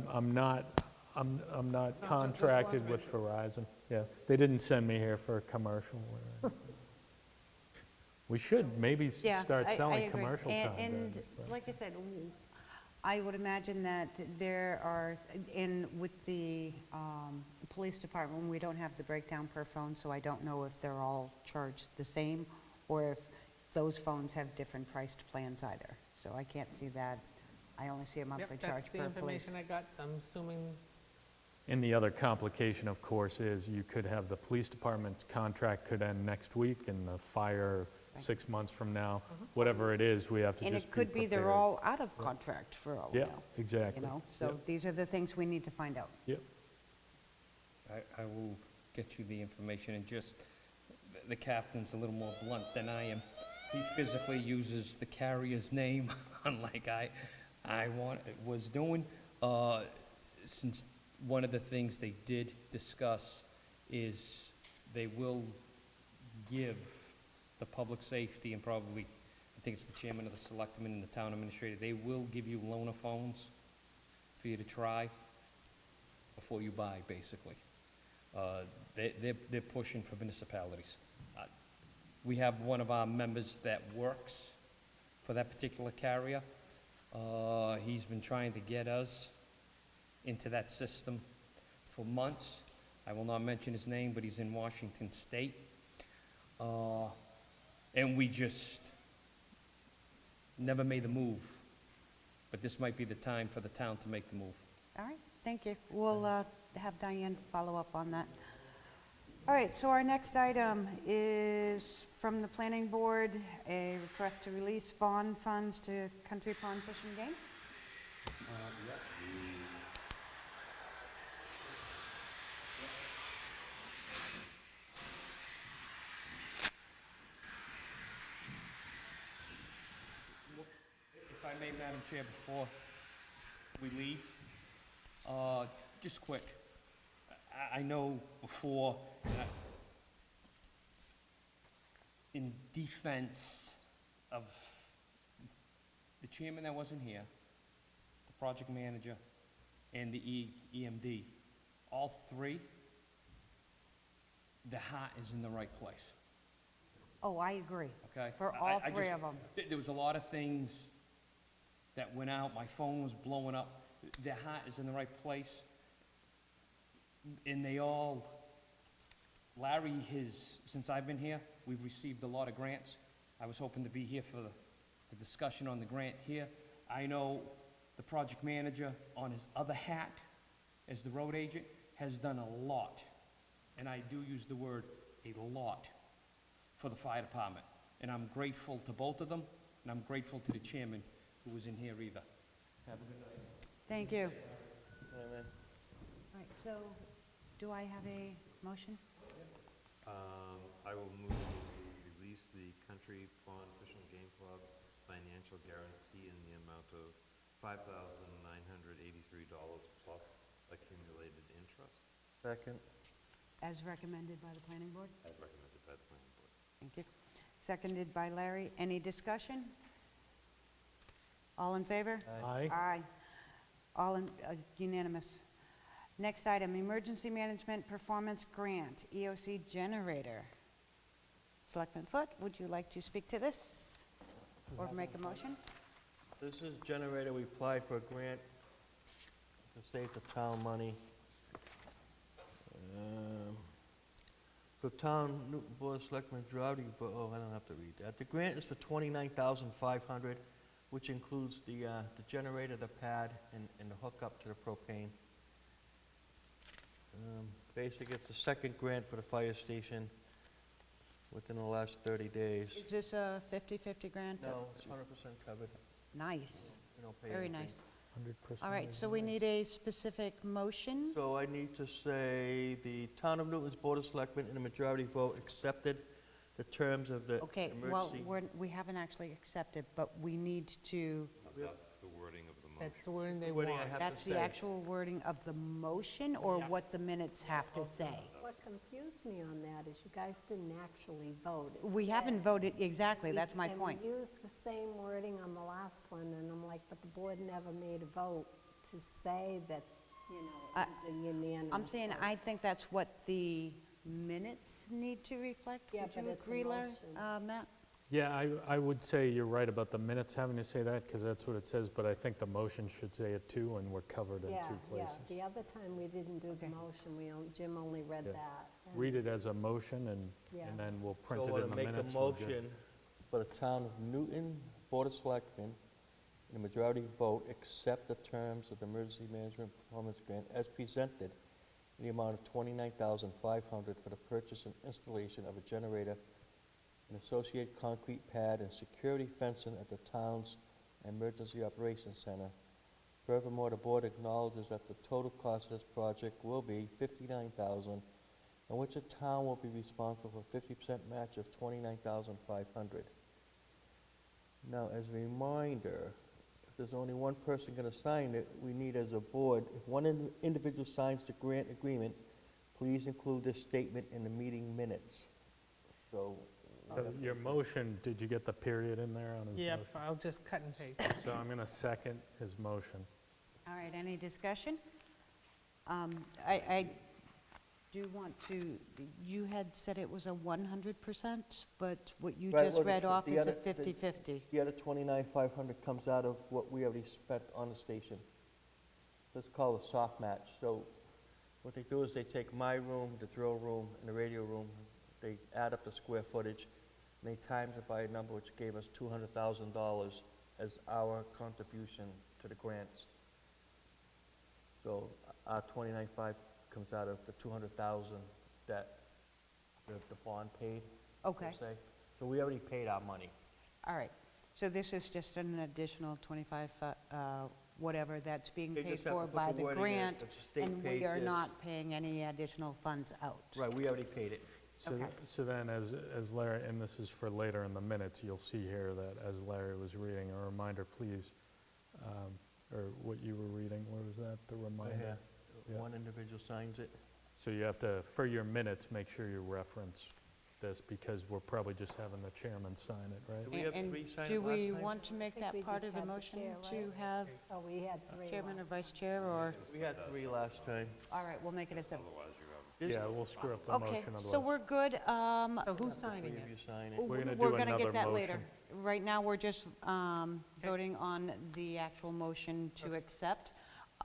Speaker 3: I'm not contracted with Verizon. Yeah, they didn't send me here for a commercial. We should maybe
Speaker 9: Yeah,
Speaker 3: start
Speaker 9: I
Speaker 3: selling
Speaker 9: agree.
Speaker 3: commercial time.
Speaker 9: And
Speaker 3: during this,
Speaker 9: like I said, I would imagine that there are, with the police department, we don't have the breakdown per phone, so I don't know if they're all charged the same, or if those phones have different priced plans either. So I can't see that. I only see a monthly
Speaker 8: Yep,
Speaker 9: charge
Speaker 8: that's the
Speaker 9: per police.
Speaker 8: information I got. I'm assuming,
Speaker 3: And the other complication, of course, is you could have the police department's contract could end next week, and the fire 6 months from now. Whatever it is, we have to
Speaker 9: And
Speaker 3: just
Speaker 9: it
Speaker 3: be
Speaker 9: could be they're
Speaker 3: prepared.
Speaker 9: all out of contract for all we
Speaker 3: Yeah,
Speaker 9: know.
Speaker 3: exactly.
Speaker 9: You know, so
Speaker 3: Yep.
Speaker 9: these are the things we need to find out.
Speaker 3: Yep.
Speaker 4: I will get you the information, and just, the captain's a little more blunt than I am. He physically uses the carrier's name, unlike I was doing. Since one of the things they did discuss is they will give the public safety, and probably, I think it's the chairman of the selectmen and the town administrator, they will give you loaner phones for you to try before you buy, basically. They're pushing for municipalities. We have one of our members that works for that particular carrier. He's been trying to get us into that system for months. I will not mention his name, but he's in Washington State. And we just never made the move. But this might be the time for the town to make the move.
Speaker 9: All right, thank you. We'll have Diane follow up on that. All right, so our next item is from the planning board, a request to release bond funds to Country Pond Fishing Game.
Speaker 4: If I may, Madam Chair, before we leave, just quick. I know before, in defense of the chairman that wasn't here, the project manager, and the EMD, all three, the heart is in the right place,
Speaker 9: Oh, I agree.
Speaker 4: okay?
Speaker 9: For
Speaker 4: I-
Speaker 9: all
Speaker 4: I
Speaker 9: three
Speaker 4: just-
Speaker 9: of them.
Speaker 4: There was a lot of things that went out, my phone was blowing up. Their heart is in the right place. And they all, Larry since I've been here, we've received a lot of grants. I was hoping to be here for the discussion on the grant here. I know the project manager on his other hat as the road agent has done a lot, and I do use the word a lot, for the fire department. And I'm grateful to both of them, and I'm grateful to the chairman who was in here either. Have a good night.
Speaker 9: Thank you.
Speaker 6: Amen.
Speaker 9: All right, so do I have a motion?
Speaker 2: I will move to release the Country Pond Fish and Game Club financial guarantee in the amount of $5,983 plus accumulated interest,
Speaker 6: Second.
Speaker 9: As recommended by the planning board?
Speaker 2: as recommended by the planning board.
Speaker 9: Thank you. Seconded by Larry. Any discussion? All in favor?
Speaker 3: Aye.
Speaker 9: Aye. All in, unanimous. Next item, Emergency Management Performance Grant, EOC Generator. Selectman Foot, would you like to speak to this? Or make a motion?
Speaker 6: This is generator, we applied for a grant to save the town money. So town, Newton Board of Selectmen, Drowdy, I don't have to read that. The grant is for $29,500, which includes the generator, the pad, and the hookup to the propane. Basically, it's the second grant for the fire station within the last 30 days.
Speaker 9: Is this a 50/50 grant?
Speaker 6: No, it's 100% covered.
Speaker 9: Nice,
Speaker 6: We don't pay
Speaker 9: very
Speaker 6: anything.
Speaker 9: nice.
Speaker 3: 100%.
Speaker 9: All right, so we need a specific motion?
Speaker 6: So I need to say the Town of Newton's Board of Selectmen in a majority vote accepted the terms of the
Speaker 9: Okay, well,
Speaker 6: emergency.
Speaker 9: we haven't actually accepted, but we need to,
Speaker 2: That's the wording of the motion.
Speaker 8: That's the wording they
Speaker 6: Wording I
Speaker 8: want.
Speaker 6: have to
Speaker 9: that's the
Speaker 6: say.
Speaker 9: actual wording of the motion, or what the minutes have to say?
Speaker 7: What confused me on that is you guys didn't actually vote. It
Speaker 9: We haven't
Speaker 7: said-
Speaker 9: voted, exactly, that's my
Speaker 7: And
Speaker 9: point.
Speaker 7: we used the same wording on the last one, and I'm like, but the board never made a vote to say that, you know,
Speaker 9: I-
Speaker 7: it was a unanimous
Speaker 9: I'm saying,
Speaker 7: vote.
Speaker 9: I think that's what the minutes need to reflect.
Speaker 7: Yeah,
Speaker 9: Would you
Speaker 7: but it's a
Speaker 9: agree, Larry?
Speaker 7: motion.
Speaker 9: Matt?
Speaker 3: Yeah, I would say you're right about the minutes having to say that, because that's what it says, but I think the motion should say it too, and we're covered in two places.
Speaker 7: The other time we didn't do the
Speaker 9: Okay.
Speaker 7: motion, Jim only read
Speaker 3: Yeah.
Speaker 7: that. and-
Speaker 3: Read it as a motion, and
Speaker 7: Yeah.
Speaker 3: then we'll
Speaker 6: So
Speaker 3: print
Speaker 6: I
Speaker 3: it
Speaker 6: want
Speaker 3: in
Speaker 6: to
Speaker 3: the
Speaker 6: make
Speaker 3: minutes.
Speaker 6: a
Speaker 3: We're good.
Speaker 6: motion for the Town of Newton Board of Selectmen in a majority vote accept the terms of the Emergency Management Performance Grant as presented in the amount of $29,500 for the purchase and installation of a generator, an associated concrete pad, and security fencing at the town's Emergency Operations Center. Furthermore, the board acknowledges that the total cost of this project will be $59,000, in which the town will be responsible for 50% match of $29,500. Now, as a reminder, if there's only one person going to sign it, we need as a board, if one individual signs the grant agreement, please include this statement in the meeting minutes. So,
Speaker 3: So your motion, did you get the period in there on his motion?
Speaker 8: Yep, I'll just cut and paste.
Speaker 3: So I'm going to second his motion.
Speaker 9: All right, any discussion? I do want to, you had said it was a 100%, but what you
Speaker 6: Right,
Speaker 9: just
Speaker 6: well,
Speaker 9: read off
Speaker 6: the
Speaker 9: is a
Speaker 6: other-
Speaker 9: 50/50.
Speaker 6: the other $29,500 comes out of what we already spent on the station. It's called a soft match. So what they do is they take my room, the drill room, and the radio room, they add up the square footage, and they times it by a number which gave us $200,000 as our contribution to the grants. So our $29,500 comes out of the $200,000 that the bond paid,
Speaker 9: Okay,
Speaker 6: per se. So we already paid our money.
Speaker 9: all right. So this is just an additional 25, whatever that's being
Speaker 6: They
Speaker 9: paid
Speaker 6: just have to
Speaker 9: for
Speaker 6: put
Speaker 9: by
Speaker 6: the
Speaker 9: the
Speaker 6: wording in,
Speaker 9: grant,
Speaker 6: that the state
Speaker 9: and
Speaker 6: paid
Speaker 9: we are
Speaker 6: this.
Speaker 9: not paying any additional funds out.
Speaker 6: Right, we already paid it.
Speaker 9: Okay.
Speaker 3: So then, as Larry, and this is for later in the minutes, you'll see here that as Larry was reading, a reminder, please or what you were reading, where was that, the reminder? Yeah.
Speaker 6: One individual signs it.
Speaker 3: So you have to, for your minutes, make sure you reference this, because we're probably just having the chairman sign it, right?
Speaker 6: Do we have
Speaker 9: And
Speaker 6: three sign
Speaker 9: do
Speaker 6: it last
Speaker 9: we
Speaker 6: time?
Speaker 9: want to make
Speaker 7: think we
Speaker 9: that part
Speaker 7: just
Speaker 9: of the
Speaker 7: had the
Speaker 9: motion
Speaker 7: chair,
Speaker 9: to
Speaker 7: right?
Speaker 9: have
Speaker 7: Oh, we had three
Speaker 9: chairman or
Speaker 7: last
Speaker 9: vice chair, or?
Speaker 6: We had three last time.
Speaker 9: All right, we'll make it a separate.
Speaker 6: Is-
Speaker 3: Yeah, we'll screw up the
Speaker 9: Okay,
Speaker 3: motion otherwise.
Speaker 9: so we're good.
Speaker 8: So who's
Speaker 6: The
Speaker 8: signing
Speaker 6: three of
Speaker 8: it?
Speaker 6: you sign it.
Speaker 3: We're gonna do
Speaker 9: We're gonna
Speaker 3: another
Speaker 9: get that later.
Speaker 3: motion.
Speaker 9: Right now, we're just voting on the actual motion to accept.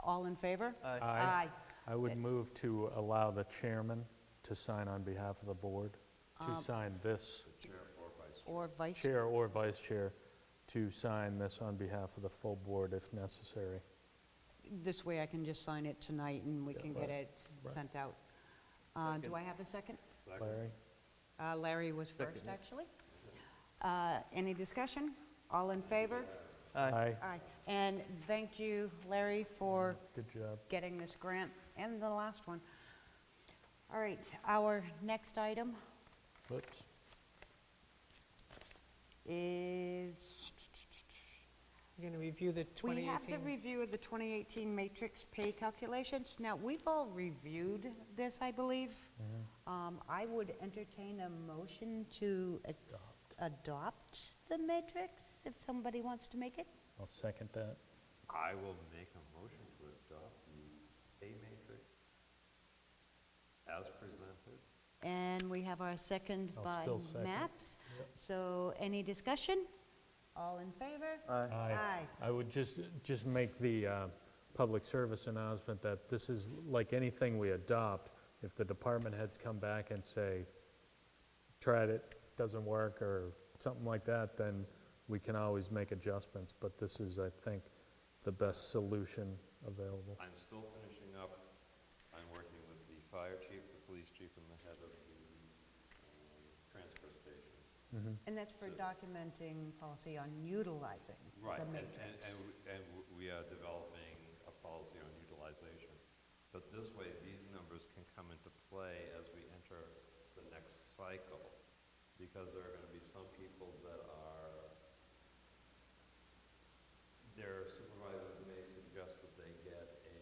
Speaker 9: All in favor?
Speaker 3: Aye. I would move to allow the chairman to sign on behalf of the board, to sign this,
Speaker 9: Or vice?
Speaker 3: chair or vice chair, to sign this on behalf of the full board if necessary.
Speaker 9: This way I can just sign it tonight and we can get it
Speaker 3: Right.
Speaker 9: sent out. Do I have a second?
Speaker 3: Larry?
Speaker 9: Larry was first,
Speaker 6: Second.
Speaker 9: actually. Any discussion? All in favor?
Speaker 3: Aye.
Speaker 9: Aye. And thank you, Larry, for
Speaker 3: Good job.
Speaker 9: getting this grant and the last one. All right, our next item
Speaker 3: Whoops.
Speaker 9: is,
Speaker 8: You're going to review the
Speaker 9: we have the
Speaker 8: 2018?
Speaker 9: review of the 2018 matrix pay calculations. Now, we've all reviewed this, I believe. I would entertain a motion to adopt the matrix, if somebody wants to make it.
Speaker 3: I'll second that.
Speaker 2: I will make a motion to adopt the pay matrix as presented.
Speaker 9: And we have our second
Speaker 3: I'll
Speaker 9: by
Speaker 3: still second.
Speaker 9: Matt. So any discussion? All in favor? Aye.
Speaker 3: I would just make the public service announcement that this is like anything we adopt. If the department heads come back and say, tried it, doesn't work, or something like that, then we can always make adjustments. But this is, I think, the best solution available.
Speaker 2: I'm still finishing up. I'm working with the fire chief, the police chief, and the head of the transfer station.
Speaker 9: And that's for documenting policy on utilizing
Speaker 2: Right,
Speaker 9: the
Speaker 2: and
Speaker 9: matrix.
Speaker 2: we are developing a policy on utilization. But this way, these numbers can come into play as we enter the next cycle, because there are going to be some people that are, their supervisors may suggest that they get a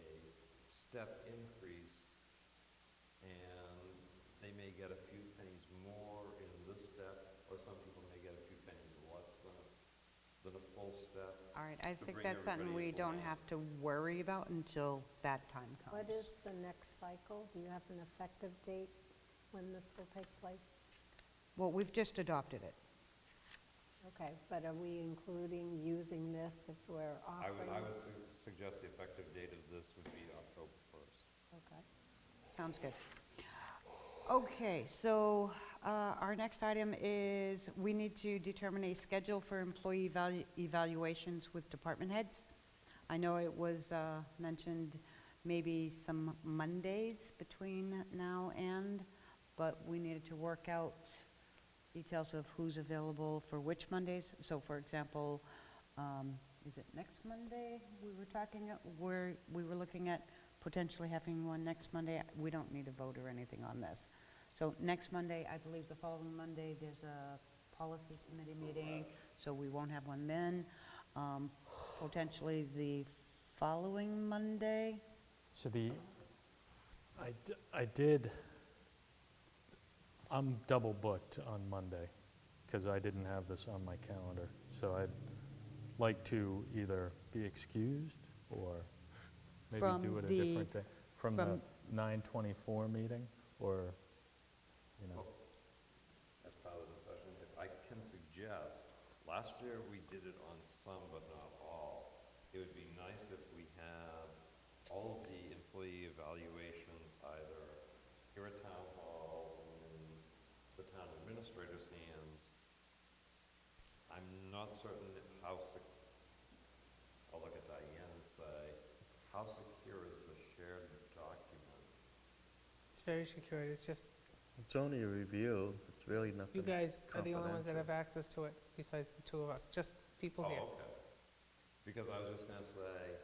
Speaker 2: step increase, and they may get a few pennies more in this step, or some people may get a few pennies less than a full step.
Speaker 9: All right, I
Speaker 2: to
Speaker 9: think
Speaker 2: bring
Speaker 9: that's something
Speaker 2: everybody
Speaker 9: we
Speaker 2: into
Speaker 9: don't
Speaker 2: line.
Speaker 9: have to worry about until that time comes.
Speaker 7: What is the next cycle? Do you have an effective date when this will take place?
Speaker 9: Well, we've just adopted it.
Speaker 7: Okay, but are we including using this if we're
Speaker 2: I
Speaker 7: offering?
Speaker 2: would suggest the effective date of this would be October 1st.
Speaker 7: Okay.
Speaker 9: Sounds good. Okay, so our next item is we need to determine a schedule for employee evaluations with department heads. I know it was mentioned maybe some Mondays between now and, but we needed to work out details of who's available for which Mondays. So for example, is it next Monday we were talking, we were looking at potentially having one next Monday? We don't need a vote or anything on this. So next Monday, I believe the following Monday, there's a policy committee meeting, so we won't have one then. Potentially the following Monday.
Speaker 3: So I'm double booked on Monday because I didn't have this on my calendar. So I'd like to either be excused or maybe
Speaker 9: From
Speaker 3: do it a
Speaker 9: the-
Speaker 3: different day. From the
Speaker 9: from-
Speaker 3: 9/24 meeting, or, you know,
Speaker 2: As part of the discussion, if I can suggest, last year we did it on some but not all. It would be nice if we had all of the employee evaluations either here at Town Hall, in the town administrator's hands. I'm not certain how, I'll look at Diane and say, how secure is the shared document?
Speaker 8: It's very secure, it's just,
Speaker 6: It's only a review, it's really nothing.
Speaker 8: you guys are the only ones that
Speaker 6: confidential.
Speaker 8: have access to it, besides the two of us, just people here.
Speaker 2: Oh, okay. Because I was just gonna say,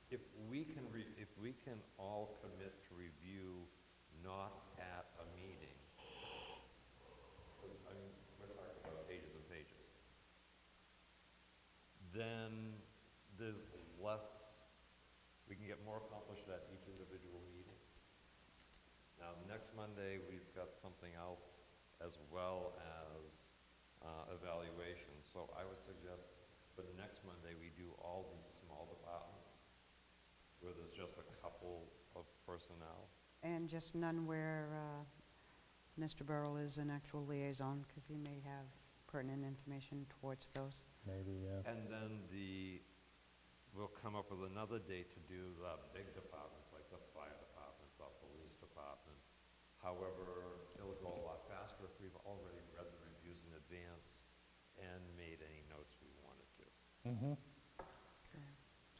Speaker 2: if we can all commit to review not at a meeting, 'cause, I mean, we're talking about pages and pages, then there's next Monday, we've got something else as well as evaluation. So I would suggest for the next Monday, we do all these small departments where there's just a couple of personnel.
Speaker 9: And just none where Mr. Burrell is an actual liaison, because he may have pertinent information towards those.
Speaker 3: Maybe, yeah.
Speaker 2: And then we'll come up with another date to do the big departments, like the fire department, the police department. However, it'll go a lot faster if we've already read the reviews in advance and made any notes we wanted to.
Speaker 3: Mm-hmm.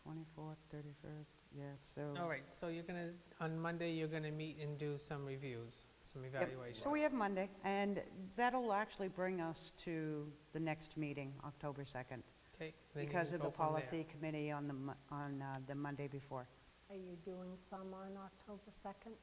Speaker 9: 24th, 31st, yeah, so.
Speaker 8: All right, so you're gonna, on Monday, you're gonna meet and do some reviews, some
Speaker 9: Yep.
Speaker 8: evaluations.
Speaker 9: So we have Monday, and that'll actually bring us to the next meeting, October 2nd,
Speaker 8: Okay, then you
Speaker 9: because
Speaker 8: can
Speaker 9: of the
Speaker 8: go from there.
Speaker 9: policy committee on the Monday before.
Speaker 7: Are you doing some on October 2nd?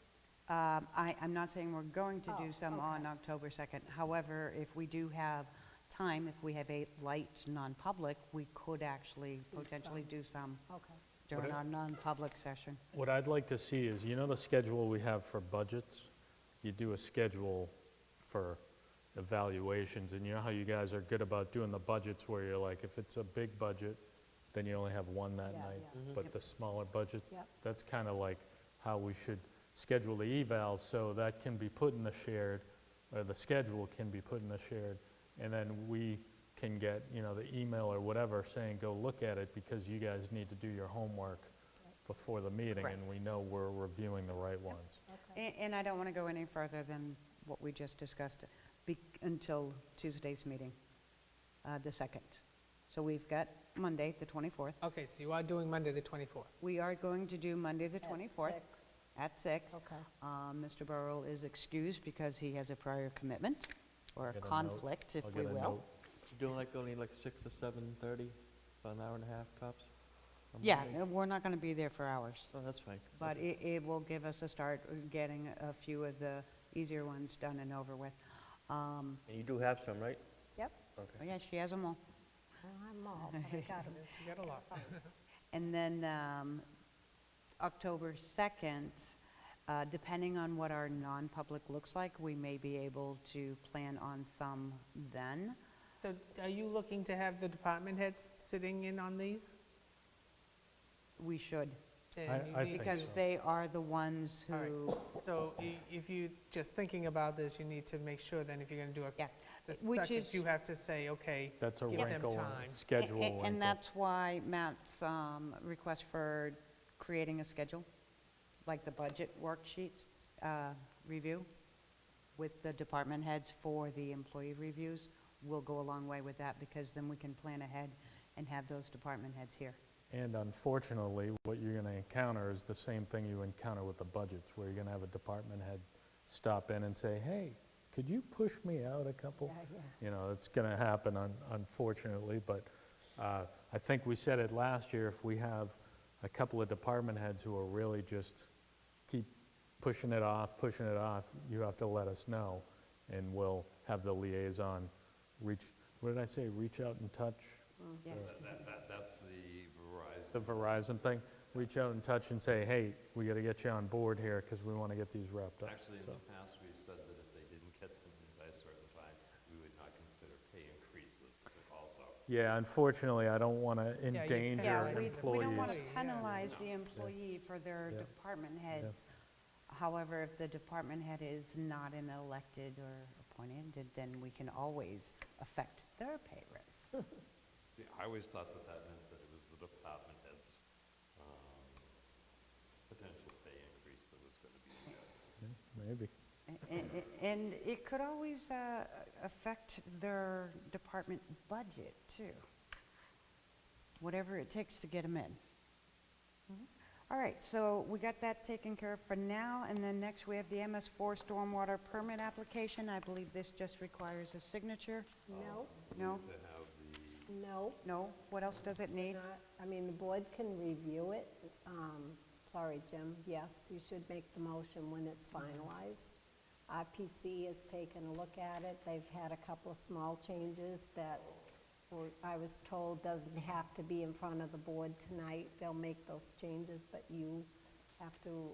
Speaker 9: I'm not saying we're going to do
Speaker 7: Oh,
Speaker 9: some on
Speaker 7: okay.
Speaker 9: October 2nd. However, if we do have time, if we have a light non-public, we could actually
Speaker 7: Do
Speaker 9: potentially
Speaker 7: some.
Speaker 9: do some
Speaker 7: Okay.
Speaker 9: during
Speaker 3: What I-
Speaker 9: our non-public session.
Speaker 3: What I'd like to see is, you know the schedule we have for budgets? You do a schedule for evaluations, and you know how you guys are good about doing the budgets where you're like, if it's a big budget, then you only have one that
Speaker 7: Yeah,
Speaker 3: night.
Speaker 7: yeah.
Speaker 3: But the smaller budgets,
Speaker 7: Yep.
Speaker 3: that's kind of like how we should schedule the evals, so that can be put in the shared, or the schedule can be put in the shared, and then we can get, you know, the email or whatever saying, go look at it, because you guys need to do your homework before the meeting,
Speaker 9: Correct.
Speaker 3: and we know we're reviewing the right ones.
Speaker 7: Okay.
Speaker 9: And I don't want to go any further than what we just discussed until Tuesday's meeting, the 2nd. So we've got Monday, the 24th.
Speaker 8: Okay, so you are doing Monday, the 24th.
Speaker 9: We are going to do Monday, the
Speaker 7: At
Speaker 9: 24th.
Speaker 7: 6.
Speaker 9: At 6.
Speaker 7: Okay.
Speaker 9: Mr. Burrell is excused because he has a prior commitment, or
Speaker 3: I'll get a note.
Speaker 9: conflict, if
Speaker 3: I'll
Speaker 9: we
Speaker 3: get a
Speaker 9: will.
Speaker 3: note.
Speaker 6: Doing like only like 6 to 7:30, about an hour and a half tops? on
Speaker 9: Yeah,
Speaker 6: Monday?
Speaker 9: we're not going to be there for hours,
Speaker 6: Oh, that's fine.
Speaker 9: but it will give us a start getting a few of the easier ones done and over with.
Speaker 6: And you do have some, right?
Speaker 7: Yep.
Speaker 9: Oh,
Speaker 6: Okay.
Speaker 9: yeah, she has them all.
Speaker 7: I'm all, but I got 'em.
Speaker 8: You got a lot.
Speaker 9: And then October 2nd, depending on what our non-public looks like, we may be able to plan on some then.
Speaker 8: So are you looking to have the department heads sitting in on these?
Speaker 9: We should,
Speaker 8: And you
Speaker 3: I
Speaker 8: need
Speaker 3: think
Speaker 8: to-
Speaker 9: because they are the ones
Speaker 8: All right.
Speaker 9: who,
Speaker 8: So if you, just thinking about this, you need to make sure then if you're going to do a,
Speaker 9: yeah.
Speaker 8: the
Speaker 9: Which
Speaker 8: second,
Speaker 9: is-
Speaker 8: you have to say, okay,
Speaker 3: That's a
Speaker 8: Give them
Speaker 3: wrinkle, in
Speaker 8: time.
Speaker 3: the schedule
Speaker 9: And
Speaker 3: wrinkle.
Speaker 9: that's why Matt's request for creating a schedule, like the budget worksheets review with the department heads for the employee reviews, will go a long way with that, because then we can plan ahead and have those department heads here.
Speaker 3: And unfortunately, what you're going to encounter is the same thing you encounter with the budgets, where you're going to have a department head stop in and say, hey, could you push me out a couple?
Speaker 7: Yeah, yeah.
Speaker 3: You know, it's going to happen, unfortunately, but I think we said it last year, if we have a couple of department heads who are really just keep pushing it off, you have to let us know, and we'll have the liaison reach, what did I say, reach out and touch?
Speaker 9: Yeah.
Speaker 2: That's the Verizon.
Speaker 3: The Verizon thing, reach out and touch and say, hey, we got to get you on board here, because we want to get these wrapped up.
Speaker 2: Actually, in
Speaker 3: So-
Speaker 2: the past, we said that if they didn't get them in by a certain time, we would not consider pay increases also.
Speaker 3: Yeah, unfortunately, I don't want to
Speaker 8: you
Speaker 3: endanger
Speaker 9: Yeah,
Speaker 8: penalize
Speaker 9: we
Speaker 3: employees.
Speaker 9: don't want to
Speaker 8: Yeah.
Speaker 9: penalize the employee for their
Speaker 3: Yeah.
Speaker 9: department heads. However, if the department head is not an elected or appointed, then we can always affect their pay raise.
Speaker 2: See, I always thought that that meant that it was the department head's potential pay increase that was going to be
Speaker 3: Maybe.
Speaker 9: And it could always affect their department budget, too. Whatever it takes to get them in. All right, so we got that taken care of for now, and then next we have the MS4 stormwater permit application. I believe this just requires a signature.
Speaker 7: No,
Speaker 9: No?
Speaker 2: to have the
Speaker 7: no.
Speaker 9: No? What else does it need?
Speaker 7: Not- I mean, the board can review it. Sorry, Jim, yes, you should make the motion when it's finalized. RPC has taken a look at it. They've had a couple of small changes that I was told doesn't have to be in front of the board tonight. They'll make those changes, but you have to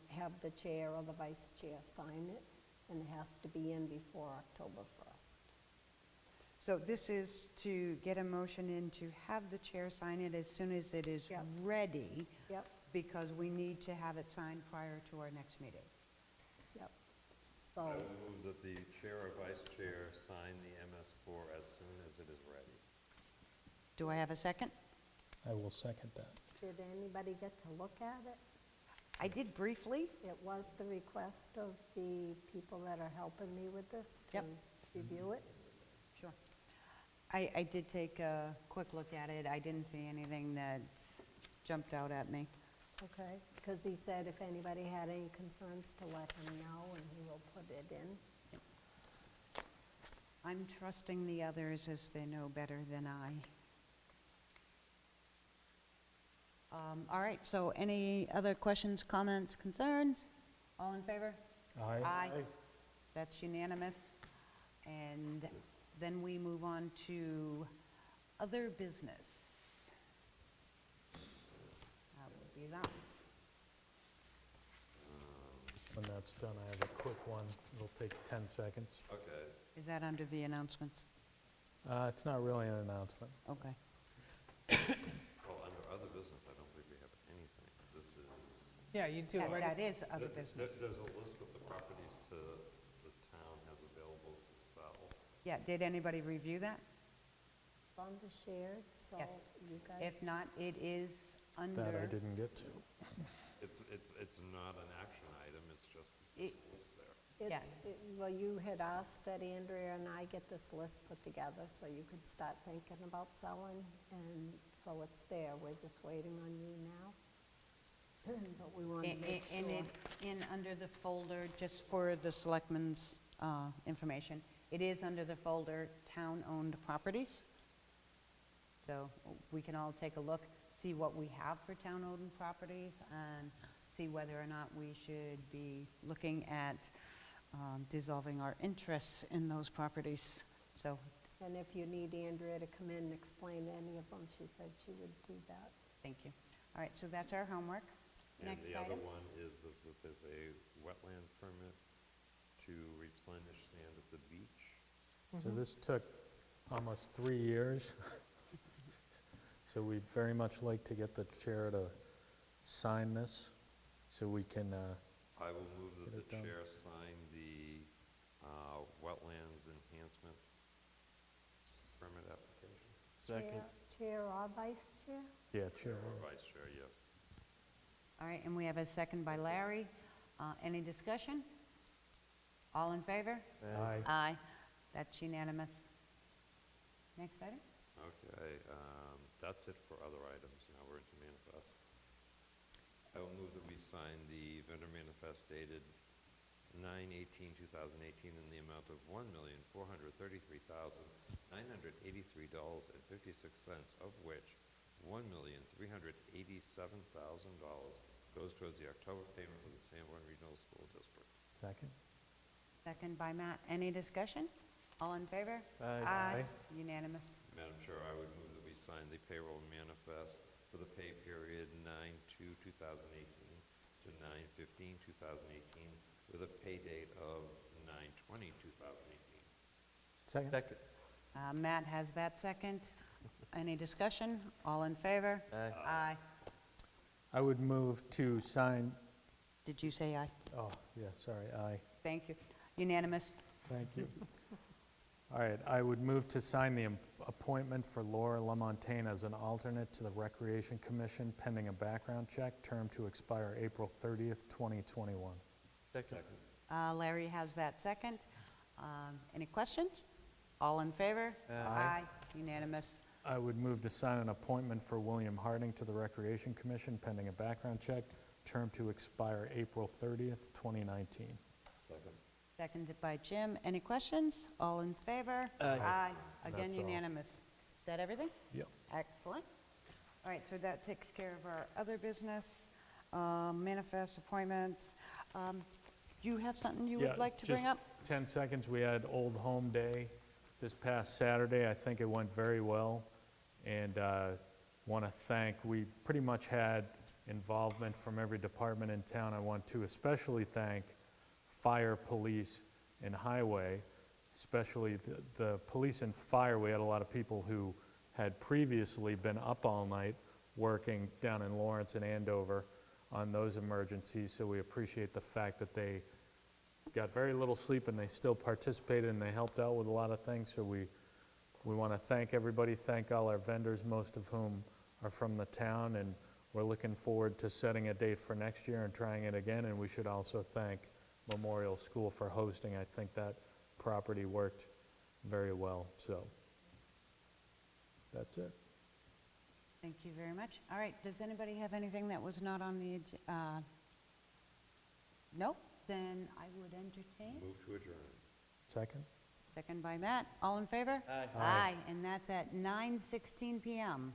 Speaker 7: have the chair or the vice chair sign it, and it has to be in before October 1st.
Speaker 9: So this is to get a motion in to have the chair sign it as soon as it is
Speaker 7: Yep.
Speaker 9: ready,
Speaker 7: Yep,
Speaker 9: because we need to have it signed prior to our next meeting.
Speaker 7: yep.
Speaker 2: I
Speaker 7: So,
Speaker 2: will move that the chair or vice chair sign the MS4 as soon as it is ready.
Speaker 9: Do I have a second?
Speaker 3: I will second that.
Speaker 7: did anybody get to look at it?
Speaker 9: I did briefly.
Speaker 7: It was the request of the people that are helping me with this to
Speaker 9: Yep.
Speaker 7: review it.
Speaker 9: Sure. I did take a quick look at it. I didn't see anything that jumped out at me.
Speaker 7: Okay, because he said if anybody had any concerns to let him know, and he will put it in.
Speaker 9: I'm trusting the others as they know better than I. All right, so any other questions, comments, concerns? All in favor?
Speaker 3: Aye.
Speaker 9: Aye. That's unanimous. And then we move on to other business. That would be that.
Speaker 3: When that's done, I have a quick one. It'll take 10 seconds.
Speaker 2: Okay,
Speaker 9: Is that under the announcements?
Speaker 3: It's not really an announcement.
Speaker 9: Okay.
Speaker 2: well, under other business, I don't believe we have anything. This is,
Speaker 8: Yeah, you do
Speaker 9: That
Speaker 8: already.
Speaker 9: is other business.
Speaker 2: there's a list of the properties the town has available to sell.
Speaker 9: Yeah, did anybody review that?
Speaker 7: It's on the shared, so
Speaker 9: Yes.
Speaker 7: you guys.
Speaker 9: If not, it is
Speaker 3: That I
Speaker 9: under,
Speaker 3: didn't get to.
Speaker 2: It's not an action item, it's just there's
Speaker 9: It-
Speaker 2: a list there.
Speaker 7: It's, well, you had asked that Andrea and I get this list put together so you could start thinking about selling, and so it's there. We're just waiting on you now. But we want to make sure.
Speaker 9: and it, in under the folder, just for the selectmen's information, it is under the folder town-owned properties. So we can all take a look, see what we have for town-owned properties, and see whether or not we should be looking at dissolving our interests in those properties. So,
Speaker 7: And if you need Andrea to come in and explain any of them, she said she would do that.
Speaker 9: thank you. All right, so that's our homework.
Speaker 2: And
Speaker 9: Next
Speaker 2: the other
Speaker 9: item.
Speaker 2: one is that there's a wetland permit to replenish sand at the beach.
Speaker 3: So this took almost 3 years. So we'd very much like to get the chair to sign this so we can,
Speaker 2: I will move that
Speaker 3: Get it
Speaker 2: the
Speaker 3: done.
Speaker 2: chair sign the wetlands enhancement permit application.
Speaker 7: Chair or vice chair?
Speaker 3: yeah, chair.
Speaker 2: Or vice chair, yes.
Speaker 9: All right, and we have a second by Larry. Any discussion? All in favor?
Speaker 3: Aye.
Speaker 9: Aye. That's unanimous. Next item?
Speaker 2: Okay, that's it for other items. Now we're into manifest. I will move that we sign the vendor manifest dated 9/18/2018 in the amount of $1,433,983.56, of which $1,387,000 goes towards the October payment for the Sanborn Regional School District.
Speaker 3: Second?
Speaker 9: Second by Matt. Any discussion? All in favor?
Speaker 3: Aye.
Speaker 9: Unanimous.
Speaker 2: Madam Chair, I would move that we sign the payroll manifest for the pay period 9/2/2018 to 9/15/2018 with a pay date of 9/20/2018.
Speaker 3: Second?
Speaker 9: Matt has that second. Any discussion? All in favor? Aye.
Speaker 3: I would move to sign,
Speaker 9: Did you say aye?
Speaker 3: oh, yeah, sorry, aye.
Speaker 9: Thank you. Unanimous.
Speaker 3: Thank you. All right, I would move to sign the appointment for Laura Lamontagne as an alternate to the Recreation Commission pending a background check, term to expire April 30th, 2021.
Speaker 2: Second.
Speaker 9: Larry has that second. Any questions? All in favor?
Speaker 3: Aye.
Speaker 9: Unanimous.
Speaker 3: I would move to sign an appointment for William Harding to the Recreation Commission pending a background check, term to expire April 30th, 2019.
Speaker 2: Second.
Speaker 9: Seconded by Jim. Any questions? All in favor? Aye. Again,
Speaker 3: That's all.
Speaker 9: unanimous. Is that everything?
Speaker 3: Yep.
Speaker 9: Excellent. All right, so that takes care of our other business, manifest appointments. Do you have something you
Speaker 3: Yeah,
Speaker 9: would like to bring up?
Speaker 3: just 10 seconds. We had Old Home Day this past Saturday. I think it went very well. And want to thank, we pretty much had involvement from every department in town. I want to especially thank fire, police, and highway, especially the police and fire. We had a lot of people who had previously been up all night working down in Lawrence and Andover on those emergencies, so we appreciate the fact that they got very little sleep and they still participated and they helped out with a lot of things. So we want to thank everybody, thank all our vendors, most of whom are from the town, and we're looking forward to setting a date for next year and trying it again. And we should also thank Memorial School for hosting. I think that property worked very well, so that's it.
Speaker 9: Thank you very much. All right, does anybody have anything that was not on the, nope, then I would entertain.
Speaker 2: Move to adjourn.
Speaker 3: Second?
Speaker 9: Second by Matt, all in favor?
Speaker 6: Aye.
Speaker 9: Aye, and that's at 9:16 PM.